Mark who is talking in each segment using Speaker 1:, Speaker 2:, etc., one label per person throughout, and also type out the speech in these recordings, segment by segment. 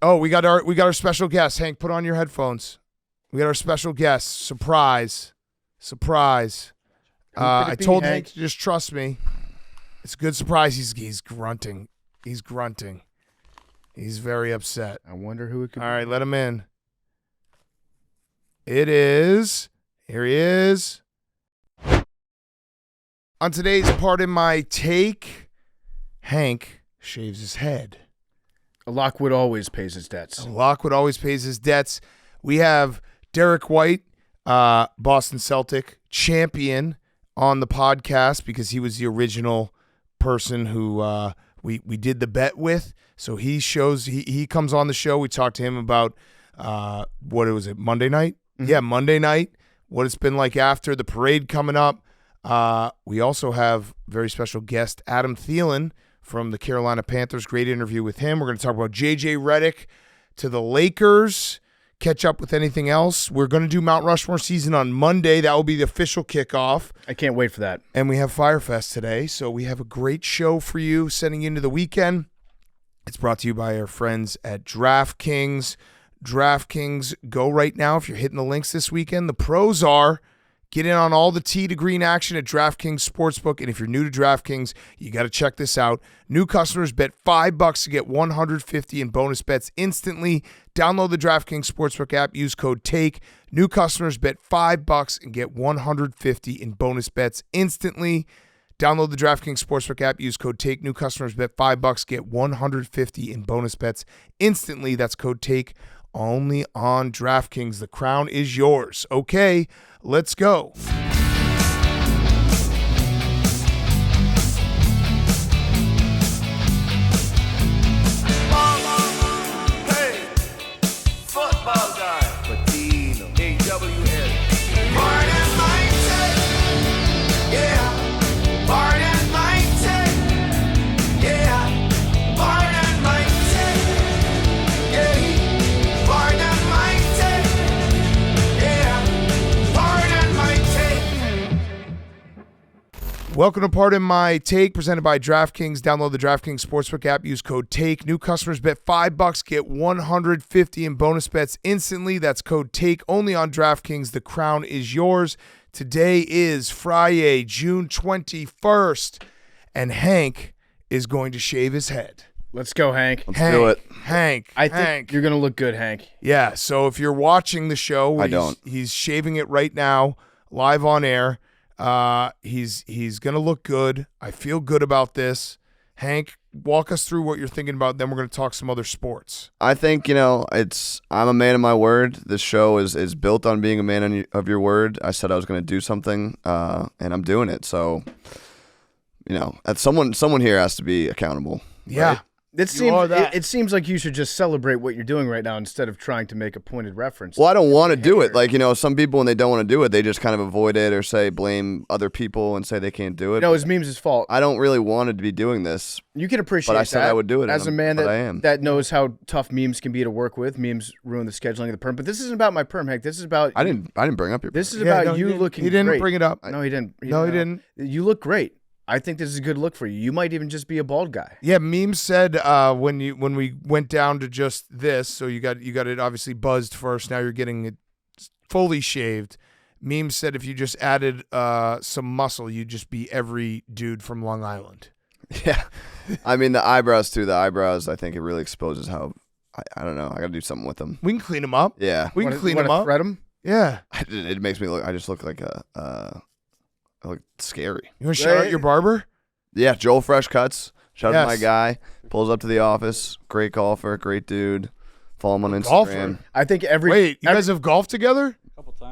Speaker 1: Oh, we got our special guest. Hank, put on your headphones. We got our special guest. Surprise. I told Hank to just trust me. It's a good surprise. He's grunting. He's very upset.
Speaker 2: I wonder who it could be.
Speaker 1: All right, let him in. It is. Here he is. On today's Pardon My Take, Hank shaves his head.
Speaker 2: A Lockwood always pays his debts.
Speaker 1: We have Derrick White, Boston Celtic champion, on the podcast because he was the original person who we did the bet with. So he comes on the show. We talked to him about Monday night? Mm-hmm. Yeah, Monday night. What it's been like after the parade coming up. We also have very special guest Adam Thielen from the Carolina Panthers. Great interview with him. We're going to talk about JJ Redick to the Lakers. Catch up with anything else. We're going to do Mount Rushmore season on Monday. That will be the official kickoff.
Speaker 2: I can't wait for that.
Speaker 1: And we have Fyre Fest today. So we have a great show for you sending into the weekend. It's brought to you by our friends at DraftKings. DraftKings, go right now if you're hitting the links this weekend. The pros are get in on all the tee to green action at DraftKings Sportsbook. And if you're new to DraftKings, you got to check this out. New customers bet $5 to get $150 in bonus bets instantly. Download the DraftKings Sportsbook app. Use code TAKE. New customers bet $5 and get $150 in bonus bets instantly. Download the DraftKings Sportsbook app. Use code TAKE. New customers bet $5, get $150 in bonus bets instantly. That's code TAKE. Only on DraftKings. The crown is yours. Okay, let's go.
Speaker 3: Hey, football guy. Patino. AWS. Pardon my take. Yeah. Pardon my take. Yeah. Pardon my take. Yeah. Pardon my take. Yeah. Pardon my take.
Speaker 1: Welcome to Pardon My Take, presented by DraftKings. Download the DraftKings Sportsbook app. Use code TAKE. New customers bet $5, get $150 in bonus bets instantly. That's code TAKE. Only on DraftKings. The crown is yours. Today is Friday, June 21st, and Hank is going to shave his head.
Speaker 2: Let's go, Hank.
Speaker 4: Let's do it.
Speaker 1: Hank.
Speaker 2: I think you're going to look good, Hank.
Speaker 1: Yeah, so if you're watching the show, he's shaving it right now, live on air. He's going to look good. I feel good about this. Hank, walk us through what you're thinking about, then we're going to talk some other sports.
Speaker 4: I think, I'm a man of my word. This show is built on being a man of your word. I said I was going to do something, and I'm doing it. So, someone here has to be accountable.
Speaker 1: Yeah.
Speaker 4: Right?
Speaker 2: It seems like you should just celebrate what you're doing right now instead of trying to make a pointed reference.
Speaker 4: Well, I don't want to do it. Like, some people, when they don't want to do it, they just kind of avoid it or blame other people and say they can't do it.
Speaker 2: No, it's Memes' fault.
Speaker 4: I don't really want to be doing this.
Speaker 2: You can appreciate
Speaker 4: that. But I said I would do it.
Speaker 2: As a man that knows how tough Memes can be to work with. Memes ruin the scheduling of the perm. But this isn't about my perm, Hank. This is about...
Speaker 4: I didn't bring up your perm.
Speaker 2: This is about you looking great.
Speaker 1: He didn't bring it up.
Speaker 2: No, he didn't.
Speaker 1: He didn't.
Speaker 2: You look great. I think this is a good look for you. You might even just be a bald guy.
Speaker 1: Yeah, Memes said when we went down to just this, so you got it obviously buzzed first. Now you're getting it fully shaved. Memes said if you just added some muscle, you'd just be every dude from Long Island.
Speaker 4: Yeah, I mean the eyebrows too. The eyebrows, I think it really exposes how I don't know. I got to do something with them.
Speaker 1: We can clean them up.
Speaker 4: Yeah,
Speaker 1: we can clean them up.
Speaker 2: Thread them.
Speaker 1: Yeah,
Speaker 4: it makes me look. I just look like I look scary.
Speaker 1: You want to shout out your barber?
Speaker 4: Yeah, Joel Fresh Cuts. Shout out to my guy. Pulls up to the office. Great golfer. Great dude. Follow him on Instagram.
Speaker 1: Golfer?
Speaker 2: I think
Speaker 1: Wait, you guys have golfed together?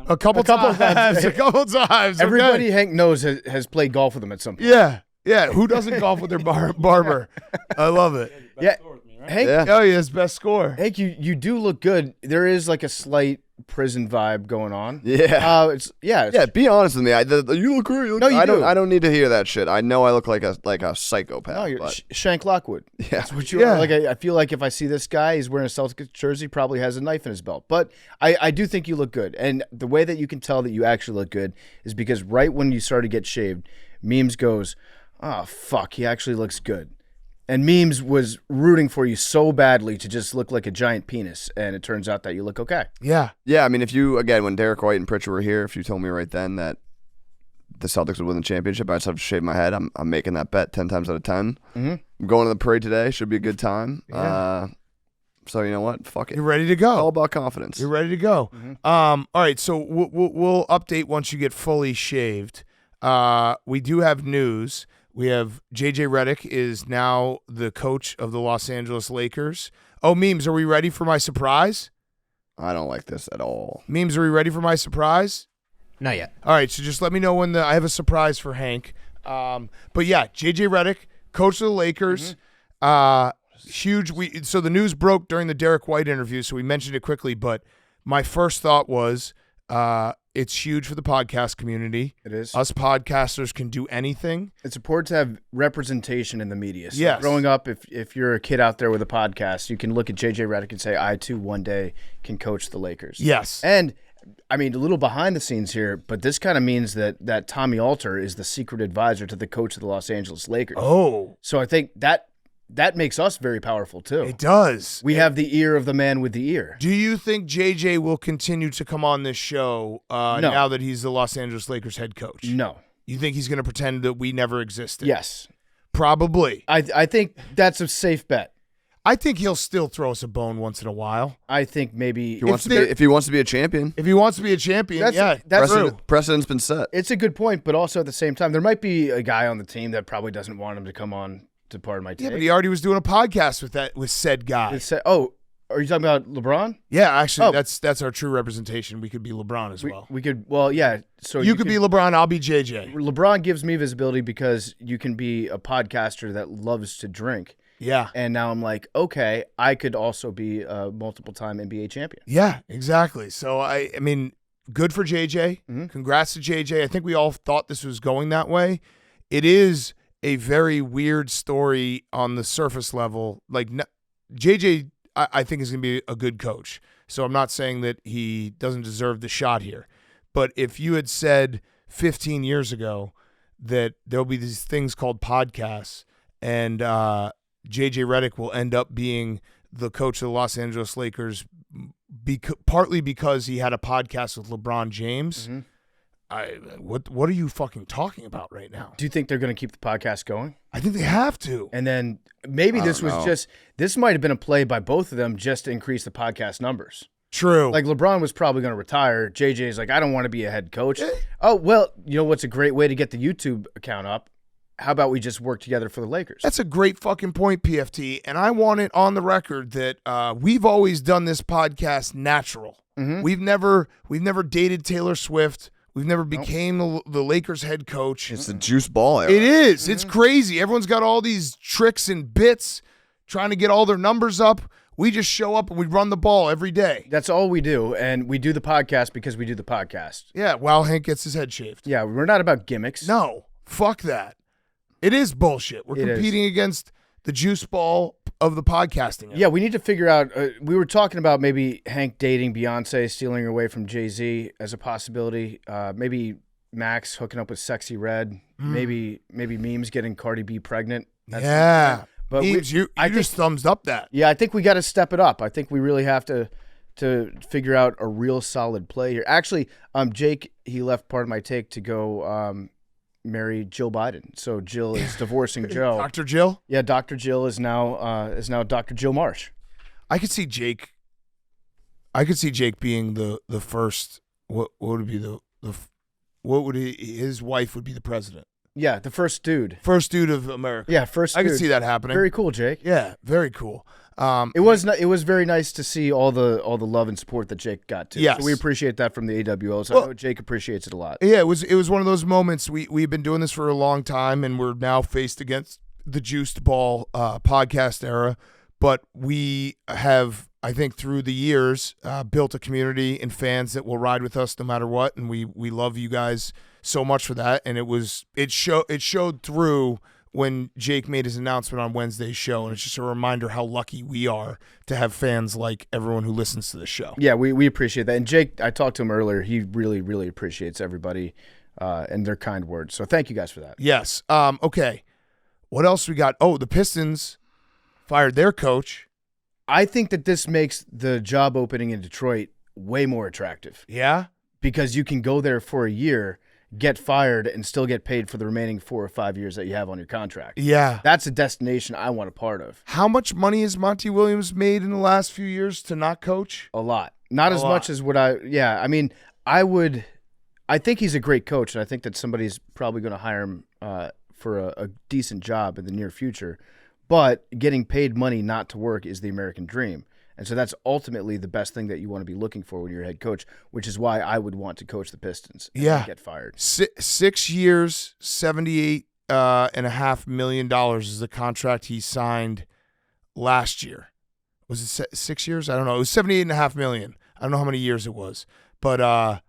Speaker 1: A couple times.
Speaker 2: Everybody Hank knows has played golf with him at some point.
Speaker 1: Yeah. Who doesn't golf with their barber? I love it.
Speaker 2: Yeah. Hank,
Speaker 1: oh, he has best score.
Speaker 2: Hank, you do look good. There is like a slight prison vibe going on.
Speaker 4: Yeah.
Speaker 2: Yeah.
Speaker 4: Be honest with me. You look great.
Speaker 2: No, you do.
Speaker 4: I don't need to hear that shit. I know I look like a psychopath.
Speaker 2: No, you're Shank Lockwood.
Speaker 4: Yeah.
Speaker 2: That's what you are. Like I feel like if I see this guy, he's wearing a Celtics jersey, probably has a knife in his belt. But I do think you look good. And the way that you can tell that you actually look good is because right when you start to get shaved, Memes goes, "Oh fuck, he actually looks good." And Memes was rooting for you so badly to just look like a giant penis, and it turns out that you look okay.
Speaker 1: Yeah.
Speaker 4: Yeah, I mean, if you, again, when Derrick White and Pritchard were here, if you told me right then that the Celtics would win the championship, I just have to shave my head. I'm making that bet 10 times out of 10.
Speaker 2: Mm-hmm.
Speaker 4: I'm going to the parade today. Should be a good time.
Speaker 1: Yeah.
Speaker 4: So you know what? Fuck it.
Speaker 1: You're ready to go.
Speaker 4: All about confidence.
Speaker 1: You're ready to go. All right, so we'll update once you get fully shaved. We do have news. We have JJ Redick is now the coach of the Los Angeles Lakers. Oh, Memes, are we ready for my surprise?
Speaker 4: I don't like this at all.
Speaker 1: Memes, are we ready for my surprise?
Speaker 5: Not yet.
Speaker 1: All right, so just let me know when I have a surprise for Hank. But yeah, JJ Redick, coach of the Lakers. Huge. So the news broke during the Derrick White interview, so we mentioned it quickly. But my first thought was, it's huge for the podcast community.
Speaker 2: It is.
Speaker 1: Us podcasters can do anything.
Speaker 2: It's important to have representation in the media. So
Speaker 1: Yes.
Speaker 2: growing up, if you're a kid out there with a podcast, you can look at JJ Redick and say, I too one day can coach the Lakers.
Speaker 1: Yes.
Speaker 2: And I mean, a little behind the scenes here, but this kind of means that Tommy Alter is the secret advisor to the coach of the Los Angeles Lakers.
Speaker 1: Oh,
Speaker 2: So I think that makes us very powerful too.
Speaker 1: it does.
Speaker 2: We have the ear of the man with the ear.
Speaker 1: Do you think JJ will continue to come on this show now that he's the Los Angeles Lakers head coach?
Speaker 2: No.
Speaker 1: You think he's going to pretend that we never existed?
Speaker 2: Yes.
Speaker 1: Probably.
Speaker 2: I think that's a safe bet.
Speaker 1: I think he'll still throw us a bone once in a while.
Speaker 2: I think maybe
Speaker 4: If he wants to be a champion,
Speaker 1: If he wants to be a champion,
Speaker 2: that's
Speaker 1: true.
Speaker 4: precedent's been set.
Speaker 2: it's a good point, but also at the same time, there might be a guy on the team that probably doesn't want him to come on to part of my take.
Speaker 1: Yeah, but he already was doing a podcast with said guy.
Speaker 2: Are you talking about LeBron?
Speaker 1: Yeah, actually,
Speaker 2: Oh.
Speaker 1: that's our true representation. We could be LeBron as well.
Speaker 2: We could. Well, yeah. So
Speaker 1: you could be LeBron. I'll be JJ.
Speaker 2: LeBron gives me visibility because you can be a podcaster that loves to drink.
Speaker 1: Yeah.
Speaker 2: And now I'm like, okay, I could also be a multiple-time NBA champion.
Speaker 1: Yeah, exactly. So, I mean, good for JJ.
Speaker 2: Mhm.
Speaker 1: Congrats to JJ. I think we all thought this was going that way. It is a very weird story on the surface level. Like, JJ, I think, is going to be a good coach. So I'm not saying that he doesn't deserve the shot here. But if you had said 15 years ago that there'll be these things called podcasts and JJ Redick will end up being the coach of the Los Angeles Lakers partly because he had a podcast with LeBron James. What are you fucking talking about right now?
Speaker 2: Do you think they're going to keep the podcast going?
Speaker 1: I think they have to.
Speaker 2: And then maybe this was this might have been a play by both of them just to increase the podcast numbers.
Speaker 1: True.
Speaker 2: Like LeBron was probably going to retire. JJ's like, I don't want to be a head coach. Oh, well, you know what's a great way to get the YouTube account up? How about we just work together for the Lakers?
Speaker 1: That's a great fucking point, PFT. And I want it on the record that we've always done this podcast natural.
Speaker 2: Mhm.
Speaker 1: We've never dated Taylor Swift. We've never became the Lakers head coach.
Speaker 4: It's the juice ball era.
Speaker 1: It is. It's crazy. Everyone's got all these tricks and bits trying to get all their numbers up. We just show up and we run the ball every day.
Speaker 2: That's all we do. And we do the podcast because we do the podcast.
Speaker 1: Yeah, while Hank gets his head shaved.
Speaker 2: Yeah, we're not about gimmicks.
Speaker 1: No, fuck that. It is bullshit. We're competing against the juice ball of the podcasting.
Speaker 2: Yeah, we need to figure out. We were talking about maybe Hank dating Beyonce, stealing her away from Jay-Z as a possibility. Maybe Max hooking up with Sexy Red. Maybe Memes getting Cardi B pregnant.
Speaker 1: But Memes, you just thumbs up that.
Speaker 2: Yeah, I think we got to step it up. I think we really have to figure out a real solid play here. Actually, Jake, he left part of my take to go marry Jill Biden. So Jill is divorcing Joe.
Speaker 1: Dr. Jill?
Speaker 2: Yeah, Dr. Jill is now Dr. Jill Marsh.
Speaker 1: I could see Jake being the first. What would be his wife would be the president.
Speaker 2: Yeah, the first dude.
Speaker 1: First dude of America.
Speaker 2: Yeah, first dude.
Speaker 1: I could see that happening.
Speaker 2: Very cool, Jake.
Speaker 1: Yeah, very cool.
Speaker 2: It was very nice to see all the love and support that Jake got too.
Speaker 1: Yes.
Speaker 2: So we appreciate that from the AWOs. I know Jake appreciates it a lot.
Speaker 1: Yeah, it was one of those moments. We've been doing this for a long time, and we're now faced against the Juiced Ball podcast era. But we have, I think, through the years, built a community and fans that will ride with us no matter what, and we love you guys so much for that. And it showed through when Jake made his announcement on Wednesday's show, and it's just a reminder how lucky we are to have fans like everyone who listens to the show.
Speaker 2: Yeah, we appreciate that. And Jake, I talked to him earlier. He really, really appreciates everybody and their kind words. So thank you guys for that.
Speaker 1: Yes. Okay. What else we got? Oh, the Pistons fired their coach.
Speaker 2: I think that this makes the job opening in Detroit way more attractive
Speaker 1: Yeah?
Speaker 2: because you can go there for a year, get fired, and still get paid for the remaining 4 or 5 years that you have on your contract.
Speaker 1: Yeah.
Speaker 2: That's a destination I want a part of.
Speaker 1: How much money has Monty Williams made in the last few years to not coach?
Speaker 2: A lot. Not as much as what I mean, I think he's a great coach, and I think that somebody's probably going to hire him for a decent job in the near future. But getting paid money not to work is the American dream. And so that's ultimately the best thing that you want to be looking for when you're a head coach, which is why I would want to coach the Pistons and not get fired.
Speaker 1: 6 years, $78.5 million is the contract he signed last year. Was it 6 years? I don't know. It was $78.5 million. I don't know how many years it was. But,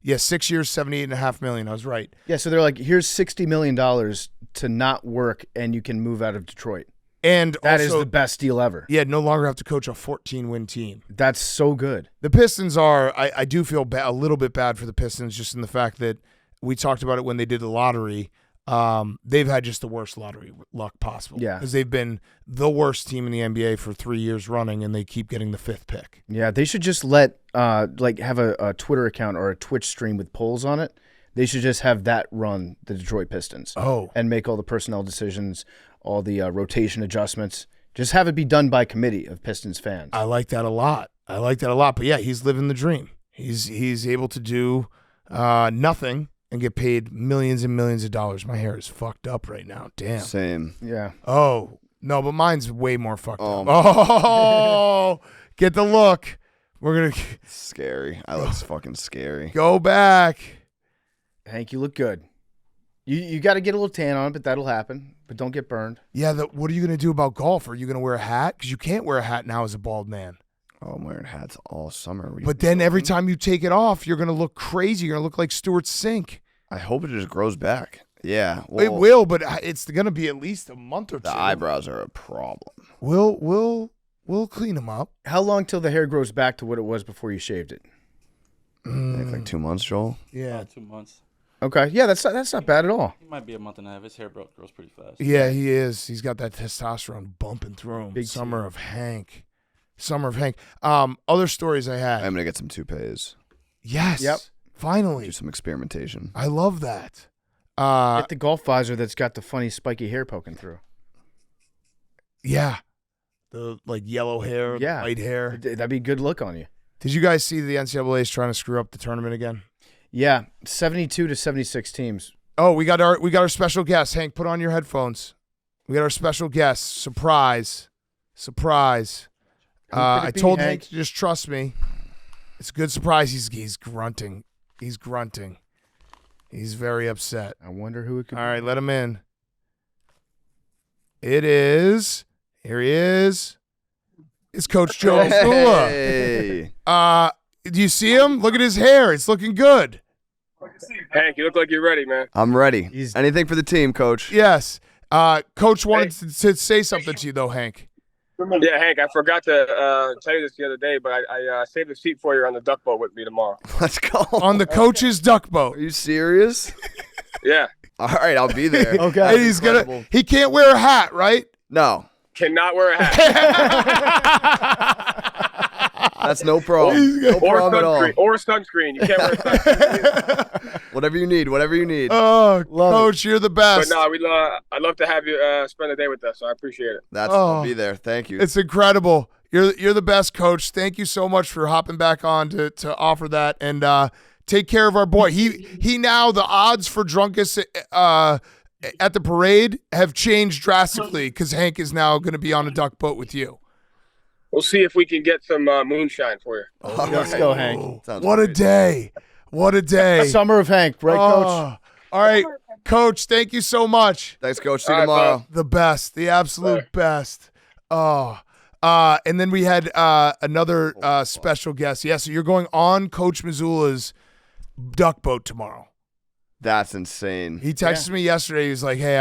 Speaker 1: 6 years, $78.5 million. I was right.
Speaker 2: Yeah, so they're like, here's $60 million to not work, and you can move out of Detroit.
Speaker 1: And
Speaker 2: That
Speaker 1: also,
Speaker 2: is the best deal ever.
Speaker 1: Yeah, no longer have to coach a 14-win team.
Speaker 2: That's so good.
Speaker 1: The Pistons are, I do feel a little bit bad for the Pistons just in the fact that we talked about it when they did the lottery. They've had just the worst lottery luck possible.
Speaker 2: Yeah.
Speaker 1: Because they've been the worst team in the NBA for 3 years running, and they keep getting the 5th pick.
Speaker 2: Yeah, they should just let, have a Twitter account or a Twitch stream with polls on it. They should just have that run the Detroit Pistons.
Speaker 1: Oh.
Speaker 2: And make all the personnel decisions, all the rotation adjustments. Just have it be done by committee of Pistons fans.
Speaker 1: I like that a lot. But yeah, he's living the dream. He's able to do nothing and get paid millions and millions of dollars. My hair is fucked up right now. Damn.
Speaker 4: Same.
Speaker 2: Yeah.
Speaker 1: Oh, no, but mine's way more fucked up.
Speaker 4: my-
Speaker 1: Oh, get the look. We're going to
Speaker 4: Scary. That looks fucking scary.
Speaker 1: go back.
Speaker 2: Hank, you look good. You got to get a little tan on it, but that'll happen. But don't get burned.
Speaker 1: Yeah, what are you going to do about golf? Are you going to wear a hat? Because you can't wear a hat now as a bald man.
Speaker 4: Oh, I'm wearing hats all summer.
Speaker 1: But then every time you take it off, you're going to look crazy. You're going to look like Stuart Sink.
Speaker 4: I hope it just grows back. Yeah.
Speaker 1: It
Speaker 4: Well,
Speaker 1: will, but it's going to be at least a month or two.
Speaker 4: the eyebrows are a problem.
Speaker 1: We'll clean them up.
Speaker 2: How long till the hair grows back to what it was before you shaved it?
Speaker 4: I think like 2 months, Joel.
Speaker 1: Yeah.
Speaker 5: 2 months.
Speaker 2: Okay. Yeah, that's not bad at all.
Speaker 5: It might be a month and a half. His hair grows pretty fast.
Speaker 1: Yeah, he is. He's got that testosterone bumping through him.
Speaker 2: Big
Speaker 1: Summer of Hank. Other stories I had.
Speaker 4: I'm going to get some toupees.
Speaker 1: Yes.
Speaker 2: Yep.
Speaker 1: Finally.
Speaker 4: Do some experimentation.
Speaker 1: I love that.
Speaker 2: Get the golf visor that's got the funny spiky hair poking through.
Speaker 1: Yeah. The yellow hair, the
Speaker 2: Yeah.
Speaker 1: white hair.
Speaker 2: That'd be a good look on you.
Speaker 1: Did you guys see the NCAA is trying to screw up the tournament again?
Speaker 2: Yeah, 72 to 76 teams.
Speaker 1: Oh, we got our special guest. Hank, put on your headphones. We got our special guest. Surprise. I told Hank to just trust me. It's a good surprise. He's grunting. He's very upset.
Speaker 2: I wonder who it could
Speaker 1: All right, let him in. It is. Here he is. It's Coach Joe Mazzulla.
Speaker 4: Hey.
Speaker 1: Do you see him? Look at his hair. It's looking good.
Speaker 6: Hank, you look like you're ready, man.
Speaker 4: I'm ready.
Speaker 2: He's-
Speaker 4: Anything for the team, Coach.
Speaker 1: Yes. Coach wanted to say something to you, though, Hank.
Speaker 6: Yeah, Hank, I forgot to tell you this the other day, but I saved a seat for you on the duck boat with me tomorrow.
Speaker 4: Let's go.
Speaker 1: On the coach's duck boat.
Speaker 4: Are you serious?
Speaker 6: Yeah.
Speaker 4: All right, I'll be there.
Speaker 2: Okay.
Speaker 1: And he's
Speaker 4: Incredible.
Speaker 1: he can't wear a hat, right?
Speaker 4: No,
Speaker 6: Cannot wear a hat.
Speaker 4: that's no problem. No
Speaker 6: or
Speaker 4: problem at all.
Speaker 6: sunscreen. Or sunscreen. You can't wear sunscreen.
Speaker 4: Whatever you need.
Speaker 1: Oh, Coach, you're the
Speaker 6: But
Speaker 1: best.
Speaker 6: no, I'd love to have you spend the day with us, so I appreciate it.
Speaker 4: I'll be there. Thank you.
Speaker 1: It's incredible. You're the best, Coach. Thank you so much for hopping back on to offer that and take care of our boy. He now the odds for drunkest at the parade have changed drastically because Hank is now going to be on a duck boat with you.
Speaker 6: We'll see if we can get some moonshine for you.
Speaker 2: Let's go, Hank.
Speaker 4: Sounds
Speaker 1: What a
Speaker 4: great.
Speaker 1: day. What a day.
Speaker 2: Summer of Hank, right, Coach?
Speaker 1: Oh, all right, Coach, thank you so much.
Speaker 4: Thanks, Coach. See you
Speaker 6: All right,
Speaker 4: tomorrow.
Speaker 1: The best, the absolute best. Oh, and then we had another special guest. Yeah, so you're going on Coach Mazzulla's duck boat tomorrow.
Speaker 4: That's insane.
Speaker 1: He texted me yesterday. He was like, "Hey,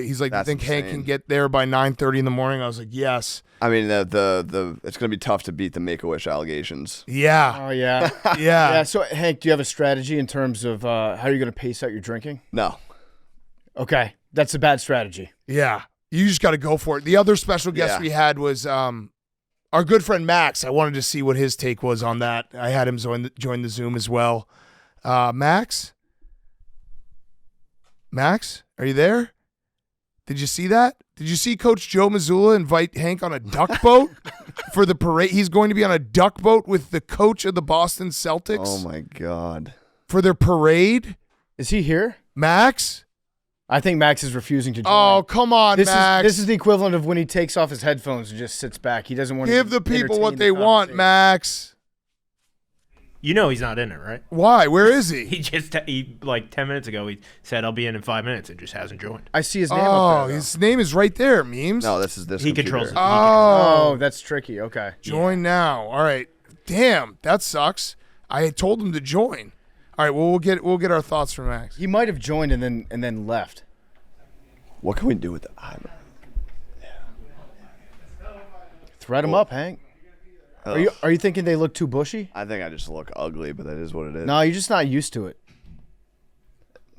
Speaker 1: he's like,
Speaker 4: That's
Speaker 1: you think Hank
Speaker 4: insane.
Speaker 1: can get there by 9:30 in the morning?" I was like, "Yes."
Speaker 4: I mean, the it's gonna be tough to beat the Make-A-Wish allegations.
Speaker 1: Yeah,
Speaker 2: Oh, yeah.
Speaker 1: yeah.
Speaker 2: Yeah, so, Hank, do you have a strategy in terms of how you're going to pace out your drinking?
Speaker 4: No,
Speaker 2: Okay. That's a bad strategy.
Speaker 1: Yeah. You just got to go for it. The other special guest
Speaker 4: Yeah.
Speaker 1: we had was our good friend Max. I wanted to see what his take was on that. I had him join the Zoom as well. Max? Max, are you there? Did you see that? Did you see Coach Joe Mazzulla invite Hank on a duck boat for the parade? He's going to be on a duck boat with the coach of the Boston Celtics.
Speaker 4: Oh my God.
Speaker 1: For their parade.
Speaker 2: Is he here?
Speaker 1: Max?
Speaker 2: I think Max is refusing to join.
Speaker 1: Oh, come on, Max.
Speaker 2: This is the equivalent of when he takes off his headphones and just sits back. He doesn't want to
Speaker 1: Give the people what
Speaker 2: entertain
Speaker 1: they
Speaker 2: the
Speaker 1: want,
Speaker 2: conversation.
Speaker 1: Max.
Speaker 7: You know he's not in it, right?
Speaker 1: Why? Where is he?
Speaker 7: He like 10 minutes ago, he said, I'll be in 5 minutes, and just hasn't joined.
Speaker 2: I see his name
Speaker 1: Oh,
Speaker 2: up there. though.
Speaker 1: his name is right there, Memes.
Speaker 4: No, this is this.
Speaker 7: He
Speaker 4: computer.
Speaker 7: controls it.
Speaker 1: Oh,
Speaker 2: that's tricky. Okay.
Speaker 1: join now. All right. Damn, that sucks. I had told him to join. All right, well we'll get our thoughts from Max.
Speaker 2: He might have joined and then left.
Speaker 4: What can we do with that?
Speaker 2: Thread him up, Hank. Are you thinking they look too bushy?
Speaker 4: I think I just look ugly, but that is what it is.
Speaker 2: No, you're just not used to it.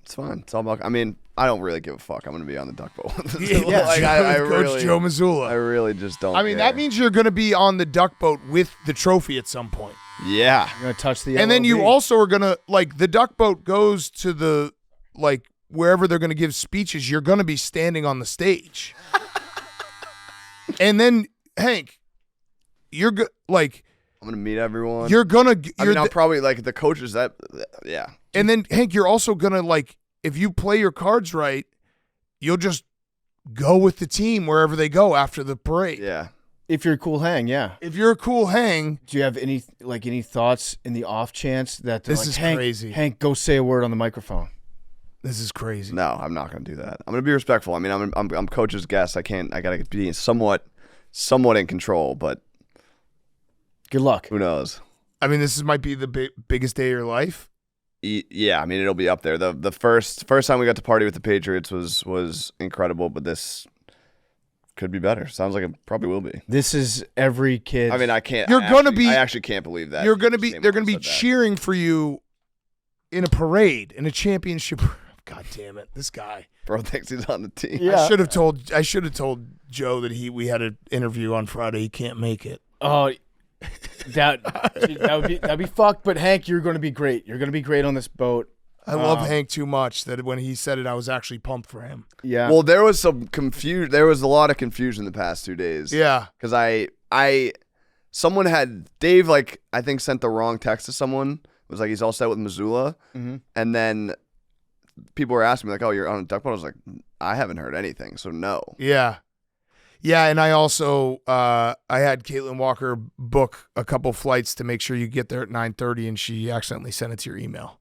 Speaker 4: It's fine. It's all about. I mean, I don't really give a fuck. I'm gonna be on the duck boat.
Speaker 1: Yeah,
Speaker 4: Like, I
Speaker 1: Coach
Speaker 4: really,
Speaker 1: Joe Mazzulla.
Speaker 4: I really just don't.
Speaker 1: I mean,
Speaker 4: care.
Speaker 1: that means you're going to be on the duck boat with the trophy at some point.
Speaker 4: Yeah.
Speaker 2: You're gonna touch the.
Speaker 1: And then you
Speaker 2: LOB.
Speaker 1: also are going to, like, the duck boat goes to the, like, wherever they're going to give speeches, you're going to be standing on the stage. And then, Hank, you're like,
Speaker 4: I'm gonna meet everyone.
Speaker 1: you're going to,
Speaker 4: I mean, I'll probably like the coaches. Yeah.
Speaker 1: and then, Hank, you're also going to, like, if you play your cards right, you'll just go with the team wherever they go after the parade.
Speaker 4: Yeah.
Speaker 2: If you're a cool hang, yeah.
Speaker 1: If you're a cool hang,
Speaker 2: Do you have any thoughts in the off chance that they're
Speaker 1: This
Speaker 2: like,
Speaker 1: is
Speaker 2: Hank,
Speaker 1: crazy.
Speaker 2: Hank, go say a word on the microphone.
Speaker 1: this is crazy.
Speaker 4: No, I'm not gonna do that. I'm gonna be respectful. I mean, I'm coach's guest. I gotta be somewhat in control, but
Speaker 2: Good luck.
Speaker 4: who knows?
Speaker 1: I mean, this might be the biggest day of your life.
Speaker 4: Yeah, I mean, it'll be up there. The first time we got to party with the Patriots was incredible, but this could be better. Sounds like it probably will be.
Speaker 2: This is every kid.
Speaker 4: I mean, I can't.
Speaker 1: You're gonna be-
Speaker 4: I actually can't believe that.
Speaker 1: They're gonna be
Speaker 4: Shame
Speaker 1: they're
Speaker 4: on
Speaker 1: gonna be
Speaker 4: said that.
Speaker 1: cheering for you in a parade, in a championship. God damn it, this guy.
Speaker 4: Bro thinks he's on the team.
Speaker 2: Yeah.
Speaker 1: I should have told Joe that we had an interview on Friday. He can't make it.
Speaker 2: Oh, that'd be fucked. But Hank, you're going to be great. You're going to be great on this boat.
Speaker 1: I love Hank too much that when he said it, I was actually pumped for him.
Speaker 2: Yeah.
Speaker 4: Well, there was some confusion. There was a lot of confusion the past 2 days.
Speaker 1: Yeah.
Speaker 4: Because someone had Dave, like, I think sent the wrong text to someone. It was like, he's all set with Missoula.
Speaker 2: Mm-hmm.
Speaker 4: And then people were asking me, like, oh, you're on a duck boat? I was like, I haven't heard anything, so no.
Speaker 1: Yeah. Yeah, and I also I had Caitlin Walker book a couple flights to make sure you get there at 9:30, and she accidentally sent it to your email.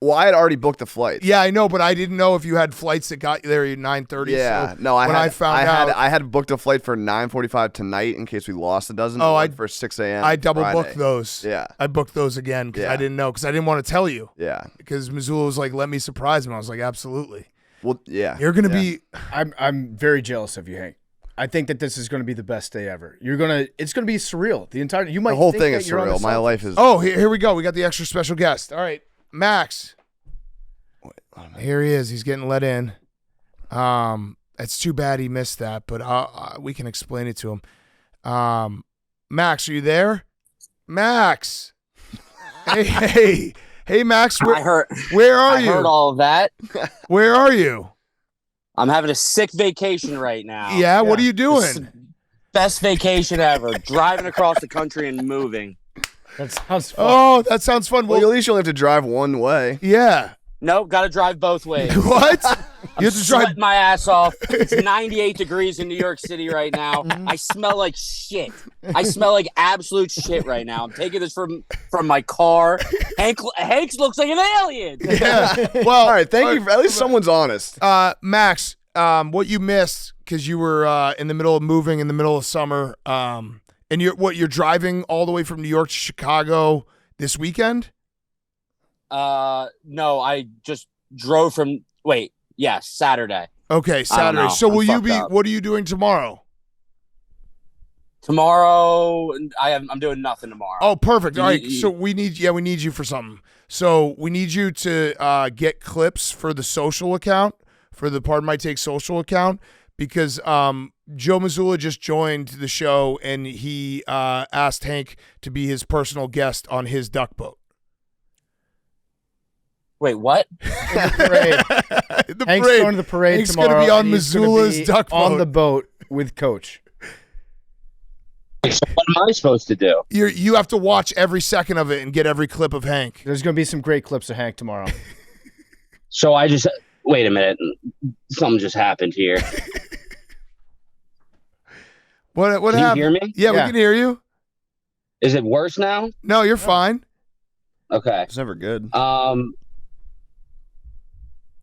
Speaker 4: Well, I had already booked the flights.
Speaker 1: Yeah, I know, but I didn't know if you had flights that got you there at 9:30.
Speaker 4: Yeah.
Speaker 1: So
Speaker 4: No,
Speaker 1: when I found out,
Speaker 4: I had booked a flight for 9:45 tonight in case we lost a dozen.
Speaker 1: Oh,
Speaker 4: I for 6 a.m.
Speaker 1: I double
Speaker 4: Friday.
Speaker 1: booked those.
Speaker 4: Yeah.
Speaker 1: I booked those again because
Speaker 4: Yeah.
Speaker 1: I didn't know, because I didn't want to tell you,
Speaker 4: Yeah.
Speaker 1: because Missoula was like, let me surprise him. I was like, absolutely.
Speaker 4: Well, yeah.
Speaker 1: You're going to
Speaker 4: Yeah.
Speaker 1: be
Speaker 2: I'm very jealous of you, Hank. I think that this is going to be the best day ever. It's going to be surreal. You might
Speaker 4: The whole
Speaker 2: think
Speaker 4: thing
Speaker 2: that
Speaker 4: is
Speaker 2: you're on the
Speaker 4: surreal. My
Speaker 2: Celtics.
Speaker 4: life is.
Speaker 1: Oh, here we go. We got the extra special guest. All right, Max. Here he is. He's getting let in. It's too bad he missed that, but we can explain it to him. Max, are you there? Max. Hey, Max. Where are you?
Speaker 8: I heard all of that.
Speaker 1: Where are you?
Speaker 8: I'm having a sick vacation right now.
Speaker 1: Yeah. What are you doing?
Speaker 8: Best vacation ever. Driving across the country and moving.
Speaker 2: That sounds fun.
Speaker 1: Oh, that sounds fun.
Speaker 4: Well,
Speaker 1: Well,
Speaker 4: at least you only have to drive one way.
Speaker 1: yeah.
Speaker 8: Nope, got to drive both ways.
Speaker 1: What? You have to drive.
Speaker 8: Sweating my ass off. It's 98 degrees in New York City right now. I smell like shit. I smell like absolute shit right now. I'm taking this from my car. Hank looks like an alien.
Speaker 1: Yeah. Well,
Speaker 4: All right, thank you. At least someone's honest.
Speaker 1: Max, what you missed because you were in the middle of moving in the middle of summer, and you're driving all the way from New York to Chicago this weekend?
Speaker 8: No, I just drove from. Saturday.
Speaker 1: Okay, Saturday.
Speaker 8: know.
Speaker 1: So
Speaker 8: I'm
Speaker 1: will you
Speaker 8: fucked
Speaker 1: be?
Speaker 8: up.
Speaker 1: What are you doing tomorrow?
Speaker 8: Tomorrow, I'm doing nothing tomorrow.
Speaker 1: Oh, perfect. All right.
Speaker 8: Ye-
Speaker 1: So we need you for something. So we need you to get clips for the social account for the Pardon My Take social account because Joe Mazzulla just joined the show and he asked Hank to be his personal guest on his duck boat.
Speaker 8: Wait, what?
Speaker 2: The Hank's going to the parade
Speaker 1: Hank's
Speaker 2: tomorrow.
Speaker 1: gonna be on
Speaker 2: and he's gonna
Speaker 1: Missoula's
Speaker 2: be
Speaker 1: duck boat.
Speaker 2: on the boat with Coach.
Speaker 8: So what am I supposed to do?
Speaker 1: You have to watch every second of it and get every clip of Hank.
Speaker 2: There's going to be some great clips of Hank tomorrow.
Speaker 8: So I just wait a minute. Something just happened here.
Speaker 1: What
Speaker 8: Can you
Speaker 1: happened?
Speaker 8: hear me?
Speaker 1: Yeah, we
Speaker 2: Yeah.
Speaker 1: can hear you.
Speaker 8: Is it worse now?
Speaker 1: No, you're fine.
Speaker 8: Okay.
Speaker 4: It's never good.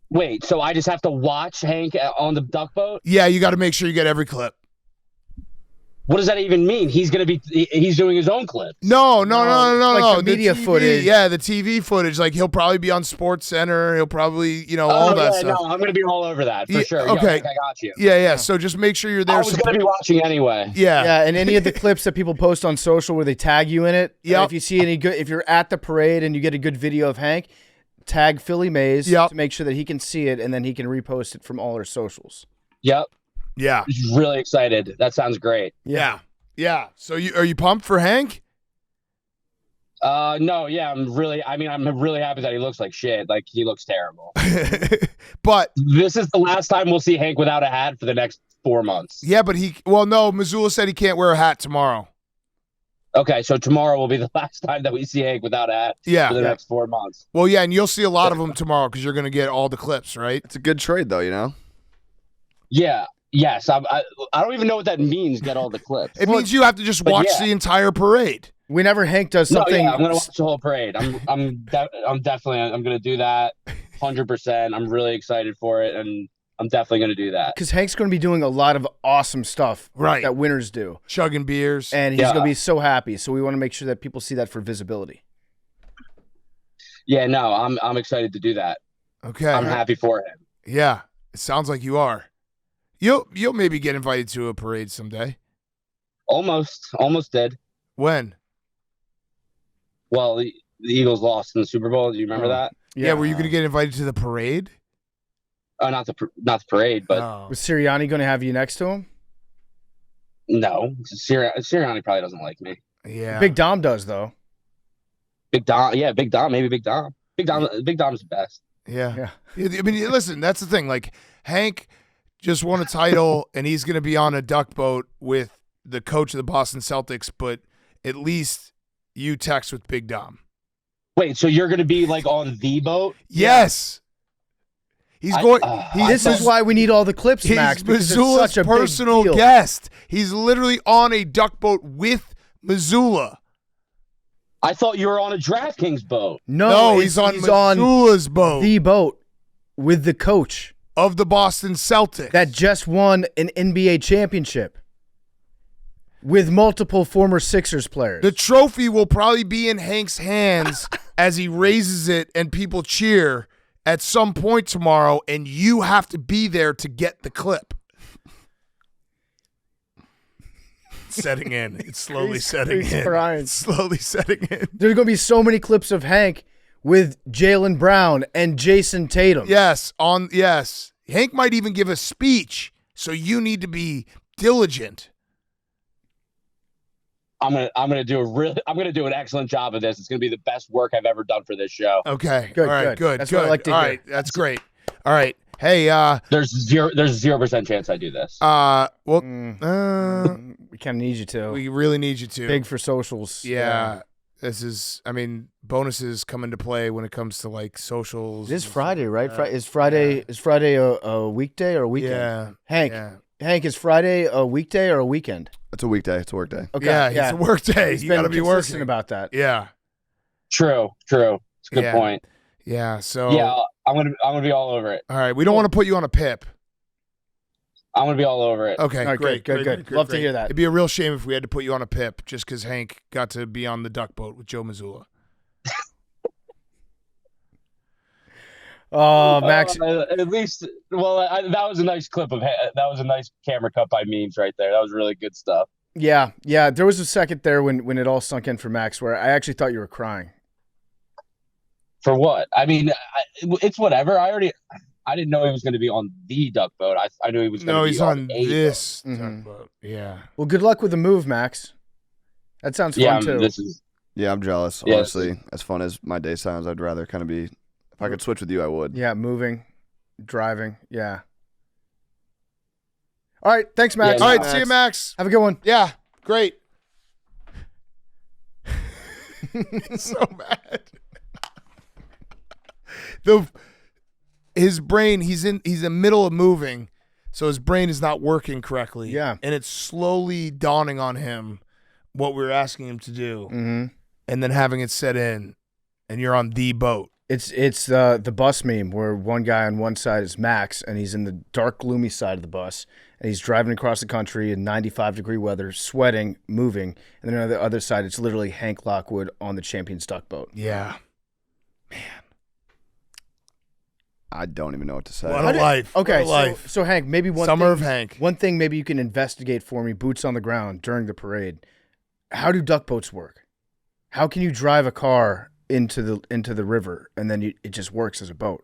Speaker 8: Wait. So I just have to watch Hank on the duck boat?
Speaker 1: Yeah, you got to make sure you get every clip.
Speaker 8: What does that even mean? He's doing his own clip.
Speaker 1: No.
Speaker 2: Like the media
Speaker 1: TV,
Speaker 2: footage.
Speaker 1: Yeah, the TV footage. Like he'll probably be on Sports Center. He'll probably, all that stuff.
Speaker 8: No, I'm gonna be all over that for
Speaker 1: Yeah,
Speaker 8: sure.
Speaker 1: okay.
Speaker 8: I got you.
Speaker 1: Yeah. So just make sure you're there.
Speaker 8: I was gonna be watching anyway.
Speaker 1: Yeah.
Speaker 2: Yeah, and any of the clips that people post on social where they tag you in it.
Speaker 1: Yep.
Speaker 2: If you see any good, if you're at the parade and you get a good video of Hank, tag Philly Mays
Speaker 1: Yep.
Speaker 2: to make sure that he can see it and then he can repost it from all our socials.
Speaker 8: Yep.
Speaker 1: Yeah.
Speaker 8: Just really excited. That sounds great.
Speaker 1: Yeah. So are you pumped for Hank?
Speaker 8: No, yeah, I'm really happy that he looks like shit. Like he looks terrible.
Speaker 1: But
Speaker 8: This is the last time we'll see Hank without a hat for the next 4 months.
Speaker 1: yeah, but no, Mazzulla said he can't wear a hat tomorrow.
Speaker 8: Okay, so tomorrow will be the last time that we see Hank without a hat
Speaker 1: Yeah.
Speaker 8: for the next 4 months.
Speaker 1: Well, yeah, and you'll see a lot of them tomorrow because you're going to get all the clips, right?
Speaker 4: It's a good trade, though, you know?
Speaker 8: Yeah. Yes. I don't even know what that means. Get all the clips.
Speaker 1: It means you have to just
Speaker 8: but
Speaker 1: watch
Speaker 8: yeah.
Speaker 1: the entire parade.
Speaker 2: Whenever Hank does
Speaker 8: No,
Speaker 2: something,
Speaker 8: yeah, I'm gonna watch the whole parade. I'm definitely gonna do that 100%. I'm really excited for it, and I'm definitely gonna do that.
Speaker 2: because Hank's going to be doing a lot of awesome stuff
Speaker 1: Right.
Speaker 2: that winners do.
Speaker 1: Chugging beers.
Speaker 2: And he's
Speaker 8: Yeah.
Speaker 2: going to be so happy. So we want to make sure that people see that for visibility.
Speaker 8: Yeah, no, I'm excited to do that.
Speaker 1: Okay.
Speaker 8: I'm happy for him.
Speaker 1: Yeah. It sounds like you are. You'll maybe get invited to a parade someday.
Speaker 8: Almost did.
Speaker 1: When?
Speaker 8: Well, the Eagles lost in the Super Bowl. Do you remember that?
Speaker 1: Yeah, were you going to get invited to the parade?
Speaker 8: Oh, not the parade, but
Speaker 1: Oh.
Speaker 2: Was Sirianni going to have you next to him?
Speaker 8: no. Sirianni probably doesn't like me.
Speaker 1: Yeah.
Speaker 2: Big Dom does, though.
Speaker 8: Big Dom, yeah, Big Dom, maybe Big Dom. Big Dom's the best.
Speaker 1: Yeah. I mean, listen, that's the thing. Like, Hank just won a title, and he's going to be on a duck boat with the coach of the Boston Celtics, but at least you text with Big Dom.
Speaker 8: Wait, so you're gonna be like on the boat?
Speaker 1: Yes. He's going.
Speaker 2: This is why we need all the clips,
Speaker 1: he's
Speaker 2: Max, because it's
Speaker 1: Missoula's
Speaker 2: such a
Speaker 1: personal
Speaker 2: big deal.
Speaker 1: guest. He's literally on a duck boat with Missoula.
Speaker 8: I thought you were on a DraftKings boat.
Speaker 2: No,
Speaker 1: he's on Missoula's boat
Speaker 2: the boat with the coach
Speaker 1: of the Boston Celtics.
Speaker 2: that just won an NBA championship with multiple former Sixers players.
Speaker 1: The trophy will probably be in Hank's hands as he raises it and people cheer at some point tomorrow, and you have to be there to get the clip. It's setting in. It's slowly setting
Speaker 2: he's
Speaker 1: in.
Speaker 2: crying.
Speaker 1: It's slowly setting in.
Speaker 2: There's going to be so many clips of Hank with Jaylen Brown and Jason Tatum.
Speaker 1: Yes. Hank might even give a speech, so you need to be diligent.
Speaker 8: I'm gonna do an excellent job of this. It's gonna be the best work I've ever done for this show.
Speaker 1: Okay.
Speaker 2: Good,
Speaker 1: All right. Good.
Speaker 2: That's
Speaker 1: good.
Speaker 2: what I like to
Speaker 1: All
Speaker 2: hear.
Speaker 1: right. That's great. All right. Hey.
Speaker 8: There's 0% chance I do this.
Speaker 1: Well.
Speaker 2: We kind of need you to.
Speaker 1: We really need you to.
Speaker 2: Big for socials.
Speaker 1: Yeah. This is. I mean, bonuses come into play when it comes to like socials.
Speaker 2: It is Friday, right? Is Friday a weekday or a weekend?
Speaker 1: Yeah.
Speaker 2: Hank.
Speaker 1: Yeah.
Speaker 2: Hank, is Friday a weekday or a weekend?
Speaker 4: It's a weekday. It's a work day.
Speaker 2: Okay.
Speaker 1: Yeah. It's a work day.
Speaker 2: He's
Speaker 1: You
Speaker 2: been
Speaker 1: got to be
Speaker 2: consistent
Speaker 1: working
Speaker 2: about that.
Speaker 1: Yeah.
Speaker 8: True. It's a good
Speaker 1: Yeah.
Speaker 8: point.
Speaker 1: Yeah. So.
Speaker 8: Yeah, I'm gonna be all over it.
Speaker 1: All right. We don't want to put you on a pip.
Speaker 8: I'm gonna be all over it.
Speaker 1: Okay.
Speaker 2: All right,
Speaker 1: great.
Speaker 2: good. Love to hear that.
Speaker 1: It'd be a real shame if we had to put you on a pip just because Hank got to be on the duck boat with Joe Mazzulla.
Speaker 2: Oh, Max.
Speaker 8: At least, that was a nice clip of that was a nice camera cut by memes right there. That was really good stuff.
Speaker 2: Yeah. There was a second there when it all sunk in for Max where I actually thought you were crying.
Speaker 8: For what? I mean, it's whatever.
Speaker 9: I didn't know he was going to be on the duck boat. I knew he was going to be
Speaker 1: he's on
Speaker 9: a
Speaker 1: this
Speaker 9: boat.
Speaker 1: tugboat. Yeah.
Speaker 2: Well, good luck with the move, Max. That sounds
Speaker 9: Yeah,
Speaker 2: fun too.
Speaker 4: Yeah, I'm jealous.
Speaker 9: Yeah,
Speaker 4: Honestly, as fun as my day sounds, I'd rather kind of be. If I could switch with you, I would.
Speaker 2: Yeah, moving, driving. Yeah. All right. Thanks, Max.
Speaker 1: All right. See you, Max.
Speaker 2: Have a good one.
Speaker 1: Yeah. Great. So bad. His brain, he's in the middle of moving, so his brain is not working correctly.
Speaker 2: Yeah.
Speaker 1: And it's slowly dawning on him what we're asking him to do,
Speaker 2: Mm-hmm.
Speaker 1: and then having it set in, and you're on the boat.
Speaker 2: It's the bus meme where one guy on one side is Max, and he's in the dark, gloomy side of the bus, and he's driving across the country in 95-degree weather, sweating, moving, and then on the other side, it's literally Hank Lockwood on the Champions Duck boat.
Speaker 1: Yeah.
Speaker 4: I don't even know what to say.
Speaker 1: What a life.
Speaker 2: Okay,
Speaker 1: What a life.
Speaker 2: so Hank, maybe
Speaker 1: Summer of Hank.
Speaker 2: One thing maybe you can investigate for me, boots on the ground during the parade. How do duck boats work? How can you drive a car into the river and then it just works as a boat?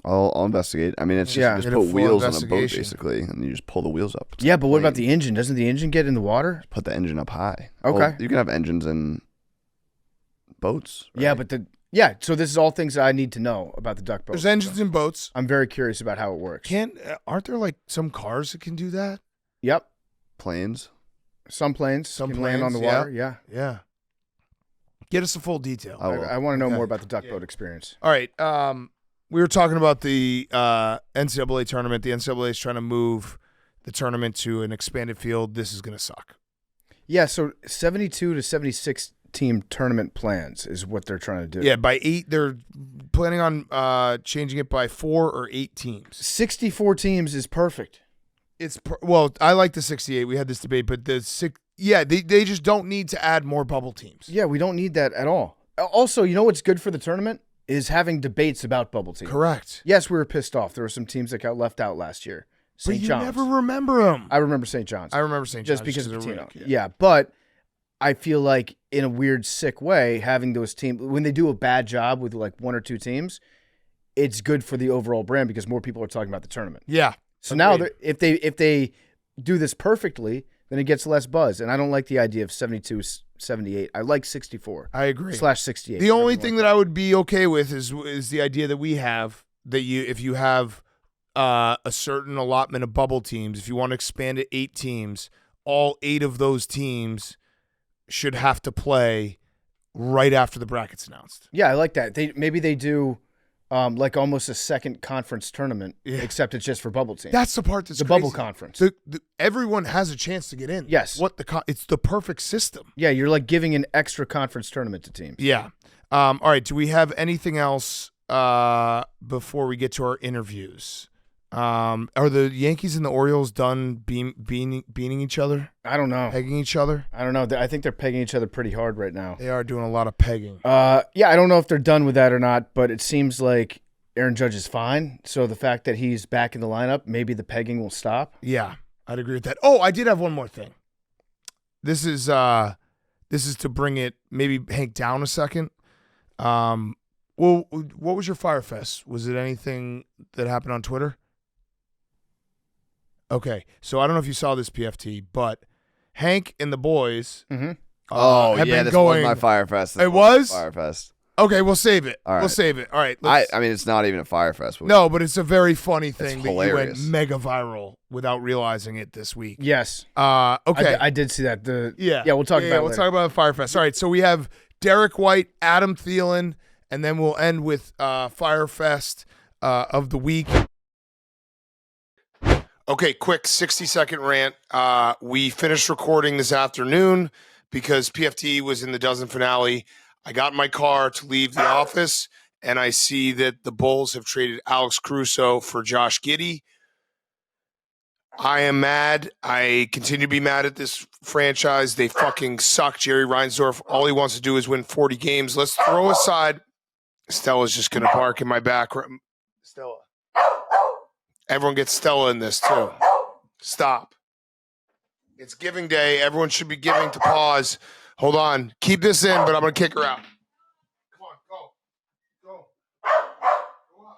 Speaker 4: I'll investigate. I mean, it's just,
Speaker 2: Yeah.
Speaker 4: you just
Speaker 1: Get a
Speaker 4: put
Speaker 1: full
Speaker 4: wheels on a boat,
Speaker 1: investigation.
Speaker 4: basically, and you just pull the wheels up. It's
Speaker 2: Yeah,
Speaker 4: like
Speaker 2: but what about
Speaker 4: plane.
Speaker 2: the engine? Doesn't the engine get in the water?
Speaker 4: Put the engine up high.
Speaker 2: Okay.
Speaker 4: Well, you can have engines in boats.
Speaker 2: Yeah,
Speaker 4: right?
Speaker 2: but so this is all things that I need to know about the duck boat.
Speaker 1: There's engines in boats.
Speaker 2: I'm very curious about how it works.
Speaker 1: Aren't there like some cars that can do that?
Speaker 2: Yep.
Speaker 4: Planes.
Speaker 2: Some planes
Speaker 1: Some
Speaker 2: can land on the
Speaker 1: planes,
Speaker 2: water. Yeah.
Speaker 1: Yeah. Get us the full detail.
Speaker 4: I will.
Speaker 2: I want to know
Speaker 1: Okay.
Speaker 2: more about the duck boat experience.
Speaker 1: All right. We were talking about the NCAA tournament. The NCAA is trying to move the tournament to an expanded field. This is going to suck.
Speaker 2: Yeah, so 72 to 76 team tournament plans is what they're trying to do.
Speaker 1: Yeah, by 8, they're planning on changing it by 4 or 8 teams.
Speaker 2: 64 teams is perfect.
Speaker 1: Well, I like the 68. We had this debate, but the they just don't need to add more bubble teams.
Speaker 2: Yeah, we don't need that at all. Also, you know what's good for the tournament is having debates about bubble teams.
Speaker 1: Correct.
Speaker 2: Yes, we were pissed off. There were some teams that got left out last year.
Speaker 1: But
Speaker 2: St.
Speaker 1: you
Speaker 2: John's.
Speaker 1: never remember them.
Speaker 2: I remember St. John's.
Speaker 1: I remember St.
Speaker 2: Just
Speaker 1: John's
Speaker 2: because of
Speaker 1: of
Speaker 2: Patino.
Speaker 1: Redick,
Speaker 2: Yeah, but I feel like in a weird, sick way, having those teams, when they do a bad job with like 1 or 2 teams, it's good for the overall brand because more people are talking about the tournament.
Speaker 1: Yeah.
Speaker 2: So now,
Speaker 1: Agreed.
Speaker 2: if they do this perfectly, then it gets less buzz. And I don't like the idea of 72, 78. I like 64.
Speaker 1: I agree.
Speaker 2: /68.
Speaker 1: The only thing that I would be okay with is the idea that we have that if you have a certain allotment of bubble teams, if you want to expand it 8 teams, all 8 of those teams should have to play right after the bracket's announced.
Speaker 2: Yeah, I like that. Maybe they do like almost a second conference tournament, except it's just for bubble teams.
Speaker 1: That's the part that's
Speaker 2: the
Speaker 1: crazy.
Speaker 2: bubble conference.
Speaker 1: Everyone has a chance to get in.
Speaker 2: Yes.
Speaker 1: It's the perfect system.
Speaker 2: Yeah, you're like giving an extra conference tournament to teams.
Speaker 1: Yeah. All right. Do we have anything else before we get to our interviews? Are the Yankees and the Orioles done beating each other?
Speaker 2: I don't know.
Speaker 1: Pegging each other?
Speaker 2: I don't know. I think they're pegging each other pretty hard right now.
Speaker 1: They are doing a lot of pegging.
Speaker 2: Yeah, I don't know if they're done with that or not, but it seems like Aaron Judge is fine. So the fact that he's back in the lineup, maybe the pegging will stop.
Speaker 1: Yeah, I'd agree with that. Oh, I did have one more thing. This is to bring it maybe Hank down a second. Well, what was your Fyre Fest? Was it anything that happened on Twitter? Okay, so I don't know if you saw this, PFT, but Hank and the boys have
Speaker 4: this
Speaker 1: been going.
Speaker 4: was my Fyre Fest.
Speaker 1: It was?
Speaker 4: Fyre Fest.
Speaker 1: Okay, we'll save it.
Speaker 4: All
Speaker 1: We'll
Speaker 4: right.
Speaker 1: save it. All right.
Speaker 4: I mean, it's not even a Fyre Fest.
Speaker 1: No, but it's a very funny thing that you went
Speaker 4: hilarious.
Speaker 1: mega viral without realizing it this week.
Speaker 2: Yes.
Speaker 1: Okay.
Speaker 2: I did see that.
Speaker 1: Yeah.
Speaker 2: We'll talk about it
Speaker 1: We'll
Speaker 2: later.
Speaker 1: talk about Fyre Fest. All right, so we have Derrick White, Adam Thielen, and then we'll end with Fyre Fest of the week. Okay, quick 60-second rant. We finished recording this afternoon because PFT was in the dozen finale. I got in my car to leave the office, and I see that the Bulls have traded Alex Caruso for Josh Giddey. I am mad. I continue to be mad at this franchise. They fucking suck. Jerry Reinsdorf, all he wants to do is win 40 games. Let's throw aside. Stella's just going to bark in my background. Stella. Everyone gets Stella in this, too. Stop. It's giving day. Everyone should be giving to pause. Hold on. Keep this in, but I'm going to kick her out. Come on, go. Go. Go up.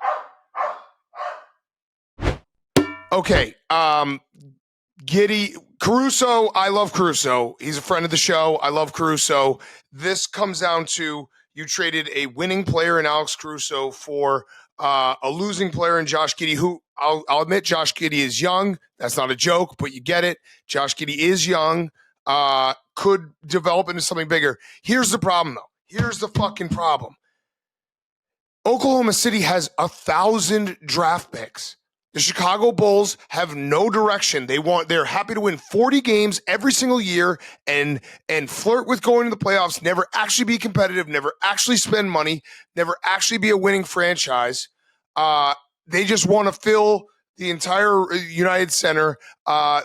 Speaker 1: Okay. Giddey, Caruso, I love Caruso. He's a friend of the show. I love Caruso. This comes down to you traded a winning player in Alex Caruso for a losing player in Josh Giddey, who I'll admit Josh Giddey is young. That's not a joke, but you get it. Josh Giddey is young, could develop into something bigger. Here's the problem, though. Here's the fucking problem. Oklahoma City has 1,000 draft picks. The Chicago Bulls have no direction. They're happy to win 40 games every single year and flirt with going to the playoffs, never actually be competitive, never actually spend money, never actually be a winning franchise. They just want to fill the entire United Center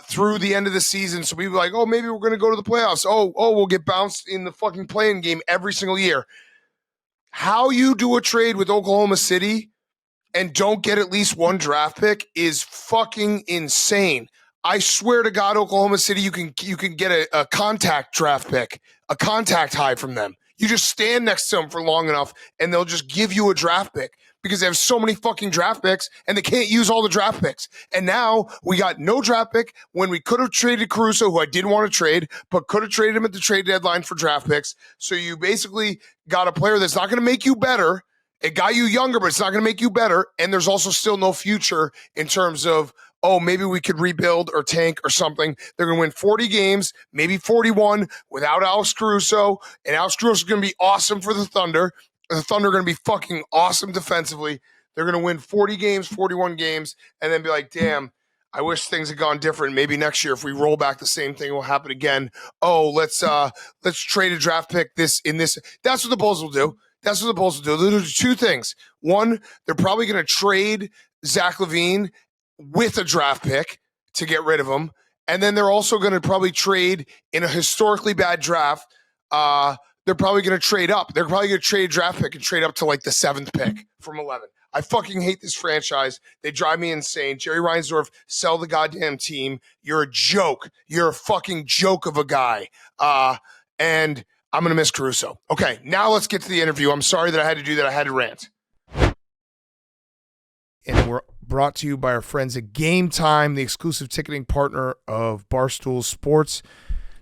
Speaker 1: through the end of the season. So people are like, oh, maybe we're going to go to the playoffs. Oh, we'll get bounced in the fucking play-in game every single year. How you do a trade with Oklahoma City and don't get at least one draft pick is fucking insane. I swear to God, Oklahoma City, you can get a contact draft pick, a contact high from them. You just stand next to them for long enough, and they'll just give you a draft pick because they have so many fucking draft picks, and they can't use all the draft picks. And now we got no draft pick when we could have traded Caruso, who I didn't want to trade, but could have traded him at the trade deadline for draft picks. So you basically got a player that's not going to make you better. It got you younger, but it's not going to make you better. And there's also still no future in terms of, oh, maybe we could rebuild or tank or something. They're going to win 40 games, maybe 41 without Alex Caruso. And Alex Caruso is going to be awesome for the Thunder. The Thunder are going to be fucking awesome defensively. They're going to win 40 games, 41 games, and then be like, damn, I wish things had gone different. Maybe next year, if we roll back, the same thing will happen again. Oh, let's trade a draft pick this. That's what the Bulls will do. That's what the Bulls will do. They'll do two things. One, they're probably going to trade Zach LaVine with a draft pick to get rid of him. And then they're also going to probably trade in a historically bad draft. They're probably going to trade up. They're probably going to trade a draft pick and trade up to like the 7th pick from 11. I fucking hate this franchise. They drive me insane. Jerry Reinsdorf, sell the goddamn team. You're a joke. You're a fucking joke of a guy. And I'm going to miss Caruso. Okay, now let's get to the interview. I'm sorry that I had to do that. I had to rant. And we're brought to you by our friends at Game Time, the exclusive ticketing partner of Barstool Sports.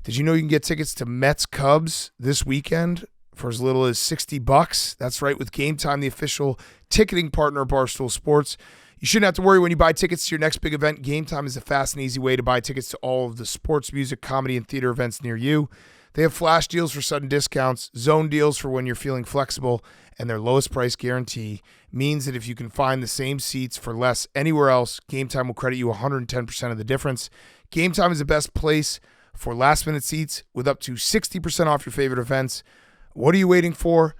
Speaker 1: Did you know you can get tickets to Mets Cubs this weekend for as little as $60? That's right, with Game Time, the official ticketing partner of Barstool Sports. You shouldn't have to worry when you buy tickets to your next big event. Game Time is a fast and easy way to buy tickets to all of the sports, music, comedy, and theater events near you. They have flash deals for sudden discounts, zone deals for when you're feeling flexible, and their lowest price guarantee means that if you can find the same seats for less anywhere else, Game Time will credit you 110% of the difference. Game Time is the best place for last-minute seats with up to 60% off your favorite events. What are you waiting for?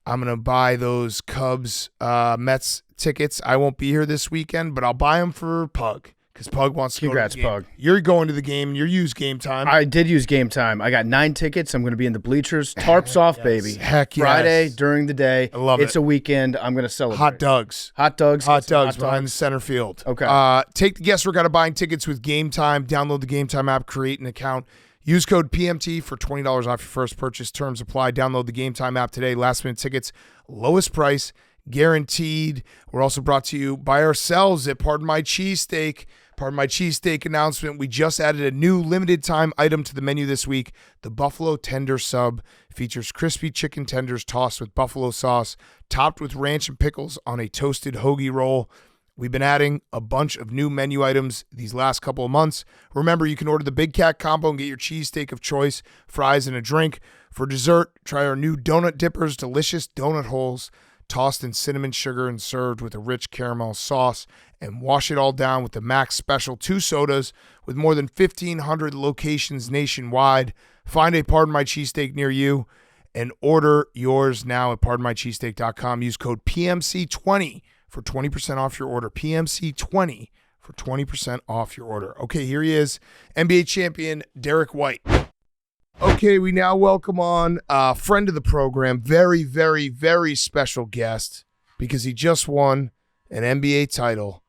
Speaker 1: I'm going to buy those Cubs Mets tickets. I won't be here this weekend, but I'll buy them for Pug. Because Pug wants to
Speaker 2: Congrats,
Speaker 1: go to the game.
Speaker 2: Pug.
Speaker 1: You're going to the game. You use Game Time.
Speaker 2: I did use Game Time. I got 9 tickets. I'm going to be in the bleachers. Tarps off, baby.
Speaker 1: Heck yes.
Speaker 2: Friday during the day.
Speaker 1: I love it.
Speaker 2: It's a weekend. I'm going to celebrate.
Speaker 1: Hot dogs.
Speaker 2: Hot dogs.
Speaker 1: Hot
Speaker 2: Get some
Speaker 1: dogs behind the center field.
Speaker 2: Okay.
Speaker 1: Take the guesswork out of buying tickets with Game Time. Download the Game Time app. Create an account. Use code PMT for $20 off your first purchase. Terms apply. Download the Game Time app today. Last minute tickets. Lowest price. Guaranteed. We're also brought to you by ourselves at Pardon My Cheesesteak. Pardon My Cheesesteak announcement. We just added a new limited time item to the menu this week. The Buffalo Tender Sub features crispy chicken tenders tossed with buffalo sauce, topped with ranch and pickles on a toasted hoagie roll. We've been adding a bunch of new menu items these last couple of months. Remember, you can order the Big Cat Combo and get your cheesesteak of choice, fries, and a drink. For dessert, try our new donut dippers, delicious donut holes, tossed in cinnamon sugar and served with a rich caramel sauce, and wash it all down with the Max Special 2 sodas with more than 1,500 locations nationwide. Find a Pardon My Cheesesteak near you and order yours now at pardonmycheesesteak.com. Use code PMC20 for 20% off your order. PMC20 for 20% off your order. Okay, here he is, NBA champion Derrick White. Okay, we now welcome on a friend of the program, very, very, very special guest because he just won an NBA title.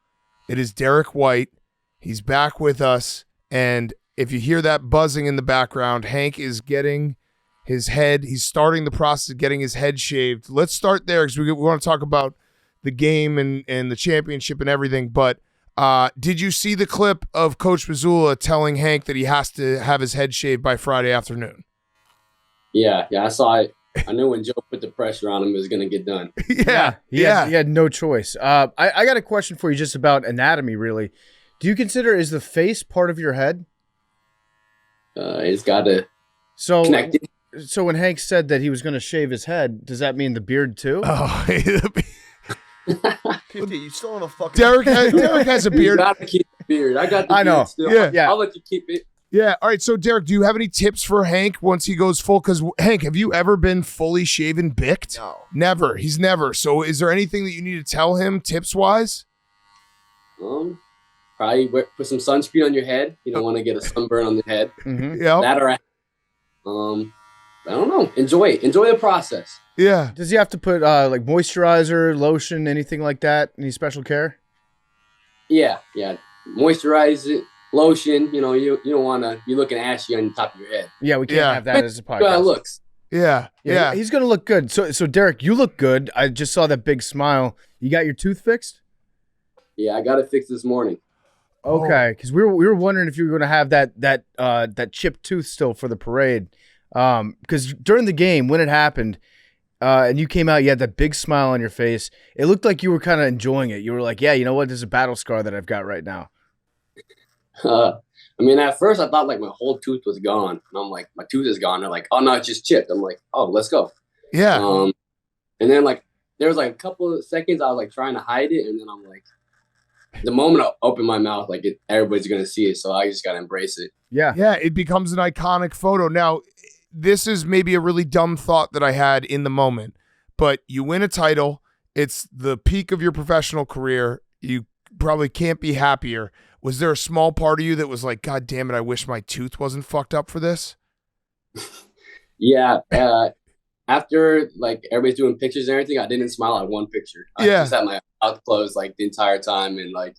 Speaker 1: It is Derrick White. He's back with us, and if you hear that buzzing in the background, Hank is getting his head, he's starting the process of getting his head shaved. Let's start there because we want to talk about the game and the championship and everything, but Did you see the clip of Coach Mazzulla telling Hank that he has to have his head shaved by Friday afternoon?
Speaker 10: Yeah, I saw it. I knew when Joe put the pressure on him, it was going to get done.
Speaker 2: He had no choice. I got a question for you just about anatomy, really. Do you consider, is the face part of your head?
Speaker 10: It's got to connect it.
Speaker 2: So when Hank said that he was going to shave his head, does that mean the beard too?
Speaker 1: Oh,
Speaker 11: 50, you still on a fucking
Speaker 1: Derrick has a beard.
Speaker 10: You got to keep the beard. I got the
Speaker 2: I know.
Speaker 10: beard still.
Speaker 1: Yeah.
Speaker 10: I'll let you keep it.
Speaker 1: Yeah. All right. So, Derrick, do you have any tips for Hank once he goes full? Because, Hank, have you ever been fully shaven bicked?
Speaker 11: No.
Speaker 1: Never. He's never. So, is there anything that you need to tell him tips-wise?
Speaker 10: Probably put some sunscreen on your head. You don't want to get a sunburn on the head.
Speaker 2: Mm-hmm.
Speaker 1: Yeah.
Speaker 10: That or I don't know. Enjoy it. Enjoy the process.
Speaker 1: Yeah.
Speaker 2: Does he have to put like moisturizer, lotion, anything like that? Any special care?
Speaker 10: Yeah. Moisturize it, lotion. You know, you don't want to be looking ashy on the top of your head.
Speaker 2: Yeah, we can't have that as a podcast.
Speaker 10: Looks.
Speaker 1: Yeah.
Speaker 2: He's gonna look good. So Derrick, you look good. I just saw that big smile. You got your tooth fixed?
Speaker 10: Yeah, I got it fixed this morning.
Speaker 2: Okay, because we were wondering if you were gonna have that chipped tooth still for the parade. Because during the game when it happened, and you came out, you had that big smile on your face. It looked like you were kind of enjoying it. You were like, yeah, you know what? There's a battle scar that I've got right now.
Speaker 10: I mean, at first I thought like my whole tooth was gone. And I'm like, my tooth is gone. They're like, oh no, it's just chipped. I'm like, oh, let's go.
Speaker 1: Yeah.
Speaker 10: And then like there was like a couple of seconds I was like trying to hide it, and then I'm like, the moment I open my mouth, like everybody's gonna see it, so I just gotta embrace it.
Speaker 2: Yeah.
Speaker 1: Yeah. It becomes an iconic photo. Now, this is maybe a really dumb thought that I had in the moment, but you win a title. It's the peak of your professional career. You probably can't be happier. Was there a small part of you that was like, God damn it, I wish my tooth wasn't fucked up for this?
Speaker 10: Yeah. After like everybody's doing pictures and everything, I didn't smile at one picture. I just had my mouth closed like the entire time, and like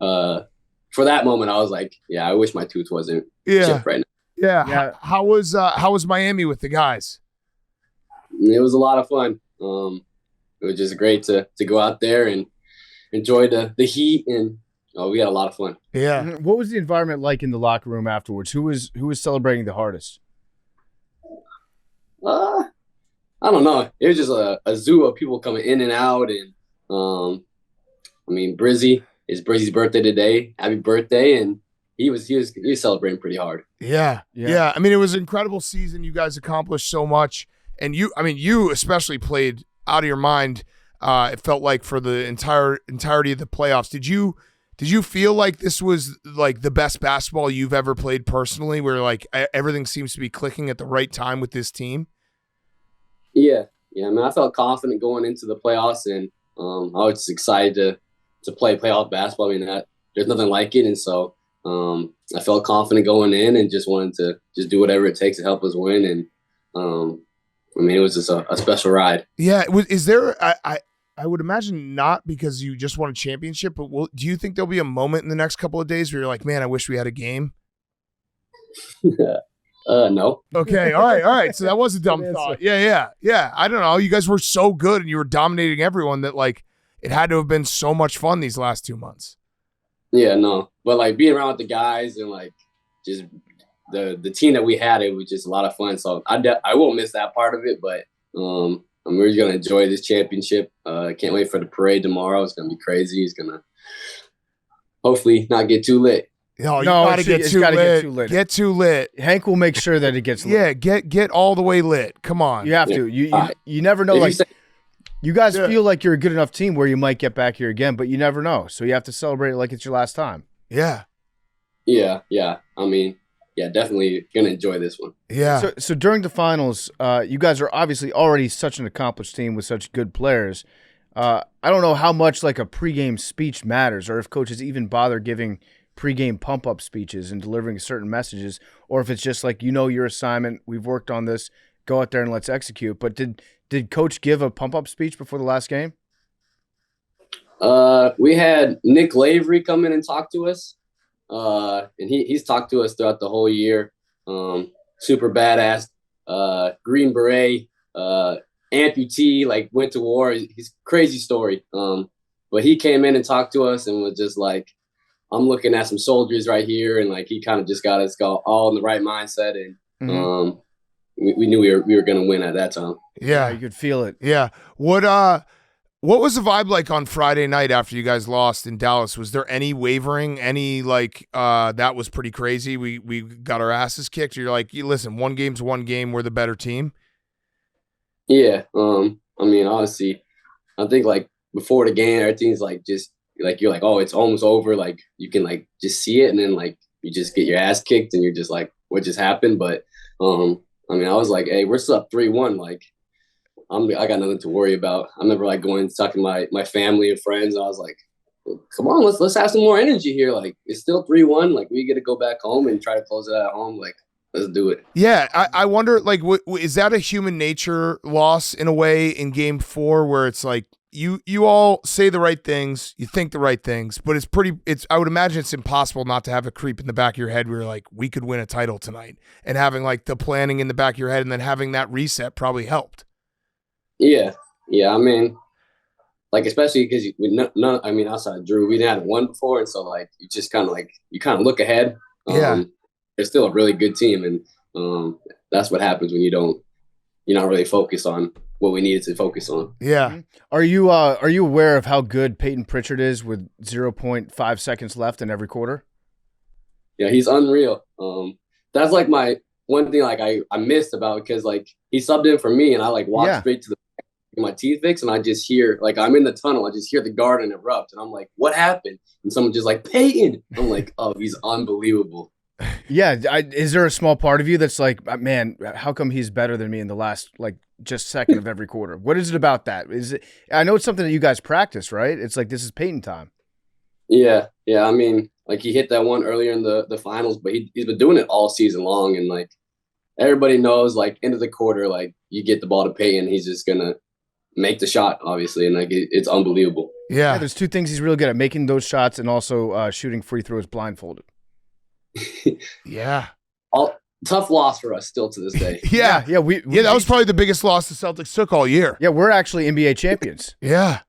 Speaker 10: for that moment I was like, yeah, I wish my tooth wasn't chipped right now.
Speaker 1: Yeah. How was Miami with the guys?
Speaker 10: It was a lot of fun. It was just great to go out there and enjoy the heat, and we had a lot of fun.
Speaker 1: Yeah.
Speaker 2: What was the environment like in the locker room afterwards? Who was celebrating the hardest?
Speaker 10: I don't know. It was just a zoo of people coming in and out, and I mean, it's Brizzy's birthday today. Happy birthday! And he was celebrating pretty hard.
Speaker 1: Yeah. I mean, it was an incredible season. You guys accomplished so much, and you especially played out of your mind. It felt like for the entirety of the playoffs. Did you feel like this was like the best basketball you've ever played personally, where like everything seems to be clicking at the right time with this team?
Speaker 10: Yeah. I mean, I felt confident going into the playoffs, and I was just excited to play playoff basketball. I mean, there's nothing like it, and so I felt confident going in, and just wanted to just do whatever it takes to help us win. And I mean, it was just a special ride.
Speaker 1: Yeah. Is there? I would imagine not, because you just won a championship. But do you think there'll be a moment in the next couple of days where you're like, man, I wish we had a game?
Speaker 10: No.
Speaker 1: Okay. All right. So that was a dumb thought. Yeah. I don't know. You guys were so good and you were dominating everyone that like it had to have been so much fun these last 2 months.
Speaker 10: Yeah, no. But like being around with the guys and like just the team that we had, it was just a lot of fun. So I will miss that part of it, but I'm really gonna enjoy this championship. I can't wait for the parade tomorrow. It's gonna be crazy. It's gonna hopefully not get too lit.
Speaker 1: No, you gotta get too lit. Get too lit.
Speaker 2: Hank will make sure that it gets lit.
Speaker 1: Yeah, get all the way lit. Come on.
Speaker 2: You have to. You never know. Like you guys feel like you're a good enough team where you might get back here again, but you never know. So you have to celebrate it like it's your last time.
Speaker 1: Yeah.
Speaker 10: I mean, definitely gonna enjoy this one.
Speaker 1: Yeah.
Speaker 2: So during the finals, you guys are obviously already such an accomplished team with such good players. I don't know how much like a pregame speech matters, or if coaches even bother giving pregame pump-up speeches and delivering certain messages, or if it's just like, your assignment, we've worked on this, go out there and let's execute. But did coach give a pump-up speech before the last game?
Speaker 10: We had Nick Lavery come in and talk to us, and he's talked to us throughout the whole year. Super badass, Green Beret, amputee, like went to war. He's crazy story. But he came in and talked to us and was just like, I'm looking at some soldiers right here, and like he kind of just got us all in the right mindset, and we knew we were going to win at that time.
Speaker 1: Yeah,
Speaker 2: you could feel it.
Speaker 1: Yeah. What was the vibe like on Friday night after you guys lost in Dallas? Was there any wavering? Any like that was pretty crazy? We got our asses kicked. You're like, listen, one game's one game. We're the better team.
Speaker 10: Yeah. I mean, honestly, I think like before the game, everything's like just like you're like, oh, it's almost over. Like you can like just see it, and then like you just get your ass kicked, and you're just like, what just happened? But I mean, I was like, hey, we're still up 3-1. Like I got nothing to worry about. I remember like going and talking to my family and friends. I was like, come on, let's have some more energy here. Like it's still 3-1. Like we get to go back home and try to close it out at home. Like let's do it.
Speaker 1: Yeah, I wonder, like, is that a human nature loss in a way in Game 4 where it's like you all say the right things, you think the right things, but I would imagine it's impossible not to have a creep in the back of your head where you're like, we could win a title tonight, and having like the planning in the back of your head and then having that reset probably helped.
Speaker 10: Yeah. I mean, like especially because I mean, outside Drew, we hadn't won before, and so like you just kind of look ahead.
Speaker 1: Yeah.
Speaker 10: They're still a really good team, and that's what happens when you're not really focused on what we needed to focus on.
Speaker 1: Yeah.
Speaker 2: Are you aware of how good Peyton Pritchard is with 0.5 seconds left in every quarter?
Speaker 10: Yeah, he's unreal. That's like my one thing like I missed about, because like he subbed in for me, and I like walked straight to my teeth fix, and I just hear like I'm in the tunnel, I just hear the garden erupt, and I'm like, what happened? And someone just like, Peyton. I'm like, oh, he's unbelievable.
Speaker 2: Yeah, is there a small part of you that's like, man, how come he's better than me in the last like just second of every quarter? What is it about that? Is it? I know it's something that you guys practice, right? It's like this is Peyton time.
Speaker 10: Yeah. I mean, like he hit that one earlier in the finals, but he's been doing it all season long, and like everybody knows, like end of the quarter, like you get the ball to Peyton, he's just gonna make the shot, obviously, and like it's unbelievable.
Speaker 2: Yeah, there's two things he's really good at: making those shots and also shooting free throws blindfolded.
Speaker 1: Yeah.
Speaker 10: Tough loss for us still to this day.
Speaker 1: Yeah. That was probably the biggest loss the Celtics took all year.
Speaker 2: Yeah, we're actually NBA champions.
Speaker 1: Yeah.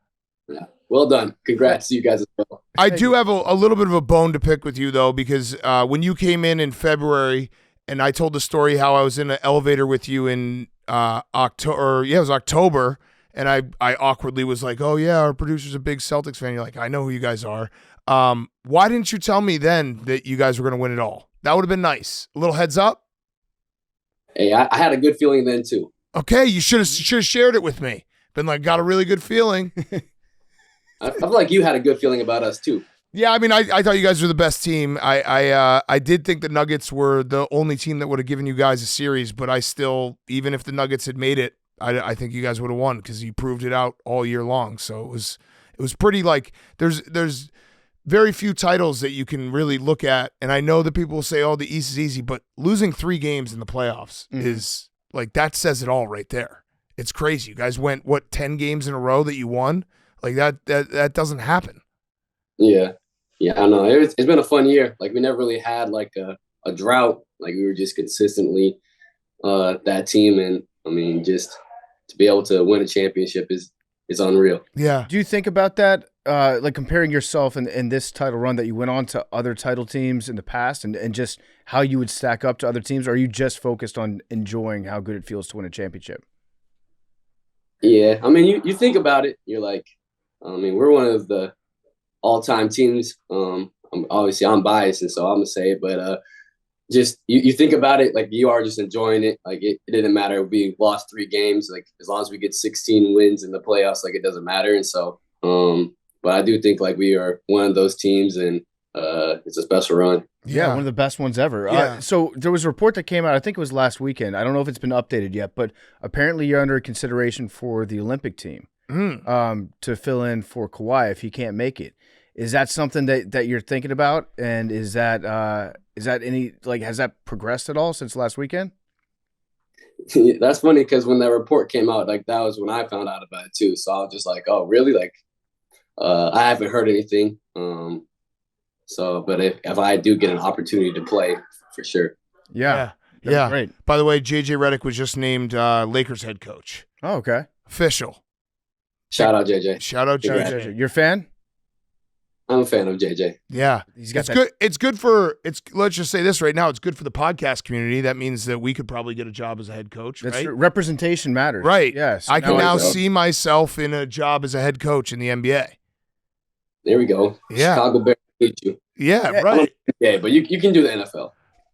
Speaker 10: Well done. Congrats to you guys as well.
Speaker 1: I do have a little bit of a bone to pick with you, though, because when you came in February, and I told the story how I was in an elevator with you in October. Yeah, it was October. And I awkwardly was like, oh, yeah, our producer's a big Celtics fan. You're like, I know who you guys are. Why didn't you tell me then that you guys were going to win it all? That would have been nice. A little heads up.
Speaker 10: Hey, I had a good feeling then, too.
Speaker 1: Okay, you should have shared it with me. Been like, got a really good feeling.
Speaker 10: I feel like you had a good feeling about us, too.
Speaker 1: Yeah, I mean, I thought you guys were the best team. I did think the Nuggets were the only team that would have given you guys a series, but I still, even if the Nuggets had made it, I think you guys would have won because you proved it out all year long. So it was pretty like there's very few titles that you can really look at, and I know that people will say, "Oh, the East is easy," but losing 3 games in the playoffs is like that says it all right there. It's crazy. You guys went 10 games in a row that you won? Like that doesn't happen.
Speaker 10: Yeah, I know. It's been a fun year. Like we never really had like a drought. Like we were just consistently that team, and I mean, just to be able to win a championship is unreal.
Speaker 1: Yeah.
Speaker 2: Do you think about that, like comparing yourself in this title run that you went on to other title teams in the past, and just how you would stack up to other teams? Or are you just focused on enjoying how good it feels to win a championship?
Speaker 10: Yeah, I mean, you think about it, you're like, I mean, we're one of the all-time teams. Obviously, I'm biased, and so I'm gonna say it, but just you think about it, like you are just enjoying it. Like it didn't matter if we lost 3 games. Like as long as we get 16 wins in the playoffs, like it doesn't matter. And so, but I do think like we are one of those teams, and it's a special run.
Speaker 2: Yeah, one of the best ones ever.
Speaker 1: Yeah.
Speaker 2: So there was a report that came out, I think it was last weekend. I don't know if it's been updated yet, but apparently you're under consideration for the Olympic team to fill in for Kawhi if he can't make it. Is that something that you're thinking about? And is that any, like, has that progressed at all since last weekend?
Speaker 10: That's funny because when that report came out, like that was when I found out about it too. So I was just like, oh, really? Like, I haven't heard anything. So, but if I do get an opportunity to play, for sure.
Speaker 2: Yeah.
Speaker 1: Great. By the way, JJ Redick was just named Lakers head coach.
Speaker 2: Oh, okay.
Speaker 1: Official.
Speaker 10: Shout out JJ.
Speaker 1: Shout out JJ.
Speaker 2: You're a fan?
Speaker 10: I'm a fan of JJ.
Speaker 1: Yeah,
Speaker 2: He's got
Speaker 1: it's
Speaker 2: that-
Speaker 1: good. It's good for it's. Let's just say this right now. It's good for the podcast community. That means that we could probably get a job as a head coach,
Speaker 2: That's
Speaker 1: right?
Speaker 2: true. Representation matters.
Speaker 1: Right.
Speaker 2: Yes.
Speaker 1: I can
Speaker 10: No,
Speaker 1: now
Speaker 10: I know.
Speaker 1: see myself in a job as a head coach in the NBA.
Speaker 10: There we go.
Speaker 1: Yeah.
Speaker 10: Chicago Bears need you.
Speaker 1: Yeah,
Speaker 2: Yeah,
Speaker 1: right.
Speaker 10: Yeah, but you can do the NFL.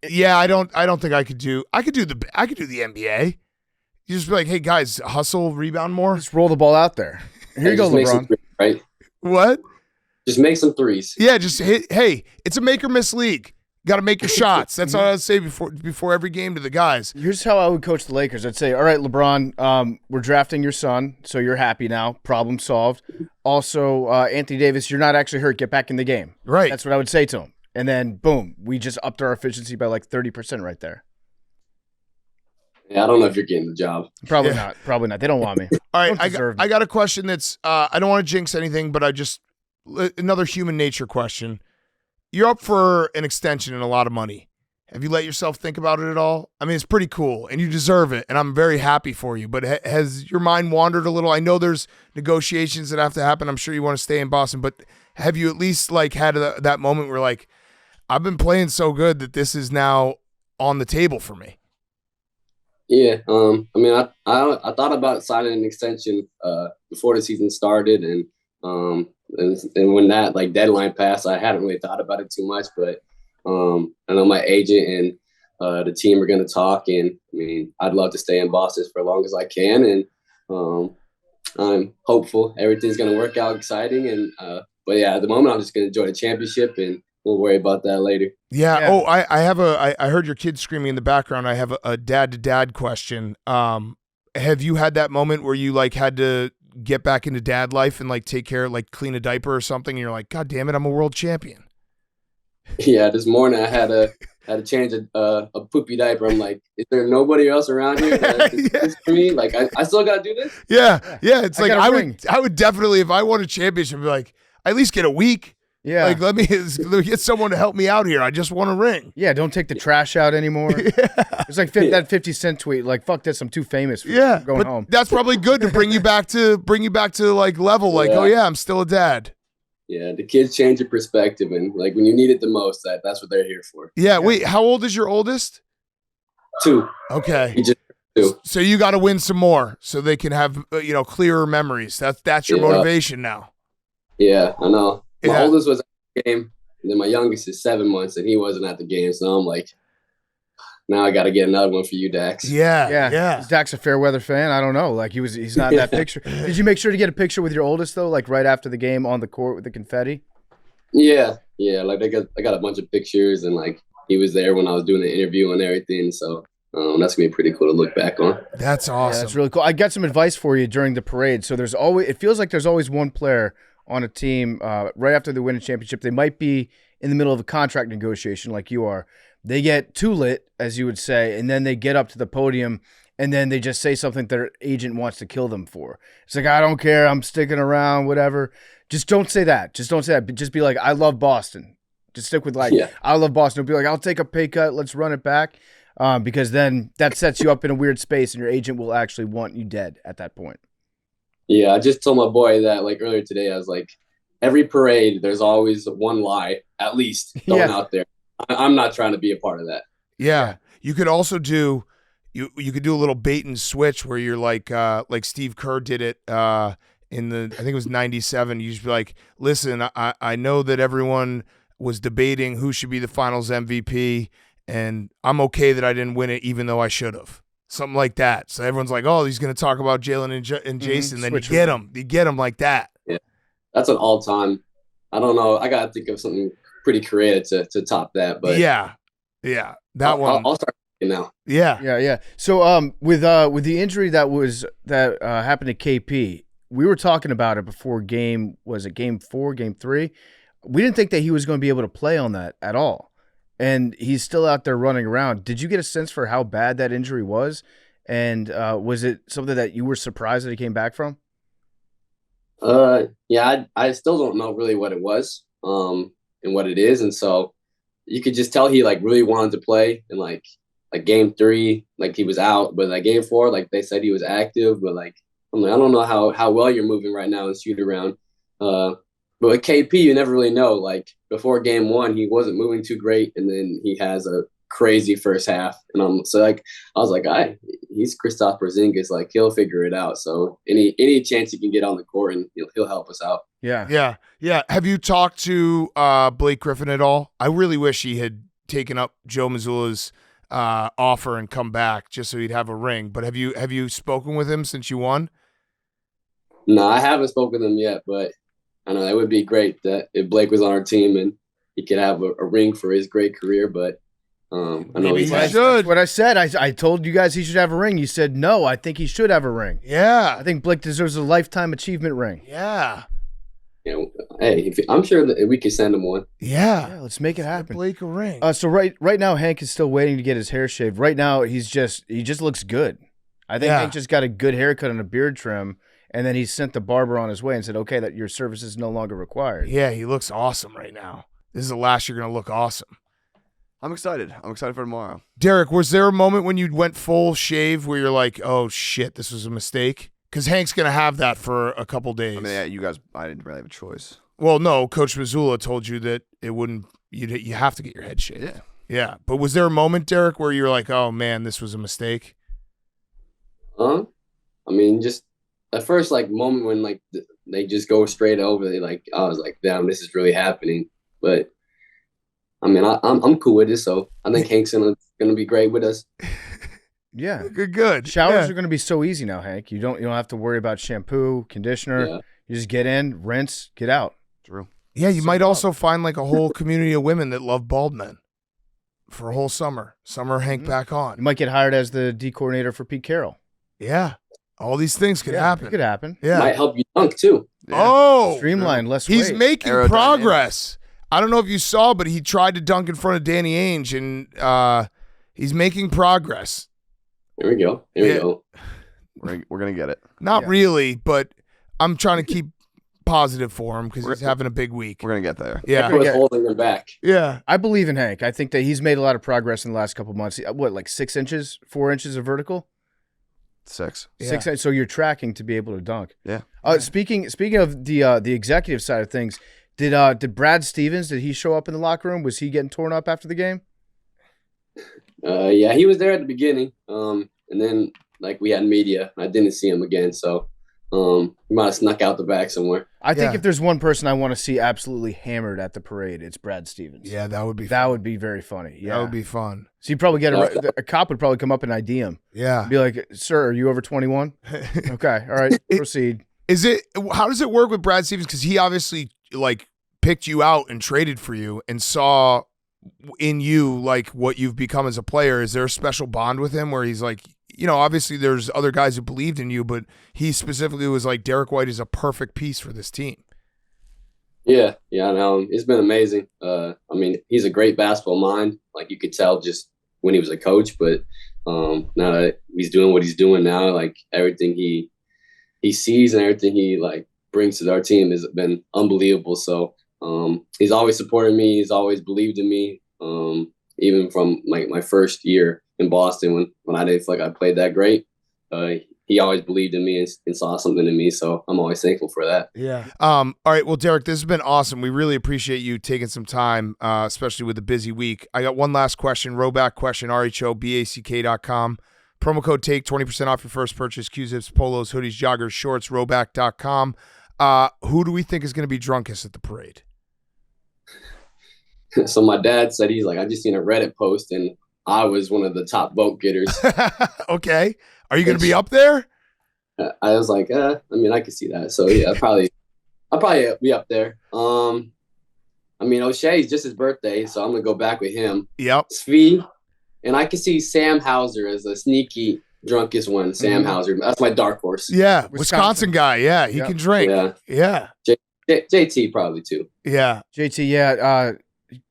Speaker 1: Yeah, I don't think I could do the NBA. You just be like, hey guys, hustle, rebound more.
Speaker 2: Just roll the ball out there. Here you go,
Speaker 10: Just make some
Speaker 2: LeBron.
Speaker 10: threes, right?
Speaker 1: What?
Speaker 10: Just make some threes.
Speaker 1: Yeah, just hit. Hey, it's a make or miss league. Got to make your shots. That's all I would say before every game to the guys.
Speaker 2: Here's how I would coach the Lakers. I'd say, all right, LeBron, we're drafting your son, so you're happy now. Problem solved. Also, Anthony Davis, you're not actually hurt. Get back in the game.
Speaker 1: Right.
Speaker 2: That's what I would say to him. And then, boom, we just upped our efficiency by like 30% right there.
Speaker 10: Yeah, I don't know if you're getting the job.
Speaker 2: Probably
Speaker 1: Yeah.
Speaker 2: not. Probably not. They don't want me.
Speaker 1: All right,
Speaker 2: Don't deserve me.
Speaker 1: I got a question that's I don't want to jinx anything, but another human nature question. You're up for an extension and a lot of money. Have you let yourself think about it at all? I mean, it's pretty cool, and you deserve it, and I'm very happy for you. But has your mind wandered a little? I know there's negotiations that have to happen. I'm sure you want to stay in Boston, but have you at least like had that moment where like, I've been playing so good that this is now on the table for me?
Speaker 10: Yeah. I mean, I thought about signing an extension before the season started, and when that like deadline passed, I hadn't really thought about it too much. But I know my agent and the team are going to talk, and I mean, I'd love to stay in Boston for as long as I can, and I'm hopeful everything's going to work out exciting. And but yeah, at the moment, I'm just going to enjoy the championship, and we'll worry about that later.
Speaker 1: Yeah.
Speaker 2: Yeah.
Speaker 1: Oh, I heard your kid screaming in the background. I have a dad to dad question. Have you had that moment where you like had to get back into dad life and like take care, like clean a diaper or something? And you're like, God damn it, I'm a world champion.
Speaker 10: Yeah, this morning I had to change a poopy diaper. I'm like, is there nobody else around here that can do this for me? Like, I still got to do this?
Speaker 1: Yeah. It's
Speaker 2: I
Speaker 1: like
Speaker 2: got a
Speaker 1: I
Speaker 2: ring.
Speaker 1: would definitely, if I won a championship, be like, at least get a week.
Speaker 2: Yeah.
Speaker 1: Like, let me get someone to help me out here. I just want a ring.
Speaker 2: Yeah, don't take the trash out anymore. It's like that 50-cent tweet. Like, fuck this, I'm too famous for
Speaker 1: Yeah,
Speaker 2: going
Speaker 1: but
Speaker 2: home.
Speaker 1: that's probably good to bring you back to like level. Like,
Speaker 10: Yeah.
Speaker 1: oh yeah, I'm still a dad.
Speaker 10: Yeah, the kids change your perspective, and like when you need it the most, that's what they're here for.
Speaker 1: Yeah. Wait, how old is your oldest?
Speaker 10: 2.
Speaker 1: Okay.
Speaker 10: You just 2.
Speaker 1: So you got to win some more so they can have clearer memories. That's your
Speaker 10: Yeah.
Speaker 1: motivation now.
Speaker 10: Yeah, I know. My
Speaker 1: Yeah.
Speaker 10: oldest was at the game, and then my youngest is 7 months, and he wasn't at the game. So I'm like, now I got to get another one for you, Dax.
Speaker 1: Yeah.
Speaker 2: Is Dax a fair weather fan? I don't know. Like he's not in that picture. Did you make sure to get a picture with your oldest though? Like right after the game on the court with the confetti?
Speaker 10: Yeah. Like I got a bunch of pictures, and like he was there when I was doing the interview and everything. So that's gonna be pretty cool to look back on.
Speaker 1: That's
Speaker 2: Yeah,
Speaker 1: awesome.
Speaker 2: that's really cool. I got some advice for you during the parade. So it feels like there's always one player on a team right after they win a championship. They might be in the middle of a contract negotiation like you are. They get too lit, as you would say, and then they get up to the podium and then they just say something their agent wants to kill them for. It's like, I don't care. I'm sticking around, whatever. Just don't say that. Just be like, I love Boston. Just stick with
Speaker 10: Yeah.
Speaker 2: I love Boston. Don't be like, I'll take a pay cut. Let's run it back. Because then that sets you up in a weird space and your agent will actually want you dead at that point.
Speaker 10: Yeah, I just told my boy that like earlier today. I was like, every parade, there's always one lie at least thrown
Speaker 2: Yeah.
Speaker 10: out there. I'm not trying to be a part of that.
Speaker 1: Yeah. You could also do you could do a little bait and switch where you're like Steve Kerr did it in I think it was 97. You just be like, listen, I know that everyone was debating who should be the finals MVP, and I'm okay that I didn't win it even though I should have. Something like that. So everyone's like, oh, he's going to talk about Jalen and Jason. Then
Speaker 2: Switch
Speaker 1: you get him. You get him like that.
Speaker 10: Yeah, that's an all-time. I don't know. I gotta think of something pretty creative to top that. But
Speaker 1: Yeah. That one.
Speaker 10: I'll start thinking now.
Speaker 1: Yeah.
Speaker 2: Yeah. So with the injury that happened to KP, we were talking about it before game 4, game 3? We didn't think that he was going to be able to play on that at all. And he's still out there running around. Did you get a sense for how bad that injury was? And was it something that you were surprised that he came back from?
Speaker 10: Yeah, I still don't know really what it was, and what it is. And so you could just tell he like really wanted to play. And like game 3, like he was out, but like game 4, like they said he was active, but like, I'm like, I don't know how well you're moving right now and shoot around. But with KP, you never really know. Like before game one, he wasn't moving too great, and then he has a crazy first half. And I was like, he's Kristaps Porzingis. Like he'll figure it out. So any chance he can get on the court, and he'll help us out.
Speaker 2: Yeah.
Speaker 1: Have you talked to Blake Griffin at all? I really wish he had taken up Joe Mazzulla's offer and come back just so he'd have a ring. But have you spoken with him since you won?
Speaker 10: No, I haven't spoken with him yet, but I know it would be great that if Blake was on our team and he could have a ring for his great career. But I know
Speaker 1: Maybe
Speaker 10: he's
Speaker 1: he
Speaker 10: had,
Speaker 1: should.
Speaker 2: That's what I said. I told you guys he should have a ring. You said no. I think he should have a ring.
Speaker 1: Yeah.
Speaker 2: I think Blake deserves a lifetime achievement ring.
Speaker 1: Yeah.
Speaker 10: Hey, I'm sure that we could send him one.
Speaker 1: Yeah.
Speaker 2: Let's make it
Speaker 1: Get
Speaker 2: happen.
Speaker 1: Blake a ring.
Speaker 2: So right now Hank is still waiting to get his hair shaved. Right now he just looks good. I think Hank just got a good haircut and a beard trim, and then he sent the barber on his way and said, "Okay, that your service is no longer required."
Speaker 1: Yeah, he looks awesome right now. This is the last you're going to look awesome.
Speaker 4: I'm excited. I'm excited for tomorrow.
Speaker 1: Derrick, was there a moment when you went full shave where you're like, oh, shit, this was a mistake? Because Hank's going to have that for a couple days.
Speaker 4: I mean, yeah, you guys, I didn't really have a choice.
Speaker 1: Well, no, Coach Mazzulla told you that it wouldn't. You have to get your head shaved.
Speaker 4: Yeah.
Speaker 1: Yeah. But was there a moment, Derrick, where you're like, oh, man, this was a mistake?
Speaker 10: I mean, just at first, like moment when like they just go straight over. I was like, damn, this is really happening. But I mean, I'm cool with it. So I think Hank's gonna be great with us.
Speaker 2: Yeah.
Speaker 1: Good.
Speaker 2: Showers are going to be so easy now, Hank. You don't have to worry about shampoo, conditioner.
Speaker 10: Yeah.
Speaker 2: You just get in, rinse, get out.
Speaker 4: True.
Speaker 1: Yeah, you might also find like a whole community of women that love bald men for a whole summer. Summer Hank back
Speaker 2: You
Speaker 1: on.
Speaker 2: might get hired as the D coordinator for Pete Carroll.
Speaker 1: Yeah. All these things could happen.
Speaker 2: It could happen.
Speaker 1: Yeah.
Speaker 10: Might help you dunk too.
Speaker 4: Yeah.
Speaker 1: Oh.
Speaker 2: Streamline, less
Speaker 1: He's
Speaker 2: weight.
Speaker 1: making
Speaker 4: Aerodynamics.
Speaker 1: progress. I don't know if you saw, but he tried to dunk in front of Danny Ainge, and he's making progress.
Speaker 10: There we go. There we go.
Speaker 4: We're gonna get it.
Speaker 1: Not really, but I'm trying to keep positive for him because he's having a big week.
Speaker 4: We're gonna get there.
Speaker 1: Yeah.
Speaker 10: What's holding him back?
Speaker 1: Yeah.
Speaker 2: I believe in Hank. I think that he's made a lot of progress in the last couple months. What, like 6 inches, 4 inches of vertical?
Speaker 4: 6.
Speaker 2: 6 inches. So you're tracking to be able to dunk.
Speaker 4: Yeah.
Speaker 2: Speaking of the executive side of things, did Brad Stevens, did he show up in the locker room? Was he getting torn up after the game?
Speaker 10: Yeah, he was there at the beginning. And then like we had media. I didn't see him again, so he might have snuck out the back somewhere.
Speaker 2: I think if there's one person I want to see absolutely hammered at the parade, it's Brad Stevens.
Speaker 1: Yeah, that would be
Speaker 2: That
Speaker 1: fun.
Speaker 2: would be very funny. Yeah.
Speaker 1: That would be fun.
Speaker 2: So you probably get a cop would probably come up and ID him.
Speaker 1: Yeah.
Speaker 2: Be like, "Sir, are you over 21?" Okay, all right, proceed.
Speaker 1: How does it work with Brad Stevens? Because he obviously like picked you out and traded for you and saw in you like what you've become as a player. Is there a special bond with him where he's like, obviously there's other guys who believed in you, but he specifically was like, Derrick White is a perfect piece for this team.
Speaker 10: Yeah, no, it's been amazing. I mean, he's a great basketball mind. Like you could tell just when he was a coach, but now that he's doing what he's doing now, like everything he sees and everything he like brings to our team has been unbelievable. So he's always supported me. He's always believed in me. Even from like my first year in Boston when I didn't feel like I played that great, he always believed in me and saw something in me. So I'm always thankful for that.
Speaker 1: Yeah. All right. Well, Derrick, this has been awesome. We really appreciate you taking some time, especially with a busy week. I got one last question, rowback question, RHOBACK.com. Promo code TAKE, 20% off your first purchase, Q-zips, polos, hoodies, joggers, shorts, rowback.com. Who do we think is going to be drunkest at the parade?
Speaker 10: So my dad said, he's like, I just seen a Reddit post and I was one of the top vote getters.
Speaker 1: Okay. Are you going to be up there?
Speaker 10: I was like, I mean, I could see that. So yeah, I'll probably be up there. I mean, O'Shea's just his birthday, so I'm gonna go back with him.
Speaker 1: Yep.
Speaker 10: Svi, and I could see Sam Hauser as a sneaky drunkest one. Sam Hauser, that's my dark horse.
Speaker 1: Yeah, Wisconsin guy. Yeah, he can drink. Yeah.
Speaker 10: JT probably too.
Speaker 1: Yeah.
Speaker 2: JT, yeah.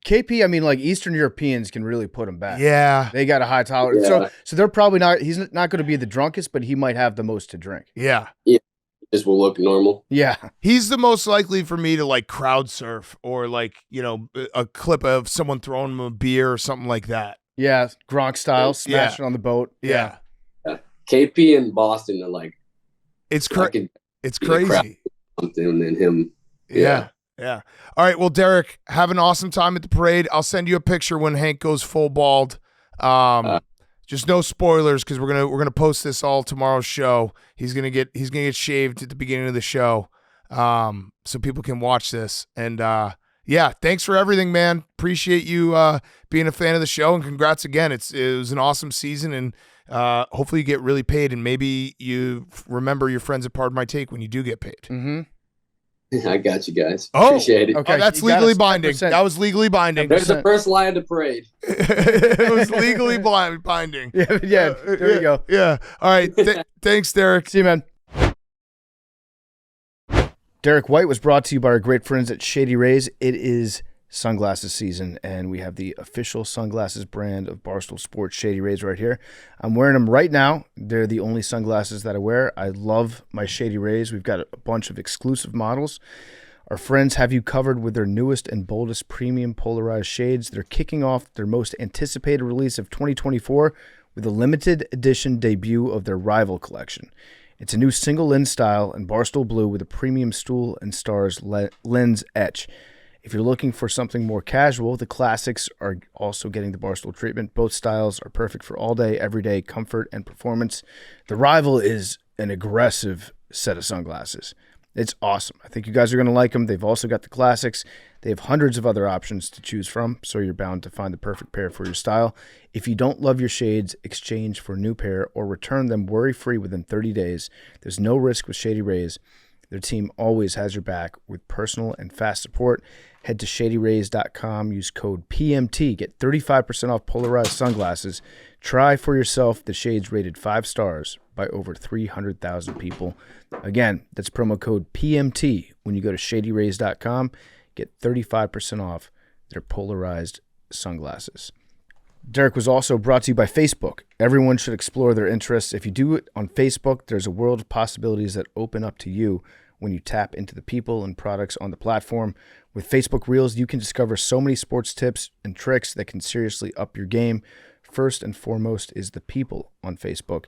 Speaker 2: KP, I mean, like Eastern Europeans can really put him back.
Speaker 1: Yeah.
Speaker 2: They got a high tolerance.
Speaker 10: Yeah.
Speaker 2: So they're probably not, he's not going to be the drunkest, but he might have the most to drink.
Speaker 1: Yeah.
Speaker 10: Just will look normal.
Speaker 2: Yeah.
Speaker 1: He's the most likely for me to like crowd surf or like, a clip of someone throwing him a beer or something like that.
Speaker 2: Yeah. Gronk style, smashing on the boat.
Speaker 1: Yeah.
Speaker 10: KP and Boston are like,
Speaker 1: it's
Speaker 10: I could
Speaker 1: it's
Speaker 10: be a crowd
Speaker 1: crazy.
Speaker 10: something and then him.
Speaker 1: Yeah. Yeah. All right. Well, Derrick, have an awesome time at the parade. I'll send you a picture when Hank goes full bald. Just no spoilers because we're gonna post this all tomorrow's show. He's gonna get shaved at the beginning of the show, so people can watch this. And yeah, thanks for everything, man. Appreciate you being a fan of the show, and congrats again. It was an awesome season, and hopefully you get really paid, and maybe you remember your friends at Pardon My Take when you do get paid.
Speaker 2: Mm-hmm.
Speaker 10: I got you guys.
Speaker 1: Oh,
Speaker 10: appreciate it.
Speaker 1: Okay, that's legally binding. That was legally binding.
Speaker 10: There's the first lie of the parade.
Speaker 1: It was legally binding.
Speaker 2: Yeah, there you go.
Speaker 1: Yeah. All right. Thanks, Derrick.
Speaker 2: See you, man. Derrick White was brought to you by our great friends at Shady Rays. It is sunglasses season, and we have the official sunglasses brand of Barstool Sports, Shady Rays, right here. I'm wearing them right now. They're the only sunglasses that I wear. I love my Shady Rays. We've got a bunch of exclusive models. Our friends have you covered with their newest and boldest premium polarized shades. They're kicking off their most anticipated release of 2024 with a limited edition debut of their Rival collection. It's a new single lens style in Barstool Blue with a premium stool and stars lens etch. If you're looking for something more casual, the classics are also getting the Barstool treatment. Both styles are perfect for all day, everyday comfort and performance. The Rival is an aggressive set of sunglasses. It's awesome. I think you guys are going to like them. They've also got the classics. They have hundreds of other options to choose from, so you're bound to find the perfect pair for your style. If you don't love your shades, exchange for a new pair or return them worry-free within 30 days. There's no risk with Shady Rays. Their team always has your back with personal and fast support. Head to shadyrays.com. Use code PMT. Get 35% off polarized sunglasses. Try for yourself the shades rated 5 stars by over 300,000 people. Again, that's promo code PMT when you go to shadyrays.com. Get 35% off their polarized sunglasses. Derrick was also brought to you by Facebook. Everyone should explore their interests. If you do it on Facebook, there's a world of possibilities that open up to you when you tap into the people and products on the platform. With Facebook Reels, you can discover so many sports tips and tricks that can seriously up your game. First and foremost is the people on Facebook.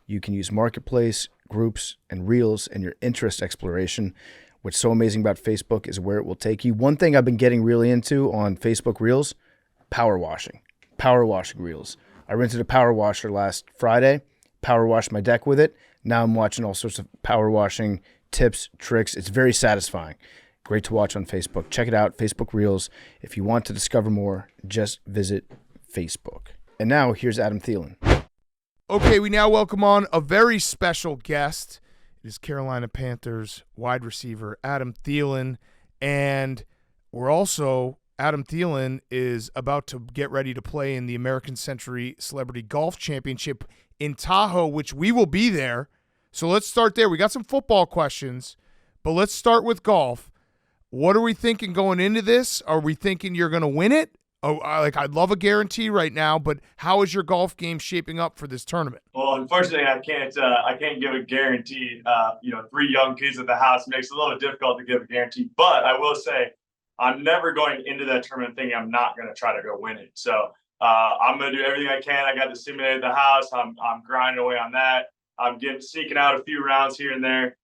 Speaker 2: You can use Marketplace, groups, and Reels in your interest exploration. What's so amazing about Facebook is where it will take you. One thing I've been getting really into on Facebook Reels, power washing reels. I rented a power washer last Friday, power washed my deck with it. Now I'm watching all sorts of power washing tips, tricks. It's very satisfying. Great to watch on Facebook. Check it out, Facebook Reels. If you want to discover more, just visit Facebook. And now here's Adam Thielen.
Speaker 1: Okay, we now welcome on a very special guest. It is Carolina Panthers wide receiver Adam Thielen, and Adam Thielen is about to get ready to play in the American Century Celebrity Golf Championship in Tahoe, which we will be there. So let's start there. We got some football questions, but let's start with golf. What are we thinking going into this? Are we thinking you're going to win it? Oh, I'd love a guarantee right now, but how is your golf game shaping up for this tournament?
Speaker 11: Well, unfortunately, I can't give a guarantee. 3 young kids at the house makes it a little difficult to give a guarantee. But I will say, I'm never going into that tournament thinking I'm not going to try to go win it. So I'm going to do everything I can. I got the simulator at the house. I'm grinding away on that. I'm sneaking out a few rounds here and there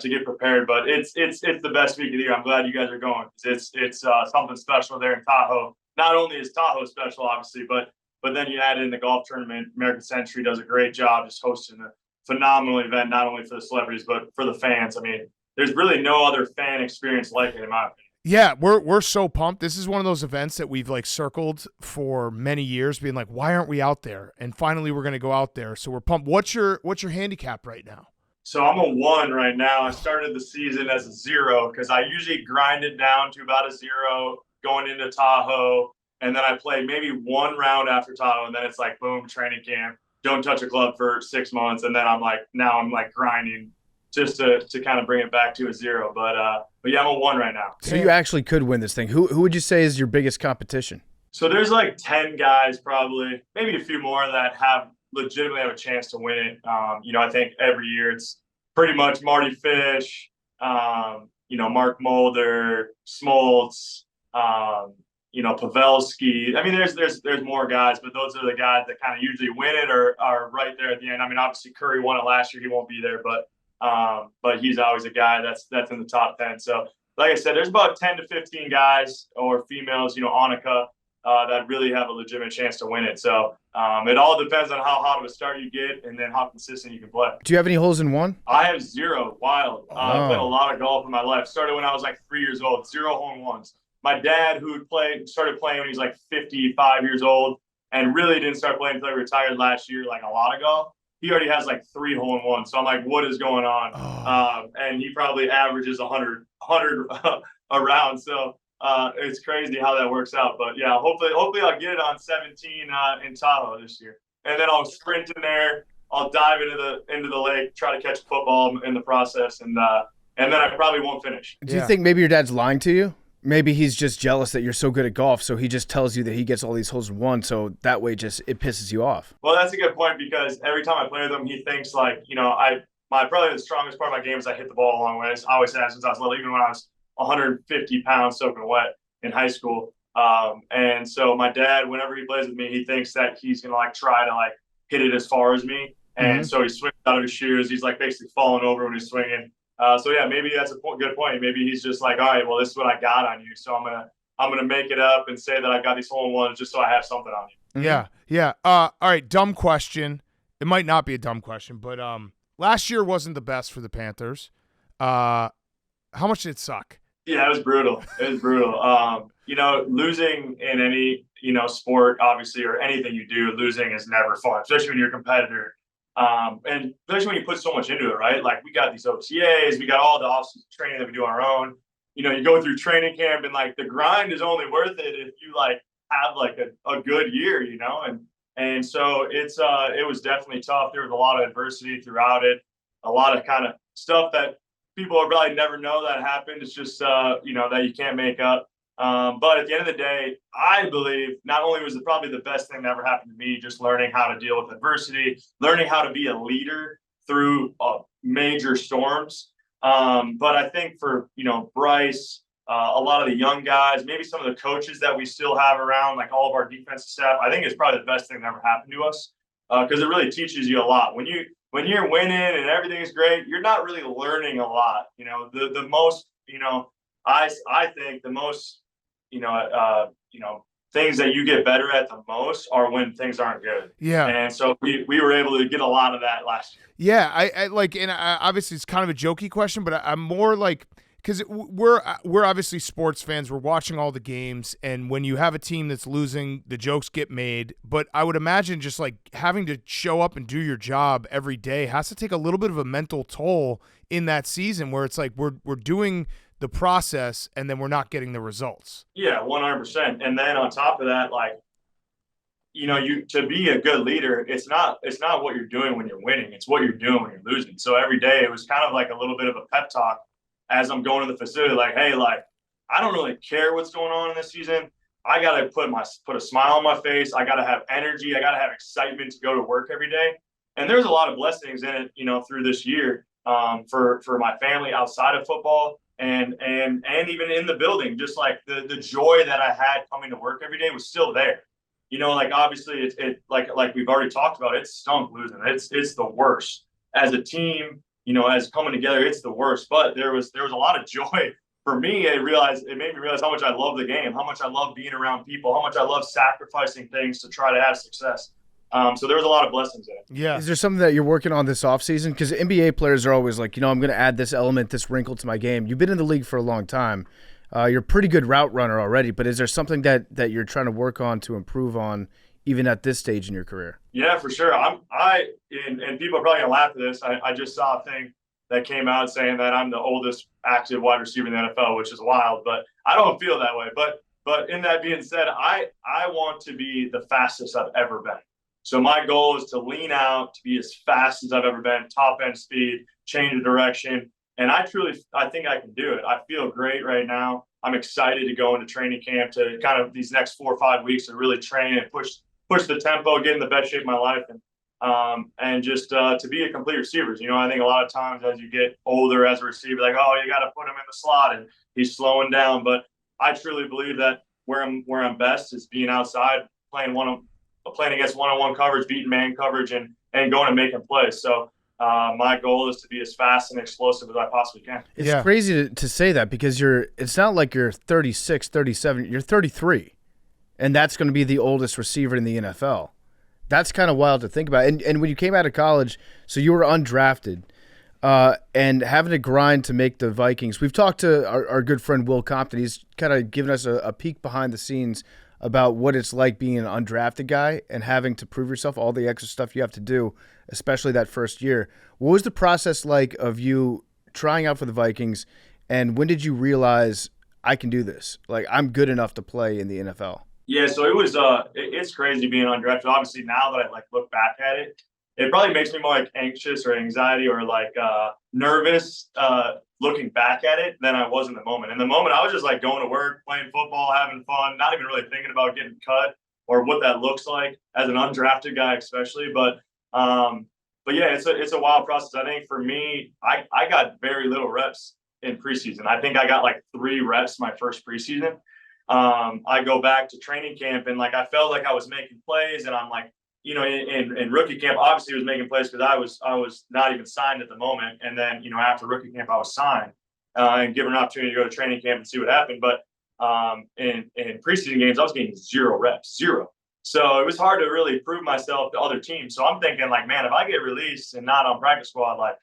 Speaker 11: to get prepared. But it's the best week of the year. I'm glad you guys are going. It's something special there in Tahoe. Not only is Tahoe special, obviously, but then you add in the golf tournament. American Century does a great job just hosting a phenomenal event, not only for the celebrities, but for the fans. I mean, there's really no other fan experience like it, in my opinion.
Speaker 1: Yeah, we're so pumped. This is one of those events that we've circled for many years, being like, why aren't we out there? And finally, we're going to go out there. So we're pumped. What's your handicap right now?
Speaker 11: So I'm a 1 right now. I started the season as a 0 because I usually grind it down to about a 0 going into Tahoe. And then I play maybe 1 round after Tahoe. And then it's boom, training camp. Don't touch a club for 6 months. And then I'm grinding just to kind of bring it back to a 0. But yeah, I'm a 1 right now.
Speaker 2: So you actually could win this thing. Who would you say is your biggest competition?
Speaker 11: So there's 10 guys probably, maybe a few more that legitimately have a chance to win it. I think every year it's pretty much Marty Fish, Mark Mulder, Smoltz, Pavelski. I mean, there's more guys, but those are the guys that kind of usually win it or are right there at the end. I mean, obviously Curry won it last year. He won't be there, but he's always a guy that's in the top 10. So like I said, there's about 10 to 15 guys or females, on a cup that really have a legitimate chance to win it. So it all depends on how hot of a start you get and then how consistent you can play.
Speaker 2: Do you have any holes in one?
Speaker 11: I have 0. Wild. I played a lot of golf in my life. Started when I was like 3 years old. 0 hole-in-ones. My dad, who started playing when he was like 55 years old, and really didn't start playing until he retired last year, like a lot of golf. He already has like 3 hole-in-ones. So I'm like, what is going on? And he probably averages 100 around. So it's crazy how that works out. But yeah, hopefully I'll get it on 17 in Tahoe this year. And then I'll sprint in there. I'll dive into the lake, try to catch a football in the process, and then I probably won't finish.
Speaker 2: Do you think maybe your dad's lying to you? Maybe he's just jealous that you're so good at golf, so he just tells you that he gets all these holes in one, so that way it pisses you off.
Speaker 11: Well, that's a good point, because every time I play with him, he thinks like, probably the strongest part of my game is I hit the ball a long way. I always have since I was little, even when I was 150 pounds soaking wet in high school. And so my dad, whenever he plays with me, he thinks that he's going to like try to like hit it as far as me. And so he swings out of his shoes. He's like basically falling over when he's swinging. So yeah, maybe that's a good point. Maybe he's just like, all right, well, this is what I got on you. So I'm gonna make it up and say that I got these hole-in-ones just so I have something on you.
Speaker 1: Yeah. All right, dumb question. It might not be a dumb question, but last year wasn't the best for the Panthers. How much did it suck?
Speaker 11: Yeah, it was brutal. Losing in any, sport, obviously, or anything you do, losing is never fun, especially when you're a competitor. And especially when you put so much into it, right? Like we got these OTAs, we got all the off-season training that we do on our own. You go through training camp, and like the grind is only worth it if you like have like a good year, and so it was definitely tough. There was a lot of adversity throughout it, a lot of kind of stuff that people will probably never know that happened. It's just that you can't make up. But at the end of the day, I believe not only was it probably the best thing that ever happened to me, just learning how to deal with adversity, learning how to be a leader through major storms. But I think for, Bryce, a lot of the young guys, maybe some of the coaches that we still have around, like all of our defensive staff, I think it's probably the best thing that ever happened to us, because it really teaches you a lot. When you're winning and everything is great, you're not really learning a lot. The most, I think the most, things that you get better at the most are when things aren't good.
Speaker 1: Yeah.
Speaker 11: And so we were able to get a lot of that last year.
Speaker 1: Yeah. I like, and obviously it's kind of a jokey question, but I'm more like, because we're obviously sports fans. We're watching all the games, and when you have a team that's losing, the jokes get made. But I would imagine just like having to show up and do your job every day has to take a little bit of a mental toll in that season, where it's like we're doing the process and then we're not getting the results.
Speaker 11: Yeah, 100%. And then on top of that, like, you to be a good leader, it's not what you're doing when you're winning, it's what you're doing when you're losing. So every day it was kind of like a little bit of a pep talk as I'm going to the facility, like, hey, like, I don't really care what's going on in this season. I got to put a smile on my face. I got to have energy. I got to have excitement to go to work every day. And there's a lot of blessings in it, through this year, for my family outside of football and even in the building. Just like the joy that I had coming to work every day was still there. Like obviously it like we've already talked about, it stunk losing. It's the worst as a team. As coming together, it's the worst. But there was a lot of joy for me. It made me realize how much I love the game, how much I love being around people, how much I love sacrificing things to try to have success. So there was a lot of blessings in it.
Speaker 1: Yeah.
Speaker 2: Is there something that you're working on this offseason? Because NBA players are always like, I'm going to add this element, this wrinkle to my game. You've been in the league for a long time. You're a pretty good route runner already, but is there something that you're trying to work on to improve on even at this stage in your career?
Speaker 11: Yeah, for sure. And people are probably gonna laugh at this. I just saw a thing that came out saying that I'm the oldest active wide receiver in the NFL, which is wild, but I don't feel that way. But in that being said, I want to be the fastest I've ever been. So my goal is to lean out, to be as fast as I've ever been, top end speed, change of direction. And I think I can do it. I feel great right now. I'm excited to go into training camp, to kind of these next 4 or 5 weeks to really train and push the tempo, get in the best shape of my life, and just to be a complete receiver. I think a lot of times as you get older as a receiver, like, oh, you got to put him in the slot and he's slowing down. But I truly believe that where I'm best is being outside, playing against one-on-one coverage, beating man coverage, and going and making plays. So my goal is to be as fast and explosive as I possibly can.
Speaker 2: It's crazy to say that because it's not like you're 36, 37, you're 33. And that's going to be the oldest receiver in the NFL. That's kind of wild to think about. And when you came out of college, so you were undrafted, and having to grind to make the Vikings. We've talked to our good friend Will Compton. He's kind of given us a peek behind the scenes about what it's like being an undrafted guy and having to prove yourself, all the extra stuff you have to do, especially that first year. What was the process like of you trying out for the Vikings, and when did you realize I can do this? Like, I'm good enough to play in the NFL?
Speaker 11: Yeah, so it was it's crazy being undrafted. Obviously, now that I like look back at it, it probably makes me more like anxious or anxiety or like nervous looking back at it than I was in the moment. In the moment, I was just like going to work, playing football, having fun, not even really thinking about getting cut or what that looks like as an undrafted guy, especially. But yeah, it's a wild process. I think for me, I got very little reps in preseason. I think I got like 3 reps my first preseason. I go back to training camp and like I felt like I was making plays, and I'm like, you know, in rookie camp, obviously was making plays because I was not even signed at the moment. And then, you know, after rookie camp, I was signed and given an opportunity to go to training camp and see what happened. But in preseason games, I was getting 0 reps. So it was hard to really prove myself to other teams. So I'm thinking like, man, if I get released and not on practice squad, like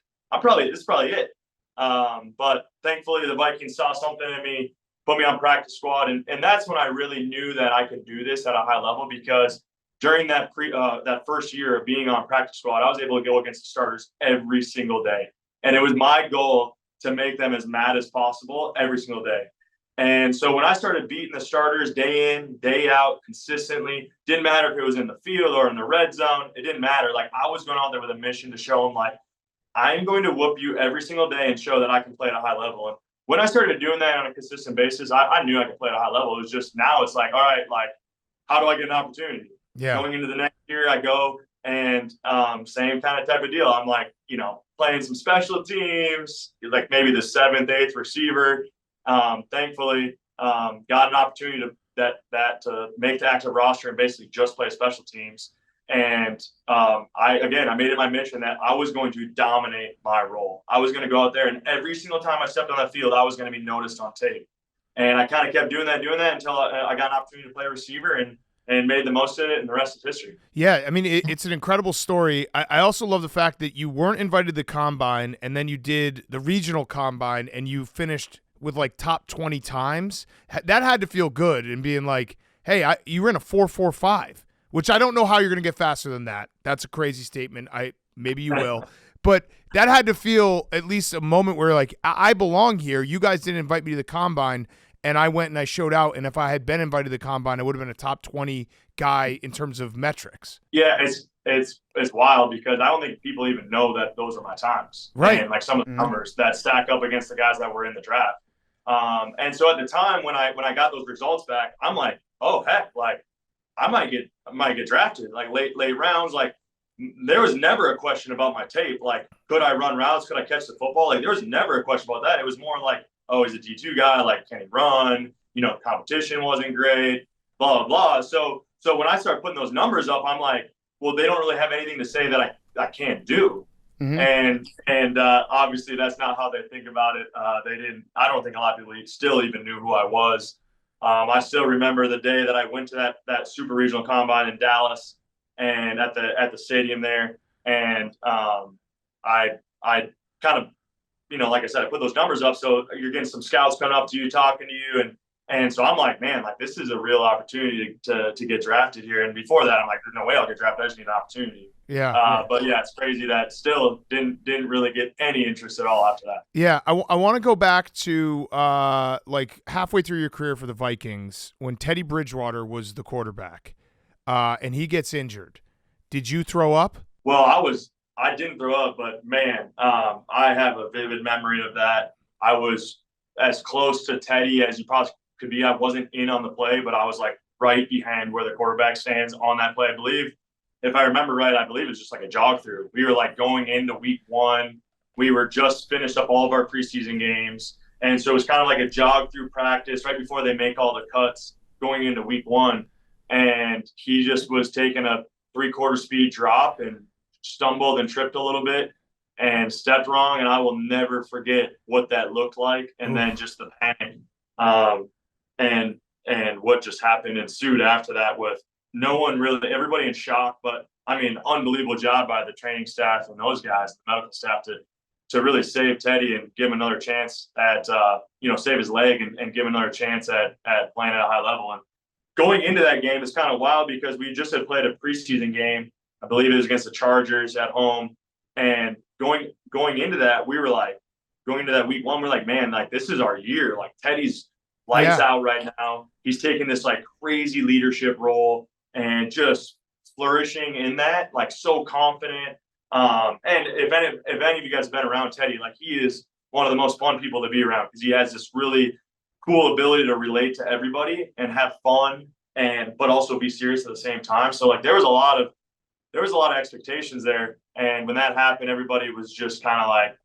Speaker 11: this is probably it. But thankfully the Vikings saw something in me, put me on practice squad. And that's when I really knew that I could do this at a high level, because during that that first year of being on practice squad, I was able to go against the starters every single day. And it was my goal to make them as mad as possible every single day. And so when I started beating the starters day in, day out, consistently, didn't matter if it was in the field or in the red zone, it didn't matter. Like, I was going out there with a mission to show them, like, I'm going to whoop you every single day and show that I can play at a high level. And when I started doing that on a consistent basis, I knew I could play at a high level. It was just, now it's like, all right, like, how do I get an opportunity?
Speaker 1: Yeah.
Speaker 11: Going into the next year, I go and same kind of type of deal. I'm like, you know, playing some special teams, like maybe the 7th, 8th receiver. Thankfully, got an opportunity to make the active roster and basically just play special teams. And I made it my mission that I was going to dominate my role. I was going to go out there, and every single time I stepped on that field, I was going to be noticed on tape. And I kind of kept doing that until I got an opportunity to play receiver and made the most of it, and the rest is history.
Speaker 1: Yeah, I mean, it's an incredible story. I also love the fact that you weren't invited to the combine, and then you did the regional combine, and you finished with like top 20 times. That had to feel good, and being like, hey, you were in a 4.45, which I don't know how you're going to get faster than that. That's a crazy statement. Maybe you will. But that had to feel at least a moment where like, I belong here. You guys didn't invite me to the combine, and I went and I showed out. And if I had been invited to the combine, I would have been a top 20 guy in terms of metrics.
Speaker 11: Yeah, it's wild because I don't think people even know that those are my times.
Speaker 1: Right.
Speaker 11: And like some of the numbers that stack up against the guys that were in the draft. And so at the time when I got those results back, I'm like, oh heck, like I might get drafted like late rounds. Like there was never a question about my tape. Like, could I run routes? Could I catch the football? Like there was never a question about that. It was more like, oh, he's a D2 guy. Like, can he run? You know, competition wasn't great, blah, blah, blah. So when I started putting those numbers up, I'm like, well, they don't really have anything to say that I can't do. Mm-hmm. And obviously that's not how they think about it. I don't think a lot of people still even knew who I was. I still remember the day that I went to that super regional combine in Dallas and at the stadium there. And I kind of, you know, like I said, I put those numbers up. So you're getting some scouts coming up to you, talking to you. And so I'm like, man, like this is a real opportunity to get drafted here. And before that, I'm like, there's no way I'll get drafted. I just need an opportunity.
Speaker 1: Yeah.
Speaker 11: But yeah, it's crazy that still didn't really get any interest at all after that.
Speaker 1: Yeah. I want to go back to like halfway through your career for the Vikings when Teddy Bridgewater was the quarterback and he gets injured. Did you throw up?
Speaker 11: Well, I didn't throw up, but man, I have a vivid memory of that. I was as close to Teddy as you probably could be. I wasn't in on the play, but I was like right behind where the quarterback stands on that play. I believe, if I remember right, I believe it was just like a jog through. We were like going into week 1. We were just finished up all of our preseason games. And so it was kind of like a jog through practice right before they make all the cuts going into week 1. And he just was taking a 3/4 speed drop and stumbled and tripped a little bit. and stepped wrong, and I will never forget what that looked like. And then just the panic, and what just happened ensued after that, with no one really, everybody in shock. But I mean, unbelievable job by the training staff and those guys, the medical staff, to really save Teddy and give him another chance at, save his leg and give him another chance at playing at a high level. And going into that game is kind of wild because we just had played a preseason game. I believe it was against the Chargers at home. And going into that, we were like, going into that week one, we're like, man, like, this is our year. Like, Teddy's lights out right now. He's taking this like crazy leadership role and just flourishing in that, like, so confident. And if any of you guys have been around Teddy, like, he is one of the most fun people to be around because he has this really cool ability to relate to everybody and have fun but also be serious at the same time. So like there was a lot of expectations there. And when that happened, everybody was just kind of like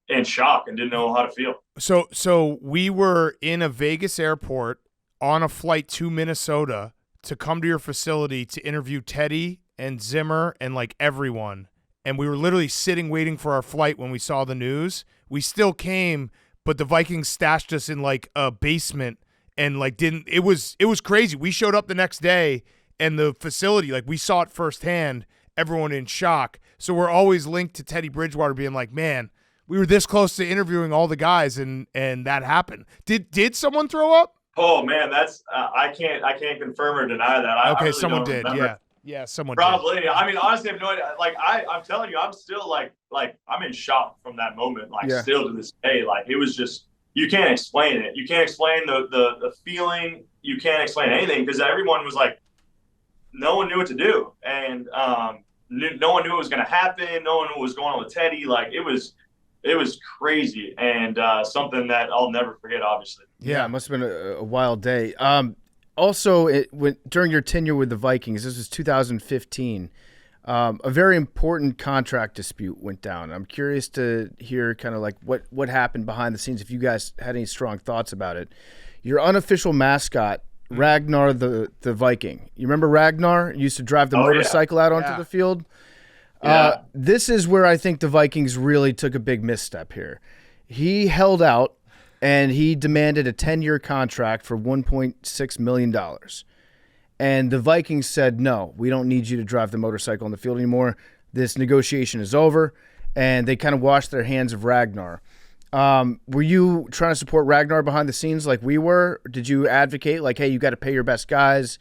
Speaker 11: in shock and didn't know how to feel.
Speaker 1: So we were in a Vegas airport on a flight to Minnesota to come to your facility to interview Teddy and Zimmer and like everyone. And we were literally sitting waiting for our flight when we saw the news. We still came, but the Vikings stashed us in like a basement and like it was crazy. We showed up the next day and the facility, like we saw it firsthand, everyone in shock. So we're always linked to Teddy Bridgewater being like, man, we were this close to interviewing all the guys and that happened. Did someone throw up?
Speaker 11: Oh man, that's I can't confirm or deny that. I really
Speaker 1: someone
Speaker 11: don't
Speaker 1: did.
Speaker 11: remember.
Speaker 1: Yeah, someone
Speaker 11: probably.
Speaker 1: did.
Speaker 11: I mean, honestly, I have no idea. Like I'm telling you, I'm still like I'm in shock from that moment. Like still to this day, like it was just, you can't explain it. You can't explain the feeling. You can't explain anything because everyone was like, no one knew what to do, and no one knew what was going to happen. No one knew what was going on with Teddy. Like it was crazy and something that I'll never forget. Obviously.
Speaker 2: Yeah, it must have been a wild day. Also, during your tenure with the Vikings, this was 2015, a very important contract dispute went down. I'm curious to hear kind of like what happened behind the scenes, if you guys had any strong thoughts about it. Your unofficial mascot, Ragnar the Viking. You remember Ragnar? He used to drive the motorcycle out onto the field. This is where I think the Vikings really took a big misstep here. He held out, and he demanded a 10-year contract for $1.6 million. And the Vikings said, no, we don't need you to drive the motorcycle on the field anymore. This negotiation is over. And they kind of washed their hands of Ragnar. Were you trying to support Ragnar behind the scenes like we were? Did you advocate like, hey, you got to pay your best guys?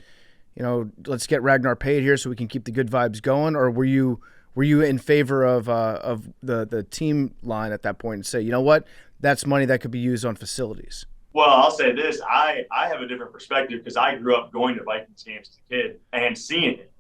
Speaker 2: Let's get Ragnar paid here so we can keep the good vibes going? Or were you in favor of the team line at that point and say, you know what, that's money that could be used on facilities?
Speaker 11: Well, I'll say this. I have a different perspective because I grew up going to Vikings games as a kid and seeing it.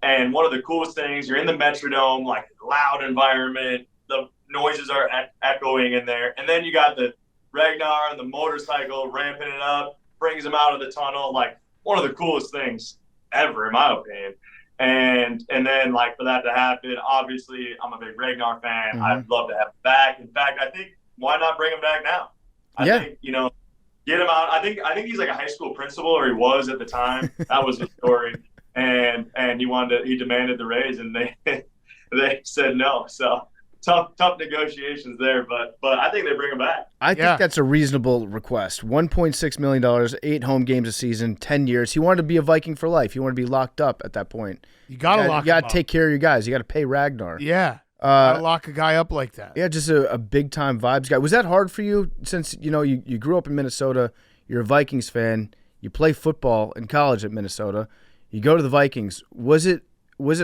Speaker 11: And one of the coolest things, you're in the Metrodome, like loud environment, the noises are echoing in there. And then you got the Ragnar and the motorcycle ramping it up, brings him out of the tunnel. Like one of the coolest things ever, in my opinion. And then like for that to happen, obviously I'm a big Ragnar fan.
Speaker 2: Mm-hmm.
Speaker 11: I'd love to have him back. In fact, I think why not bring him back now? I think, get him out. I think he's like a high school principal, or he was at the time. That was the story. And he demanded the raise, and they said no. So tough negotiations there, but I think they bring him back.
Speaker 2: I think that's a reasonable request. $1.6 million, 8 home games a season, 10 years. He wanted to be a Viking for life. He wanted to be locked up at that point.
Speaker 1: You got to
Speaker 2: take care of your guys. You got to pay Ragnar.
Speaker 1: Yeah. Gotta lock a guy up like that.
Speaker 2: Yeah, just a big time vibes guy. Was that hard for you since you grew up in Minnesota? You're a Vikings fan. You play football in college at Minnesota. You go to the Vikings. Was it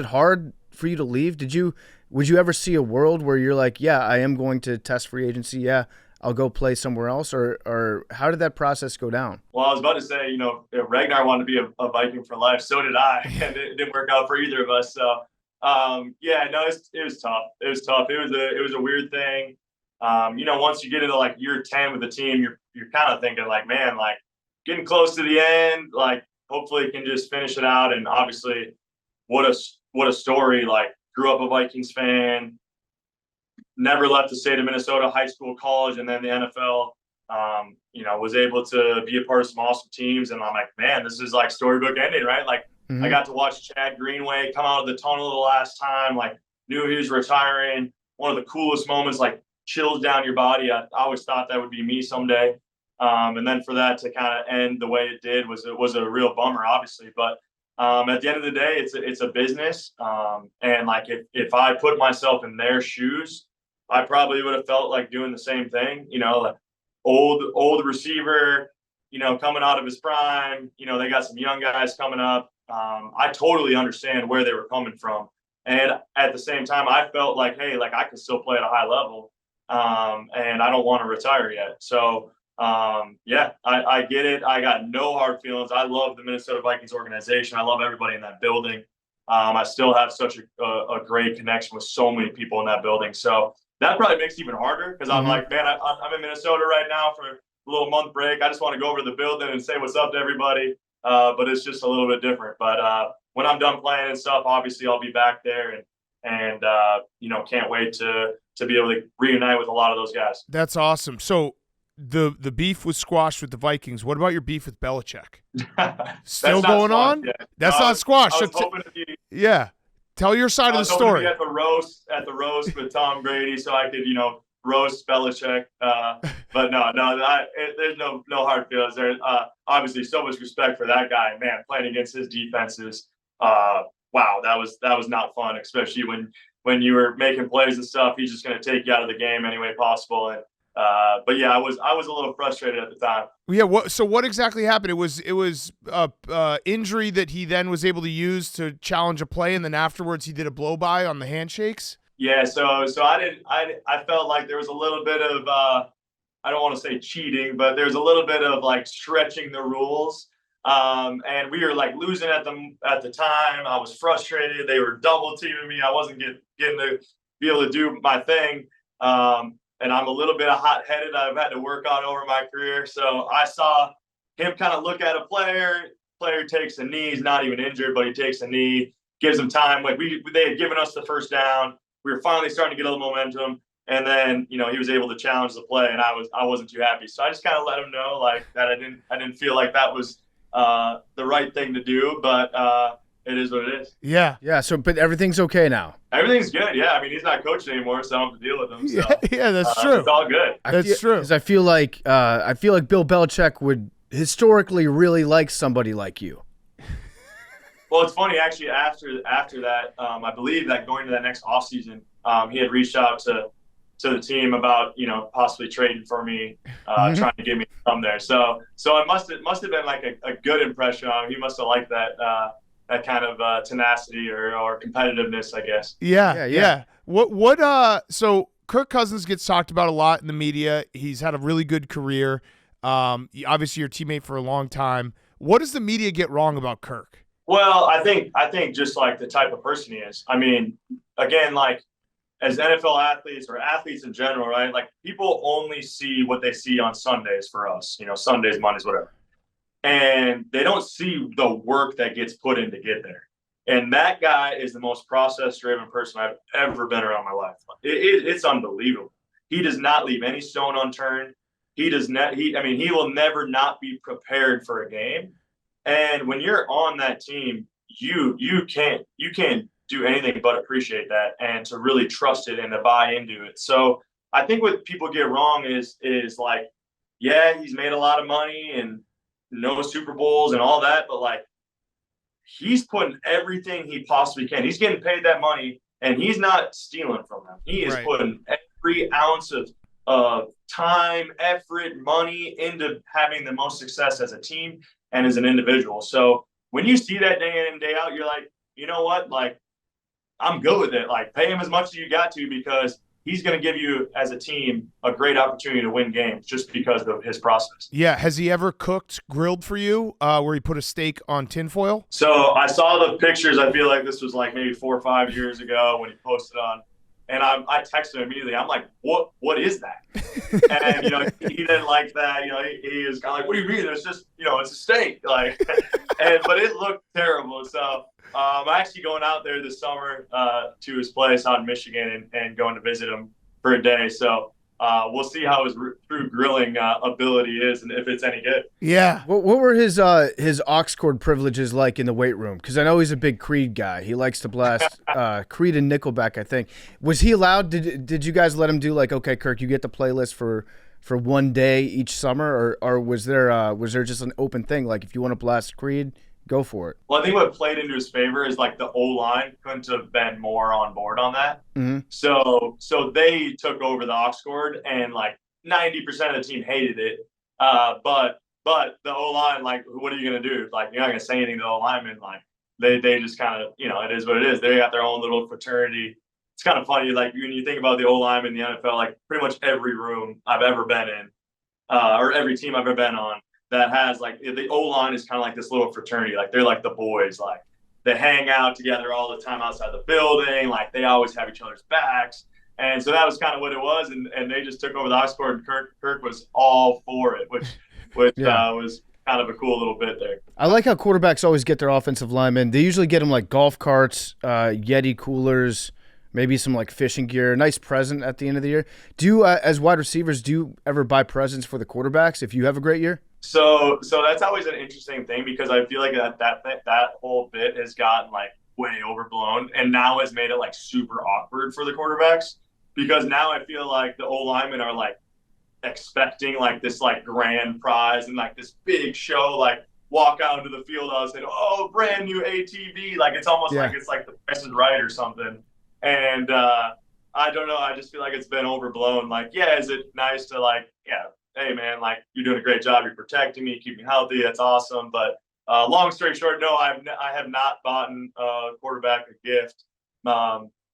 Speaker 2: hard for you to leave? Would you ever see a world where you're like, yeah, I am going to test free agency. Yeah, I'll go play somewhere else, or how did that process go down?
Speaker 11: Well, I was about to say, if Ragnar wanted to be a Viking for life, so did I, and it didn't work out for either of us. So. It was tough. It was tough. It was a weird thing. Once you get into like year 10 with the team, you're kind of thinking like, man, like getting close to the end, like hopefully can just finish it out. And obviously what a story, like grew up a Vikings fan, never left the state of Minnesota, high school, college, and then the NFL, was able to be a part of some awesome teams. And I'm like, man, this is like storybook ending, right? Like, I got to watch Chad Greenway come out of the tunnel the last time, like knew he was retiring, one of the coolest moments, like chills down your body. I always thought that would be me someday. And then for that to kind of end the way it did was a real bummer, obviously. But at the end of the day, it's a business. And like if I put myself in their shoes, I probably would have felt like doing the same thing. You know, like old receiver, you know, coming out of his prime. You know, they got some young guys coming up. I totally understand where they were coming from. And at the same time, I felt like, hey, like I can still play at a high level, and I don't want to retire yet. So, yeah, I get it. I got no hard feelings. I love the Minnesota Vikings organization. I love everybody in that building. I still have such a great connection with so many people in that building. So that probably makes it even harder because I'm like, man, I'm in Minnesota right now for a little month break. I just want to go over to the building and say what's up to everybody. But it's just a little bit different. But when I'm done playing and stuff, obviously I'll be back there and you know, can't wait to be able to reunite with a lot of those guys.
Speaker 1: That's awesome. So the beef was squashed with the Vikings. What about your beef with Belichick? Still going on?
Speaker 11: Yeah.
Speaker 1: That's not squashed.
Speaker 11: I was hoping to be,
Speaker 1: yeah. Tell your side of the story.
Speaker 11: I was hoping to be at the roast with Tom Brady so I could, you know, roast Belichick. But no, there's no hard feelings. There's obviously so much respect for that guy. Man, playing against his defenses, wow, that was not fun, especially when you were making plays and stuff. He's just going to take you out of the game any way possible. And but yeah, I was a little frustrated at the time.
Speaker 1: Yeah. What exactly happened? It was injury that he then was able to use to challenge a play, and then afterwards he did a blow by on the handshakes.
Speaker 11: Yeah. So I felt like there was a little bit of I don't want to say cheating, but there's a little bit of like stretching the rules. And we were like losing at the time. I was frustrated. They were double teaming me. I wasn't getting to be able to do my thing. And I'm a little bit hot-headed. I've had to work on over my career. So I saw him kind of look at a player takes a knee. He's not even injured, but he takes a knee, gives him time. Like they had given us the first down. We were finally starting to get a little momentum. And then, you know, he was able to challenge the play, and I wasn't too happy. So I just kind of let him know like that I didn't feel like that was the right thing to do, but it is what it is.
Speaker 2: Yeah. Yeah. So, but everything's okay now.
Speaker 11: Everything's good. Yeah. I mean, he's not coaching anymore, so I don't have to deal with him. So,
Speaker 1: yeah, that's true.
Speaker 11: It's all good.
Speaker 1: That's true.
Speaker 2: Because I feel like Bill Belichick would historically really like somebody like you.
Speaker 11: Well, it's funny actually. After that, I believe that going to that next offseason, he had reached out to the team about, you know, possibly trading for me, trying to get me to come there. So it must have been like a good impression on him. He must have liked that kind of tenacity or competitiveness, I guess.
Speaker 1: Yeah. So Kirk Cousins gets talked about a lot in the media. He's had a really good career. Obviously your teammate for a long time. What does the media get wrong about Kirk?
Speaker 11: Well, I think just like the type of person he is. I mean, again, like as NFL athletes or athletes in general, right? Like people only see what they see on Sundays for us, you know, Sundays, Mondays, whatever. And they don't see the work that gets put in to get there. And that guy is the most process-driven person I've ever been around my life. It's unbelievable. He does not leave any stone unturned. He will never not be prepared for a game. And when you're on that team, you can't do anything but appreciate that and to really trust it and to buy into it. So I think what people get wrong is like, yeah, he's made a lot of money and no Super Bowls and all that, but like he's putting everything he possibly can. He's getting paid that money and he's not stealing from them. He is putting every ounce of time, effort, money into having the most success as a team and as an individual. So when you see that day in and day out, you're like, you know what? Like, I'm good with it. Like, pay him as much as you got to because he's going to give you, as a team, a great opportunity to win games just because of his process.
Speaker 1: Yeah. Has he ever grilled for you where he put a steak on tinfoil?
Speaker 11: So I saw the pictures. I feel like this was like maybe 4 or 5 years ago when he posted on. And I texted him immediately. I'm like, what is that? And, you know, he didn't like that. You know, he was kind of like, what do you mean? It's just, you know, it's a steak. Like, but it looked terrible. So I'm actually going out there this summer to his place out in Michigan and going to visit him for a day. So we'll see how his true grilling ability is and if it's any good.
Speaker 1: Yeah.
Speaker 2: What were his aux cord privileges like in the weight room? Because I know he's a big Creed guy. He likes to blast Creed and Nickelback, I think. Was he allowed? Did you guys let him do like, okay, Kirk, you get the playlist for one day each summer, or was there just an open thing like if you want to blast Creed, go for it?
Speaker 11: Well, I think what played into his favor is like the O-line couldn't have been more on board on that.
Speaker 2: Mm-hmm.
Speaker 11: So they took over the aux cord, and like 90% of the team hated it. But the O-line, like, what are you gonna do? Like, you're not gonna say anything to the O-linemen. Like, they just kind of, it is what it is. They got their own little fraternity. It's kind of funny, like when you think about the O-linemen in the NFL, like pretty much every room I've ever been in, or every team I've ever been on, that has like the O-line is kind of like this little fraternity. Like they're like the boys, like they hang out together all the time outside the building. Like they always have each other's backs. And so that was kind of what it was. And they just took over the aux cord, and Kirk was all for it, which was kind of a cool little bit there.
Speaker 2: I like how quarterbacks always get their offensive linemen. They usually get them like golf carts, Yeti coolers, maybe some like fishing gear, a nice present at the end of the year. Do you, as wide receivers, do you ever buy presents for the quarterbacks if you have a great year?
Speaker 11: So that's always an interesting thing because I feel like that whole bit has gotten like way overblown and now has made it like super awkward for the quarterbacks because now I feel like the O-linemen are like expecting like this like grand prize and like this big show, like walk out into the field house and brand new ATV. Like it's almost like it's like the Price is Right or something. And I don't know. I just feel like it's been overblown. Like, yeah, is it nice to like, hey man, like you're doing a great job. You're protecting me, keep me healthy. That's awesome. But long story short, no, I have not bought a quarterback a gift.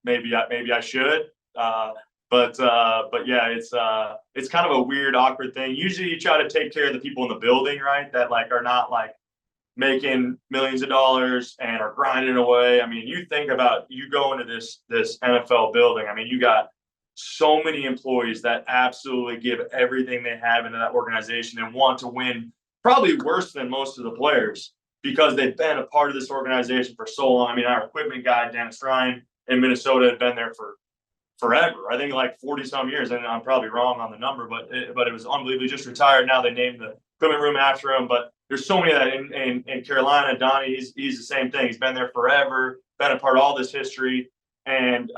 Speaker 11: Maybe I should. But yeah, it's kind of a weird, awkward thing. Usually you try to take care of the people in the building, right? That like are not like making millions of dollars and are grinding away. I mean, you think about you go into this NFL building. I mean, you got so many employees that absolutely give everything they have into that organization and want to win, probably worse than most of the players because they've been a part of this organization for so long. I mean, our equipment guy, Dennis Ryan in Minnesota, had been there for forever. I think like 40 some years, and I'm probably wrong on the number, but it was unbelievable. He just retired. Now they named the equipment room after him, but there's so many of that in Carolina. Donnie, he's the same thing. He's been there forever, been a part of all this history. And,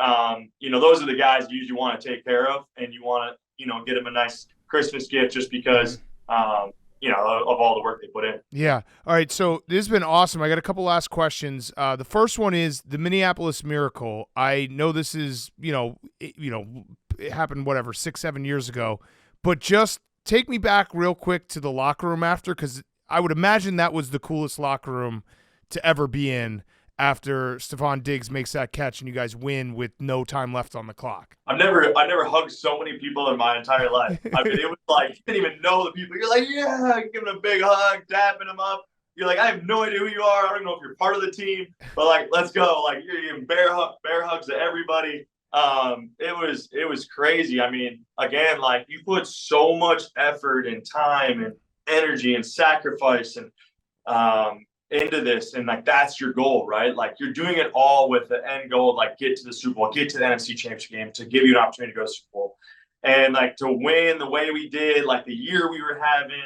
Speaker 11: those are the guys you usually want to take care of, and you want to, get them a nice Christmas gift just because, of all the work they put in.
Speaker 1: Yeah. All right. So this has been awesome. I got a couple last questions. The first one is the Minneapolis Miracle. I know this is, it happened, 6-7 years ago, but just take me back real quick to the locker room after, because I would imagine that was the coolest locker room to ever be in after Stephon Diggs makes that catch and you guys win with no time left on the clock.
Speaker 11: I've never hugged so many people in my entire life. I mean, it was like you didn't even know the people. You're like, yeah, giving them a big hug, dapping them up. You're like, I have no idea who you are. I don't know if you're part of the team, but like, let's go. Like, you're giving bear hugs to everybody. It was crazy. I mean, again, like you put so much effort and time and energy and sacrifice and into this, and like that's your goal, right? Like you're doing it all with the end goal, like get to the Super Bowl, get to the NFC Championship game to give you an opportunity to go to the Super Bowl, and like to win the way we did, like the year we were having,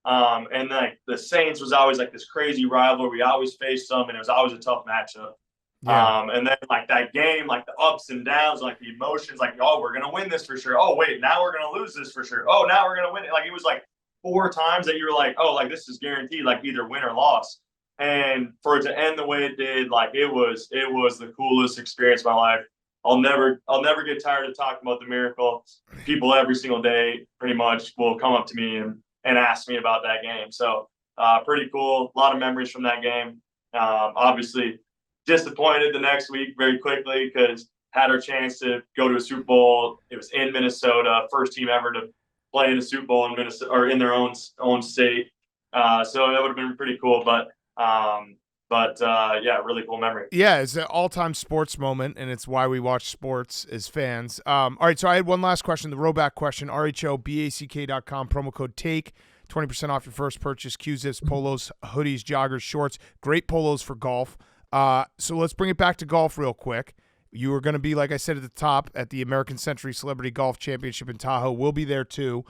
Speaker 11: and like the Saints was always like this crazy rivalry. We always faced them, and it was always a tough matchup. Yeah. And then like that game, like the ups and downs, like the emotions, like we're gonna win this for sure. Oh wait, now we're gonna lose this for sure. Oh, now we're gonna win it. Like it was like 4 times that you were like, oh, like this is guaranteed, like either win or loss. And for it to end the way it did, like it was the coolest experience of my life. I'll never get tired of talking about the Miracle. People every single day pretty much will come up to me and ask me about that game. So pretty cool. A lot of memories from that game. Obviously disappointed the next week very quickly because had our chance to go to a Super Bowl. It was in Minnesota, first team ever to play in a Super Bowl in Minnesota or in their own state. So that would have been pretty cool. But yeah, really cool memory.
Speaker 1: Yeah, it's an all-time sports moment, and it's why we watch sports as fans. All right, so I had one last question, the Roback question, RHOBACK.com, promo code TAKE, 20% off your first purchase, Q-zips, polos, hoodies, joggers, shorts, great polos for golf. So let's bring it back to golf real quick. You are going to be, like I said at the top, at the American Century Celebrity Golf Championship in Tahoe. We'll be there too.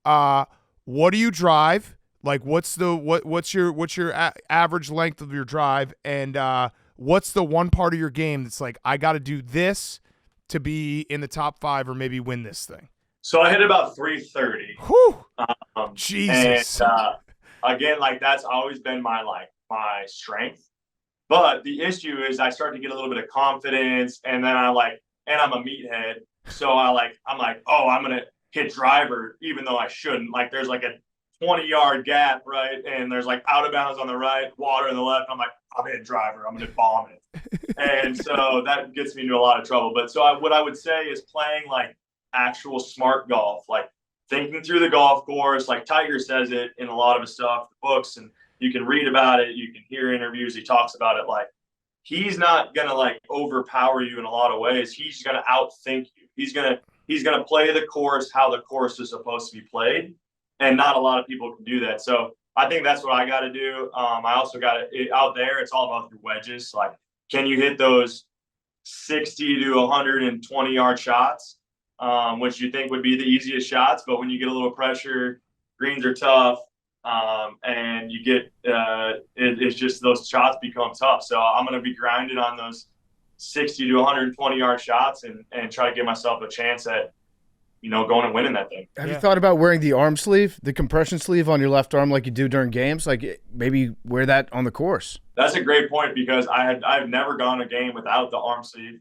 Speaker 1: What do you drive? Like, what's your average length of your drive, and what's the one part of your game that's like, I got to do this to be in the top 5 or maybe win this thing?
Speaker 11: So I hit about 330.
Speaker 1: Whew. Jesus.
Speaker 11: And again, like that's always been my strength. But the issue is I start to get a little bit of confidence, and then I'm a meathead. So I'm like, oh, I'm gonna hit driver even though I shouldn't. Like there's like a 20-yard gap, right? And there's like out of bounds on the right, water on the left. I'm like, I'm hitting driver. I'm gonna bomb it. And so that gets me into a lot of trouble. But so what I would say is playing like actual smart golf, like thinking through the golf course, like Tiger says it in a lot of his stuff, the books, and you can read about it, you can hear interviews, he talks about it. Like he's not gonna like overpower you in a lot of ways. He's gonna outthink you. He's gonna play the course how the course is supposed to be played, and not a lot of people can do that. So I think that's what I got to do. I also got it out there. It's all about your wedges. Like, can you hit those 60 to 120 yard shots, which you think would be the easiest shots, but when you get a little pressure, greens are tough. And you get it's just those shots become tough. So I'm going to be grinding on those 60 to 120 yard shots and try to give myself a chance at, going and winning that thing.
Speaker 2: Have you thought about wearing the arm sleeve, the compression sleeve on your left arm like you do during games? Like maybe wear that on the course.
Speaker 11: That's a great point because I've never gone a game without the arm sleeve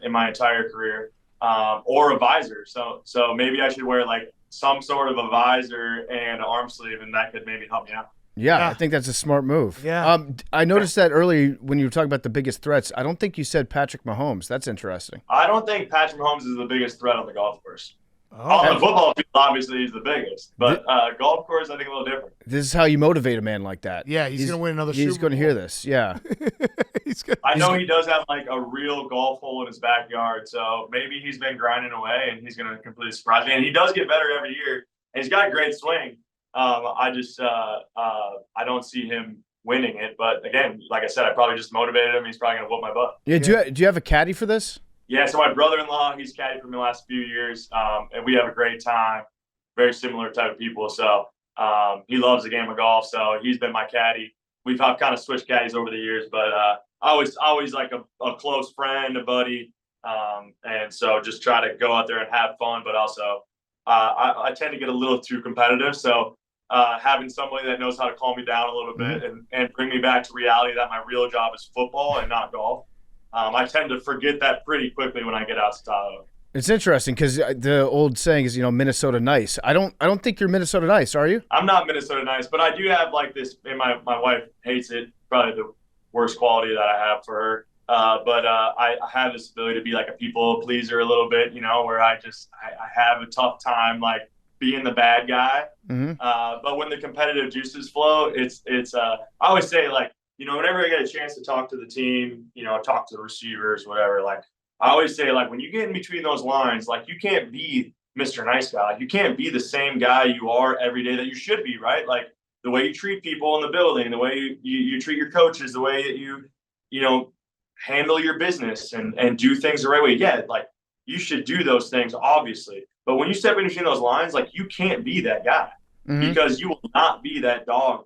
Speaker 11: in my entire career or a visor. So maybe I should wear like some sort of a visor and an arm sleeve, and that could maybe help me out.
Speaker 2: Yeah, I think that's a smart move.
Speaker 1: Yeah.
Speaker 2: I noticed that earlier when you were talking about the biggest threats. I don't think you said Patrick Mahomes. That's interesting.
Speaker 11: I don't think Patrick Mahomes is the biggest threat on the golf course. On the football field, obviously, he's the biggest. But golf course, I think a little different.
Speaker 2: This is how you motivate a man like that.
Speaker 1: Yeah, he's going to win another Super Bowl.
Speaker 2: He's going to hear this, yeah.
Speaker 11: I know he does have like a real golf hole in his backyard, so maybe he's been grinding away and he's going to completely surprise me. And he does get better every year, and he's got a great swing. I don't see him winning it. But again, like I said, I probably just motivated him. He's probably going to whoop my butt.
Speaker 2: Yeah. Do you have a caddy for this?
Speaker 11: Yeah. So my brother-in-law, he's caddied for me the last few years. And we have a great time. Very similar type of people. So he loves the game of golf. So he's been my caddy. We've kind of switched caddies over the years, but always like a close friend, a buddy. And so just try to go out there and have fun, but also I tend to get a little too competitive. So having somebody that knows how to calm me down a little bit and bring me back to reality that my real job is football and not golf. I tend to forget that pretty quickly when I get out to Tahoe.
Speaker 2: It's interesting because the old saying is, Minnesota nice. I don't think you're Minnesota nice, are you?
Speaker 11: I'm not Minnesota nice, but I do have like this, and my wife hates it, probably the worst quality that I have for her. But I have this ability to be like a people pleaser a little bit, where I have a tough time like being the bad guy. But when the competitive juices flow, it's I always say like, whenever I get a chance to talk to the team, talk to the receivers, whatever, like I always say like when you get in between those lines, like you can't be Mr. Nice Guy. Like, you can't be the same guy you are every day that you should be, right? Like the way you treat people in the building, the way you treat your coaches, the way that you handle your business and do things the right way. Yeah, like you should do those things, obviously. But when you step in between those lines, like you can't be that guy because you will not be that dog,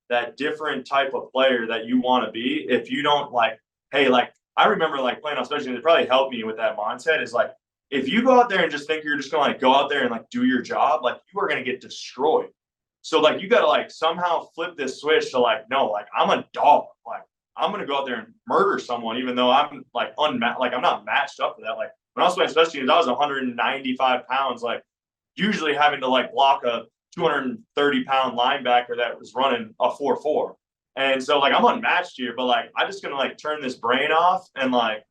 Speaker 11: that different type of player that you want to be if you don't like, hey, like I remember like playing on special teams, it probably helped me with that mindset is like, if you go out there and just think you're just going to like go out there and like do your job, like you are going to get destroyed. So like you got to like somehow flip this switch to like, no, like I'm a dog. Like I'm going to go out there and murder someone, even though I'm like I'm not matched up for that. Like when I was playing special teams, I was 195 pounds, like usually having to like block a 230-pound linebacker that was running a 4.4. And so like I'm unmatched here, but like I'm just going to like turn this brain off and like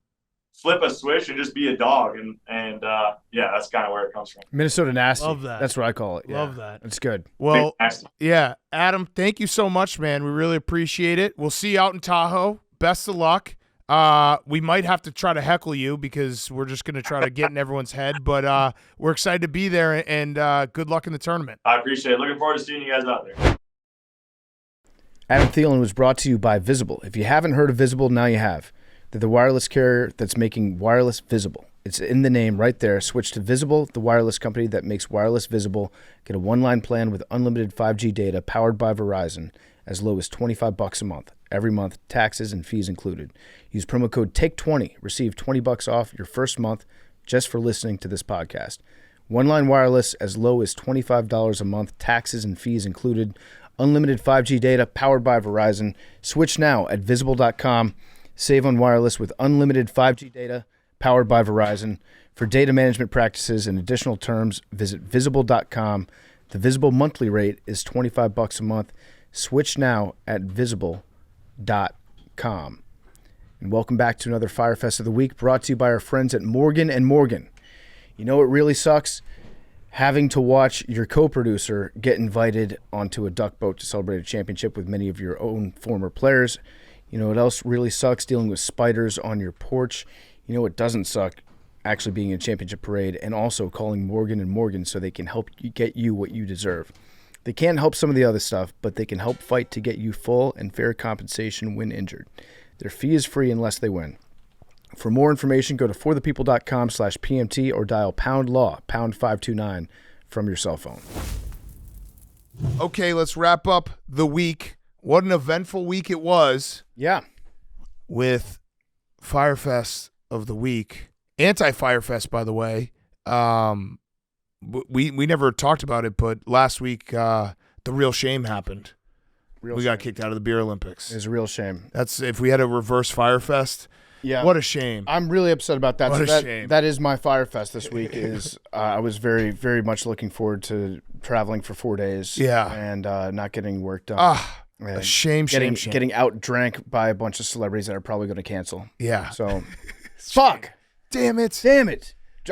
Speaker 11: flip a switch and just be a dog. And yeah, that's kind of where it comes from.
Speaker 2: Minnesota nasty.
Speaker 7: Love that.
Speaker 2: That's what I call it. Yeah.
Speaker 7: Love that.
Speaker 2: It's good.
Speaker 1: Well, yeah, Adam, thank you so much, man. We really appreciate it. We'll see you out in Tahoe. Best of luck. We might have to try to heckle you because we're just going to try to get in everyone's head, but we're excited to be there and good luck in the tournament.
Speaker 11: I appreciate it. Looking forward to seeing you guys out there.
Speaker 2: Adam Thielen was brought to you by Visible. If you haven't heard of Visible, now you have. They're the wireless carrier that's making wireless visible. It's in the name right there. Switch to Visible, the wireless company that makes wireless visible. Get a one-line plan with unlimited 5G data powered by Verizon as low as $25 a month. Every month, taxes and fees included. Use promo code TAKE20. Receive $20 off your first month just for listening to this podcast. One-line wireless as low as $25 a month, taxes and fees included. Unlimited 5G data powered by Verizon. Switch now at Visible.com. Save on wireless with unlimited 5G data powered by Verizon. For data management practices and additional terms, visit Visible.com. The Visible monthly rate is $25 a month. Switch now at Visible.com. And welcome back to another Fyre Fest of the Week, brought to you by our friends at Morgan & Morgan. You know what really sucks? Having to watch your co-producer get invited onto a duck boat to celebrate a championship with many of your own former players. You know what else really sucks? Dealing with spiders on your porch. You know what doesn't suck? Actually being in a championship parade and also calling Morgan & Morgan so they can help you get you what you deserve. They can't help some of the other stuff, but they can help fight to get you full and fair compensation when injured. Their fee is free unless they win. For more information, go to forthepeople.com/PMT or dial #law, #529 from your cell phone.
Speaker 1: Okay, let's wrap up the week. What an eventful week it was.
Speaker 2: Yeah.
Speaker 1: With Fyre Fest of the week. Anti-Fyre Fest, by the way. We never talked about it, but last week the real shame happened. We got kicked out of the Beer Olympics.
Speaker 2: It was a real shame.
Speaker 1: That's if we had a reverse Fyre Fest.
Speaker 2: Yeah.
Speaker 1: What a shame.
Speaker 2: I'm really upset about that.
Speaker 1: What
Speaker 2: So
Speaker 1: a shame.
Speaker 2: That is my Fyre Fest this week. I was very, very much looking forward to traveling for 4 days.
Speaker 1: Yeah.
Speaker 2: And not getting work done.
Speaker 1: A shame.
Speaker 2: Getting out drank by a bunch of celebrities that are probably going to cancel.
Speaker 1: Yeah.
Speaker 2: So, fuck.
Speaker 1: Damn it.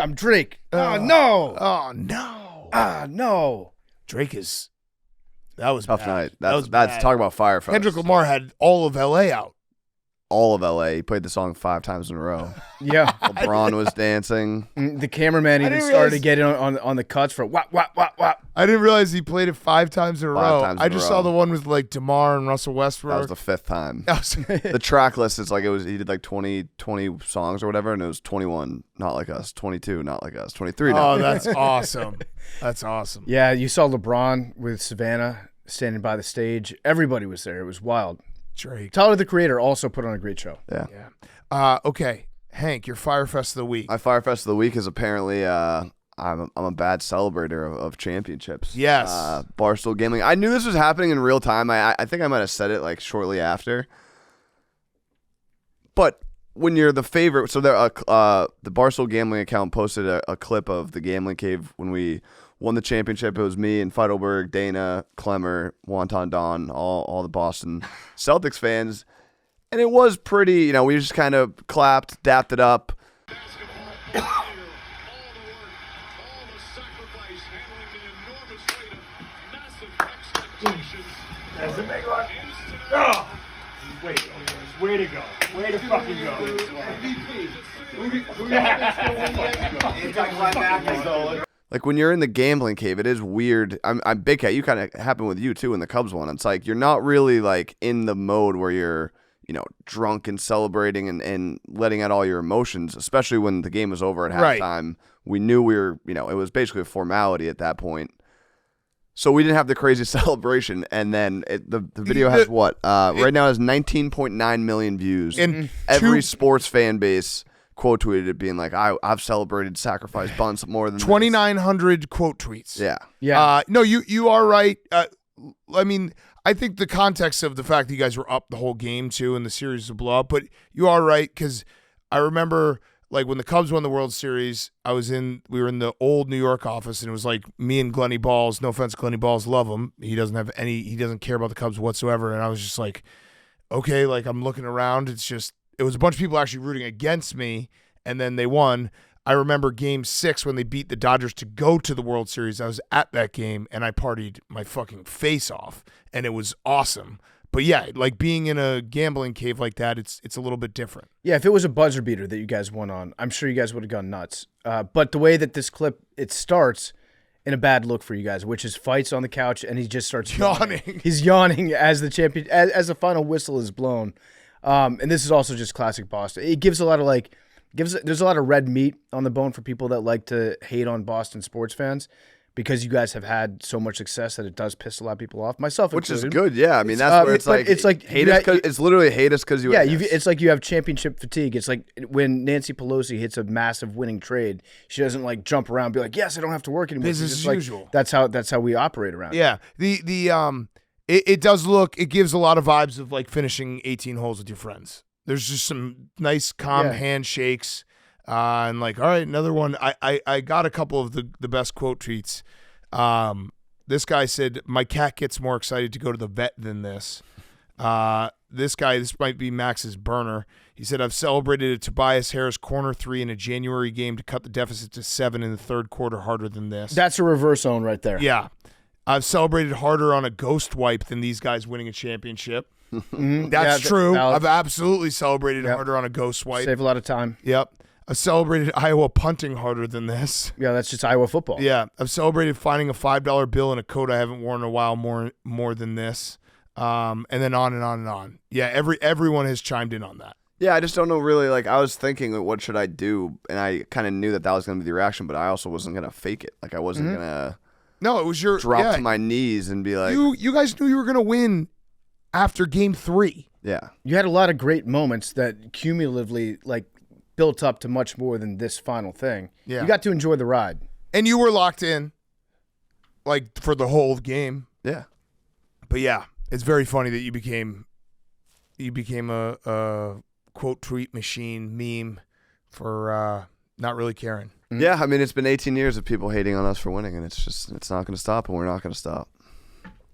Speaker 2: I'm Drake. Oh, no.
Speaker 1: Oh, no.
Speaker 2: No.
Speaker 1: Drake is... That was
Speaker 4: Tough
Speaker 1: bad.
Speaker 4: night.
Speaker 1: That's
Speaker 4: That's talk about Fyre Fest.
Speaker 1: Kendrick Lamar had all of L.A. out.
Speaker 4: All of LA. He played the song 5 times in a row.
Speaker 2: Yeah.
Speaker 4: LeBron was dancing.
Speaker 2: The cameraman even started getting on the cuts for whop, whop, whop, whop.
Speaker 1: I didn't realize he played it 5 times in a row.
Speaker 4: times
Speaker 1: I
Speaker 4: in a
Speaker 1: just
Speaker 4: row.
Speaker 1: saw the one with like DeMar and Russell Westbrook.
Speaker 4: That was the 5th time.
Speaker 1: That was-
Speaker 4: The track list is like he did like 20 songs or whatever, and it was 21 Not Like Us, 22 Not Like Us, 23 Not
Speaker 1: Oh,
Speaker 4: Like
Speaker 1: that's
Speaker 4: Us.
Speaker 1: awesome. That's awesome.
Speaker 2: Yeah, you saw LeBron with Savannah standing by the stage. Everybody was there. It was wild.
Speaker 1: Drake.
Speaker 2: Tyler, the Creator, also put on a great show.
Speaker 4: Yeah.
Speaker 1: Okay, Hank, your Fyre Fest of the week.
Speaker 4: My Fyre Fest of the week is apparently I'm a bad celebrator of championships.
Speaker 1: Yes.
Speaker 4: Barstool Gambling. I knew this was happening in real time. I think I might have said it like shortly after. But when you're the favorite, so there, the Barstool Gambling account posted a clip of the Gambling Cave when we won the championship. It was me and Feidelberg, Dana, Clemmer, Wonton Don, all the Boston Celtics fans. And it was pretty, we just kind of clapped, dapped it up.
Speaker 12: That's a big one. Oh! Way to go. Way to fucking go.
Speaker 4: Like when you're in the Gambling Cave, it is weird. I'm Big Cat. You kind of happened with you too in the Cubs one. It's like you're not really like in the mode where you're, drunk and celebrating and letting out all your emotions, especially when the game was over at halftime. Right. We knew we were, it was basically a formality at that point. So we didn't have the crazy celebration. And then the video has what? Right now it has 19.9 million views.
Speaker 1: And
Speaker 4: every sports fan base quote tweeted it being like, I've celebrated sacrifice bunts more than
Speaker 1: 2,900 quote tweets.
Speaker 4: Yeah.
Speaker 2: Yeah.
Speaker 1: No, you are right. I think the context of the fact that you guys were up the whole game too and the series was blow up, but you are right because I remember like when the Cubs won the World Series, we were in the old New York office and it was like me and Glenny Balls, no offense, Glenny Balls, love him. He doesn't care about the Cubs whatsoever. And I was just like, okay, like I'm looking around. It was a bunch of people actually rooting against me and then they won. I remember Game 6 when they beat the Dodgers to go to the World Series. I was at that game, and I partied my fucking face off, and it was awesome. But yeah, like being in a gambling cave like that, it's a little bit different.
Speaker 2: Yeah, if it was a buzzer beater that you guys won on, I'm sure you guys would have gone nuts. But the way that this clip, it starts in a bad look for you guys, which is fights on the couch, and he just starts yawning. He's yawning as the champion, as the final whistle is blown. And this is also just classic Boston. It gives a lot of there's a lot of red meat on the bone for people that like to hate on Boston sports fans, because you guys have had so much success that it does piss a lot of people off, myself
Speaker 4: Which
Speaker 2: included.
Speaker 4: is good, yeah. I mean, that's where it's like hate us. It's literally hate us because you.
Speaker 2: Yeah, it's like you have championship fatigue. It's like when Nancy Pelosi hits a massive winning trade, she doesn't like jump around and be like, "Yes, I don't have to work anymore."
Speaker 1: Business as usual.
Speaker 2: That's how we operate around.
Speaker 1: Yeah, it does look. It gives a lot of vibes of like finishing 18 holes with your friends. There's just some nice, calm handshakes, and like, all right, another one. I got a couple of the best quote tweets. This guy said, "My cat gets more excited to go to the vet than this." This might be Max's burner. He said, "I've celebrated a Tobias Harris corner 3 in a January game to cut the deficit to 7 in the third quarter harder than this."
Speaker 2: That's a reverse own right there.
Speaker 1: Yeah. I've celebrated harder on a ghost wipe than these guys winning a championship. That's true.
Speaker 2: Valid.
Speaker 1: I've absolutely celebrated harder on a ghost wipe.
Speaker 2: Save a lot of time.
Speaker 1: Yep. I've celebrated Iowa punting harder than this.
Speaker 2: Yeah, that's just Iowa football.
Speaker 1: Yeah. I've celebrated finding a $5 bill in a coat I haven't worn in a while more than this. And then on and on and on. Yeah, everyone has chimed in on that.
Speaker 4: Yeah, I just don't know really. Like, I was thinking, what should I do? And I kind of knew that was going to be the reaction, but I also wasn't going to fake it. Like, I wasn't going to
Speaker 1: No, it was your
Speaker 4: drop to my knees and be like,
Speaker 1: you guys knew you were going to win after game 3.
Speaker 4: Yeah.
Speaker 2: You had a lot of great moments that cumulatively like built up to much more than this final thing.
Speaker 1: Yeah.
Speaker 2: You got to enjoy the ride.
Speaker 1: And you were locked in like for the whole game.
Speaker 4: Yeah.
Speaker 1: But yeah, it's very funny that you became a quote tweet machine meme for not really caring.
Speaker 4: Yeah, I mean, it's been 18 years of people hating on us for winning, and it's not going to stop, and we're not going to stop.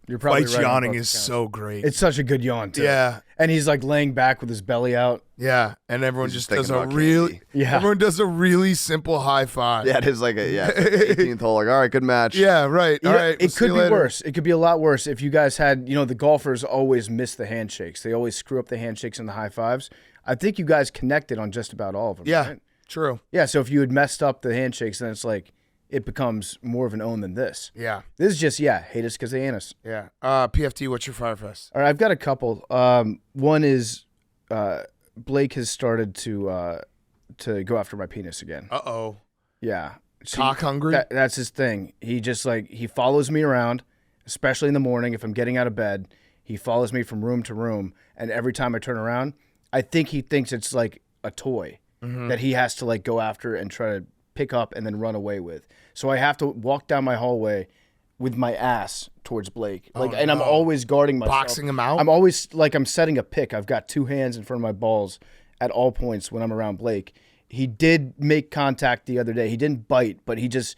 Speaker 2: You're probably
Speaker 1: Fight
Speaker 2: right.
Speaker 1: yawning is so great.
Speaker 2: It's such a good yawn too.
Speaker 1: Yeah.
Speaker 2: And he's like laying back with his belly out.
Speaker 1: Yeah, and everyone
Speaker 4: He's
Speaker 1: just
Speaker 4: just
Speaker 1: does a
Speaker 4: thinking about
Speaker 1: really
Speaker 4: candy.
Speaker 1: everyone does a really simple high five.
Speaker 4: Yeah, it is like it's like 18th hole. Like, all right, good match.
Speaker 1: Yeah, right.
Speaker 2: You
Speaker 1: All
Speaker 2: know,
Speaker 1: right. we'll
Speaker 2: it
Speaker 1: see
Speaker 2: could
Speaker 1: you
Speaker 2: be
Speaker 1: later.
Speaker 2: worse. It could be a lot worse if you guys had, the golfers always miss the handshakes. They always screw up the handshakes and the high fives. I think you guys connected on just about all of them.
Speaker 1: Yeah,
Speaker 2: right?
Speaker 1: true.
Speaker 2: Yeah, so if you had messed up the handshakes, then it's like it becomes more of an own than this.
Speaker 1: Yeah.
Speaker 2: This is just, hate us because they ain't us.
Speaker 1: Yeah. PFT, what's your Fyre Fest?
Speaker 2: All right, I've got a couple. One is Blake has started to go after my penis again.
Speaker 1: Uh-oh.
Speaker 2: Yeah.
Speaker 1: Cock hungry?
Speaker 2: That's his thing. He just he follows me around, especially in the morning if I'm getting out of bed. He follows me from room to room, and every time I turn around, I think he thinks it's like a toy that he has to go after and try to pick up and then run away with. So I have to walk down my hallway with my ass towards Blake. And I'm always guarding myself.
Speaker 1: Boxing him out?
Speaker 2: I'm always I'm setting a pick. I've got 2 hands in front of my balls at all points when I'm around Blake. He did make contact the other day. He didn't bite, but he just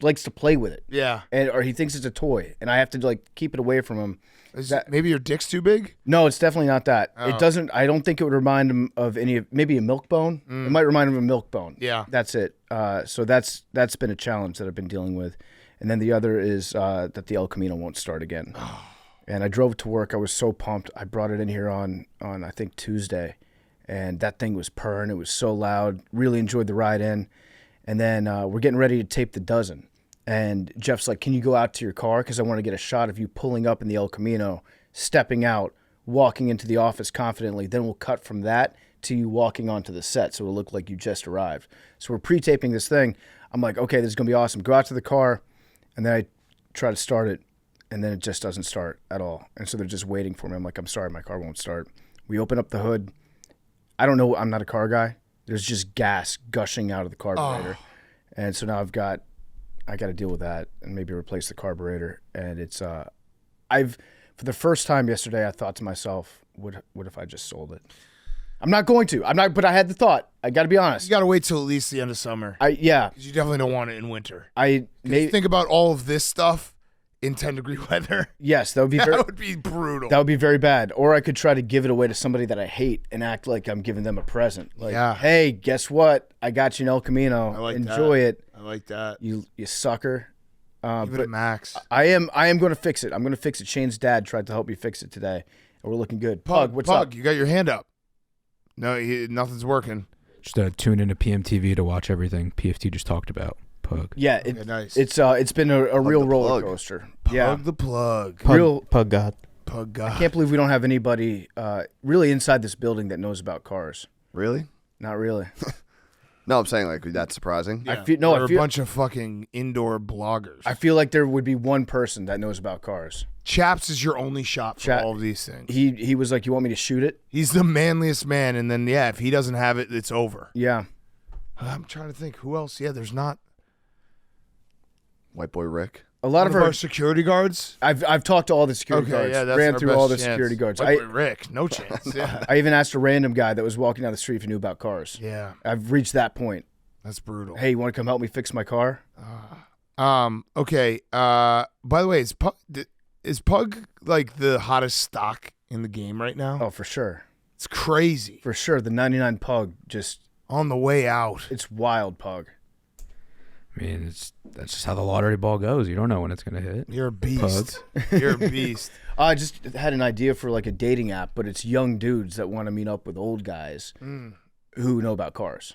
Speaker 2: likes to play with it.
Speaker 1: Yeah.
Speaker 2: Or he thinks it's a toy, and I have to keep it away from him.
Speaker 1: Maybe your dick's too big?
Speaker 2: No, it's definitely not that.
Speaker 1: Oh.
Speaker 2: It doesn't. I don't think it would remind him of maybe a milk bone. It might remind him of a milk bone.
Speaker 1: Yeah.
Speaker 2: That's it. So that's been a challenge that I've been dealing with. And then the other is that the El Camino won't start again. And I drove to work. I was so pumped. I brought it in here on I think Tuesday, and that thing was purring. It was so loud. Really enjoyed the ride in. And then we're getting ready to tape the dozen. And Jeff's like, "Can you go out to your car? Because I want to get a shot of you pulling up in the El Camino, stepping out, walking into the office confidently. Then we'll cut from that to you walking onto the set, so it'll look like you just arrived." So we're pre-taping this thing. I'm like, okay, this is going to be awesome. Go out to the car, and then I try to start it, and then it just doesn't start at all. And so they're just waiting for me. I'm like, "I'm sorry, my car won't start." We open up the hood. I don't know. I'm not a car guy. There's just gas gushing out of the carburetor. And so now I got to deal with that and maybe replace the carburetor. And it's, for the first time yesterday, I thought to myself, what if I just sold it? I'm not going to. But I had the thought. I got to be honest.
Speaker 1: You got to wait till at least the end of summer.
Speaker 2: Yeah.
Speaker 1: Because you definitely don't want it in winter.
Speaker 2: Maybe
Speaker 1: think about all of this stuff in 10-degree weather.
Speaker 2: Yes, that would be
Speaker 1: that would be brutal.
Speaker 2: That would be very bad. Or I could try to give it away to somebody that I hate and act like I'm giving them a present. Hey, guess what? I got you an El Camino. Enjoy it.
Speaker 1: I like that.
Speaker 2: You sucker.
Speaker 1: Give it a max.
Speaker 2: I am going to fix it. I'm going to fix it. Shane's dad tried to help me fix it today, and we're looking good. Pug, what's up?
Speaker 1: You got your hand up. No, nothing's working.
Speaker 13: Just tune into PMTV to watch everything PFT just talked about. Pug.
Speaker 2: Yeah,
Speaker 1: nice.
Speaker 2: It's been a real roller coaster.
Speaker 1: Pug the plug.
Speaker 13: Pug God.
Speaker 1: Pug God.
Speaker 2: I can't believe we don't have anybody really inside this building that knows about cars.
Speaker 4: Really?
Speaker 2: Not really.
Speaker 4: No, I'm saying like that's surprising.
Speaker 1: Yeah.
Speaker 2: I feel
Speaker 1: They're a bunch of fucking indoor bloggers.
Speaker 2: I feel like there would be one person that knows about cars.
Speaker 1: Chaps is your only shot for all of these things.
Speaker 2: He was like, "You want me to shoot it?"
Speaker 1: He's the manliest man, and then if he doesn't have it, it's over.
Speaker 2: Yeah.
Speaker 1: I'm trying to think who else. Yeah, there's not.
Speaker 4: White boy Rick.
Speaker 2: A lot of
Speaker 1: our security guards.
Speaker 2: I've talked to all the security guards.
Speaker 1: Yeah, that's
Speaker 2: ran
Speaker 1: our
Speaker 2: through
Speaker 1: best
Speaker 2: all the
Speaker 1: chance.
Speaker 2: security guards.
Speaker 1: White boy Rick, no chance. Yeah.
Speaker 2: I even asked a random guy that was walking down the street if he knew about cars.
Speaker 1: Yeah.
Speaker 2: I've reached that point.
Speaker 1: That's brutal.
Speaker 2: Hey, you want to come help me fix my car?
Speaker 1: Okay. By the way, is Pug like the hottest stock in the game right now?
Speaker 2: Oh, for sure.
Speaker 1: It's crazy.
Speaker 2: For sure. The 99 Pug just
Speaker 1: on the way out.
Speaker 2: It's wild, Pug.
Speaker 13: I mean, that's just how the lottery ball goes. You don't know when it's going to hit.
Speaker 1: You're a beast. You're a beast.
Speaker 2: I just had an idea for like a dating app, but it's young dudes that want to meet up with old guys who know about cars.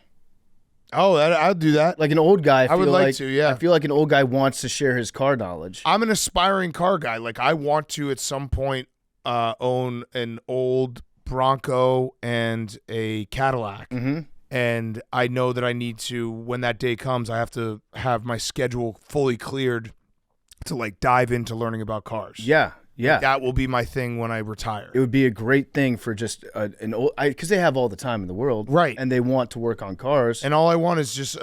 Speaker 1: Oh, I'll do that.
Speaker 2: Like an old guy.
Speaker 1: I would like to, yeah.
Speaker 2: I feel like an old guy wants to share his car knowledge.
Speaker 1: I'm an aspiring car guy. Like I want to at some point own an old Bronco and a Cadillac.
Speaker 2: Mm-hmm.
Speaker 1: And I know that I need to, when that day comes, I have to have my schedule fully cleared to like dive into learning about cars.
Speaker 2: Yeah, yeah.
Speaker 1: Like, that will be my thing when I retire.
Speaker 2: It would be a great thing for just an old, because they have all the time in the world,
Speaker 1: right?
Speaker 2: And they want to work on cars.
Speaker 1: And all I want is just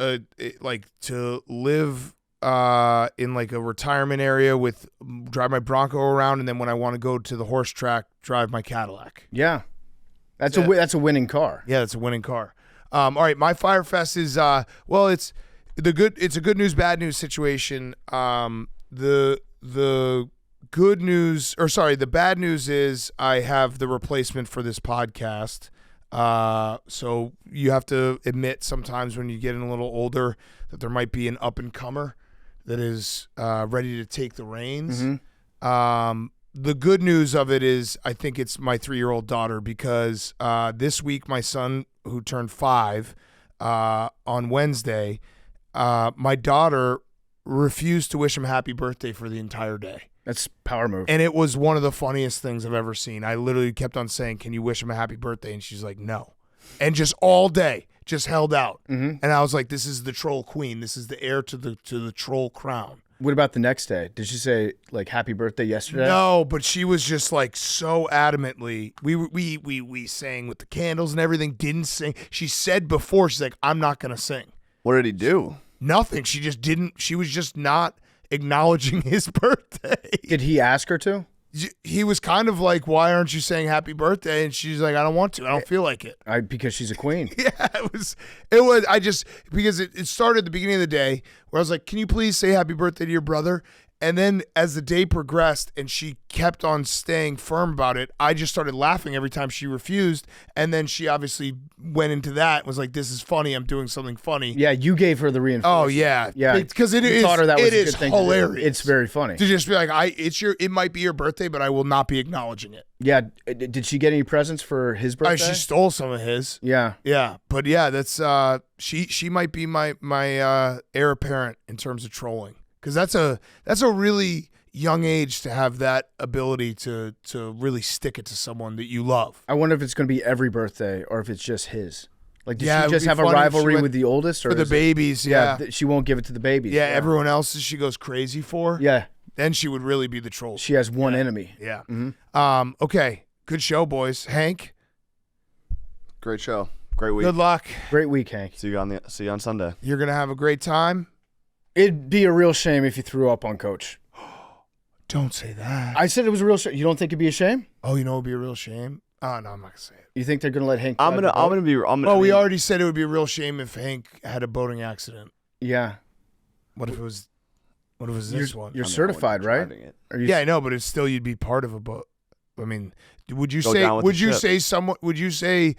Speaker 1: like to live in like a retirement area with drive my Bronco around, and then when I want to go to the horse track, drive my Cadillac.
Speaker 2: Yeah, that's a winning car.
Speaker 1: Yeah, that's a winning car. All right, my Fyre Fest is it's a good news, bad news situation. The bad news is I have the replacement for this podcast. So you have to admit sometimes when you get in a little older that there might be an up and comer that is ready to take the reins.
Speaker 2: Mm-hmm.
Speaker 1: The good news of it is I think it's my 3-year-old daughter because this week my son, who turned 5 on Wednesday, my daughter refused to wish him happy birthday for the entire day.
Speaker 2: That's power move.
Speaker 1: And it was one of the funniest things I've ever seen. I literally kept on saying, "Can you wish him a happy birthday?" And she's like, "No." And just all day, just held out.
Speaker 2: Mm-hmm.
Speaker 1: And I was like, "This is the troll queen. This is the heir to the troll crown."
Speaker 2: What about the next day? Did she say like happy birthday yesterday?
Speaker 1: No, but she was just like so adamantly. We sang with the candles and everything. Didn't sing. She said before, she's like, "I'm not gonna sing."
Speaker 4: What did he do?
Speaker 1: Nothing. She just didn't. She was just not acknowledging his birthday.
Speaker 2: Did he ask her to?
Speaker 1: He was kind of like, "Why aren't you saying happy birthday?" And she's like, "I don't want to. I don't feel like it."
Speaker 2: Because she's a queen.
Speaker 1: Yeah, it was. I just, because it started at the beginning of the day where I was like, "Can you please say happy birthday to your brother?" And then as the day progressed and she kept on staying firm about it, I just started laughing every time she refused. And then she obviously went into that and was like, "This is funny. I'm doing something funny."
Speaker 2: Yeah, you gave her the reinforcement.
Speaker 1: Oh yeah,
Speaker 2: yeah.
Speaker 1: Because
Speaker 2: you taught her that was a good thing
Speaker 1: hilarious.
Speaker 2: To do. It's very funny
Speaker 1: to just be like, it might be your birthday, but I will not be acknowledging it.
Speaker 2: Yeah. Did she get any presents for his birthday?
Speaker 1: She stole some of his.
Speaker 2: Yeah.
Speaker 1: Yeah, but yeah, that's she might be my heir apparent in terms of trolling. Because that's a really young age to have that ability to really stick it to someone that you love.
Speaker 2: I wonder if it's going to be every birthday or if it's just his. Like, does
Speaker 1: Yeah,
Speaker 2: she
Speaker 1: it
Speaker 2: just
Speaker 1: would
Speaker 2: have
Speaker 1: be
Speaker 2: a
Speaker 1: funny if she
Speaker 2: rivalry
Speaker 1: went
Speaker 2: with the oldest? Or
Speaker 1: for the
Speaker 2: is it-
Speaker 1: babies, yeah.
Speaker 2: She won't give it to the babies.
Speaker 1: Yeah, everyone else she goes crazy for.
Speaker 2: Yeah.
Speaker 1: Then she would really be the troll.
Speaker 2: She has one enemy.
Speaker 1: Yeah.
Speaker 2: Mm-hmm.
Speaker 1: Okay. Good show, boys. Hank.
Speaker 4: Great show. Great week.
Speaker 1: Good luck.
Speaker 2: Great week, Hank.
Speaker 4: See you on Sunday.
Speaker 1: You're gonna have a great time.
Speaker 2: It'd be a real shame if you threw up on Coach.
Speaker 1: Don't say that.
Speaker 2: I said it was a real shame. You don't think it'd be a shame?
Speaker 1: Oh, you know it'd be a real shame. Oh no, I'm not gonna say it.
Speaker 2: You think they're gonna let Hank?
Speaker 4: I'm gonna be.
Speaker 1: Oh, we already said it would be a real shame if Hank had a boating accident.
Speaker 2: Yeah.
Speaker 1: What if it was this one?
Speaker 2: You're certified, right? Are you?
Speaker 1: Yeah, I know, but it's still you'd be part of a boat. I mean, would you
Speaker 4: Go
Speaker 1: say?
Speaker 4: down with
Speaker 1: Would
Speaker 4: the
Speaker 1: you
Speaker 4: ship.
Speaker 1: say someone? Would you say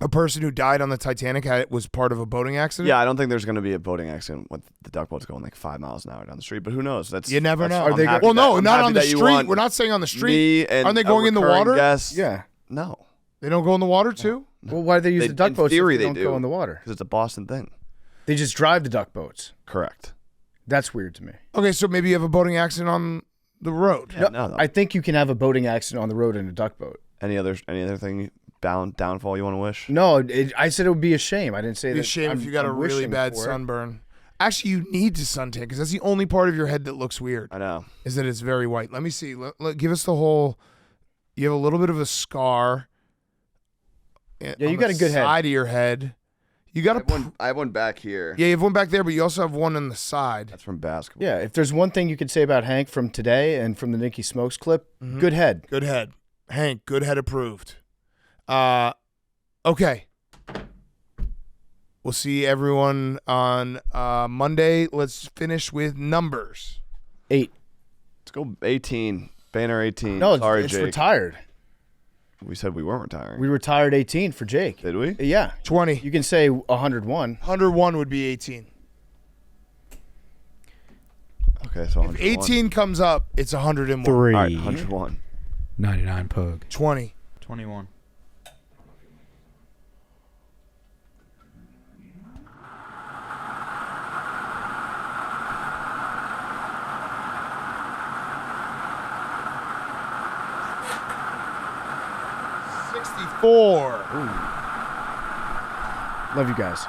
Speaker 1: a person who died on the Titanic was part of a boating accident?
Speaker 4: Yeah, I don't think there's going to be a boating accident with the duck boats going like 5 miles an hour down the street. But who knows?
Speaker 1: You never know.
Speaker 4: I'm happy
Speaker 1: Well, no,
Speaker 4: that- I'm
Speaker 1: not
Speaker 4: happy
Speaker 1: on the
Speaker 4: that you
Speaker 1: street.
Speaker 4: want
Speaker 1: We're not saying on the street.
Speaker 4: me and
Speaker 1: Aren't they
Speaker 4: a
Speaker 1: going in the
Speaker 4: recurring
Speaker 1: water?
Speaker 4: guest.
Speaker 2: Yeah.
Speaker 4: No.
Speaker 1: They don't go in the water too.
Speaker 2: Well, why do they use the duck
Speaker 4: in
Speaker 2: boats?
Speaker 4: theory,
Speaker 2: if they
Speaker 4: they
Speaker 2: don't
Speaker 4: do
Speaker 2: go in the water.
Speaker 4: because it's a Boston thing.
Speaker 2: They just drive the duck boats.
Speaker 4: Correct.
Speaker 2: That's weird to me.
Speaker 1: Okay, so maybe you have a boating accident on the road.
Speaker 2: No, I think you can have a boating accident on the road in a duck boat.
Speaker 4: Any other thing downfall you want to wish?
Speaker 2: No, I said it would be a shame. I didn't say
Speaker 1: It'd
Speaker 2: that.
Speaker 1: be a shame if you got a really bad sunburn. Actually, you need to suntan because that's the only part of your head that looks weird.
Speaker 4: I know.
Speaker 1: Is that it's very white. Let me see. Give us the whole. You have a little bit of a scar.
Speaker 2: Yeah, you got a good head.
Speaker 1: Side of your head. You got
Speaker 4: I have one back here.
Speaker 1: Yeah, you have one back there, but you also have one on the side.
Speaker 4: That's from basketball.
Speaker 2: Yeah, if there's one thing you could say about Hank from today and from the Nicky Smokes clip, good head.
Speaker 1: Good head. Hank, good head approved. Okay. We'll see everyone on Monday. Let's finish with numbers.
Speaker 2: 8.
Speaker 4: Let's go 18. Banner 18.
Speaker 2: No,
Speaker 4: Sorry,
Speaker 2: it's
Speaker 4: Jake.
Speaker 2: retired.
Speaker 4: We said we weren't retiring.
Speaker 2: We retired 18 for Jake.
Speaker 4: Did we?
Speaker 2: Yeah.
Speaker 1: 20.
Speaker 2: You can say 101.
Speaker 1: 101 would be 18.
Speaker 4: Okay, so
Speaker 1: if 18 comes up, it's 101.
Speaker 13: 3.
Speaker 4: All right, 101.
Speaker 13: 99 pug.
Speaker 1: 20.
Speaker 5: 21.
Speaker 1: Four.
Speaker 2: Love you guys.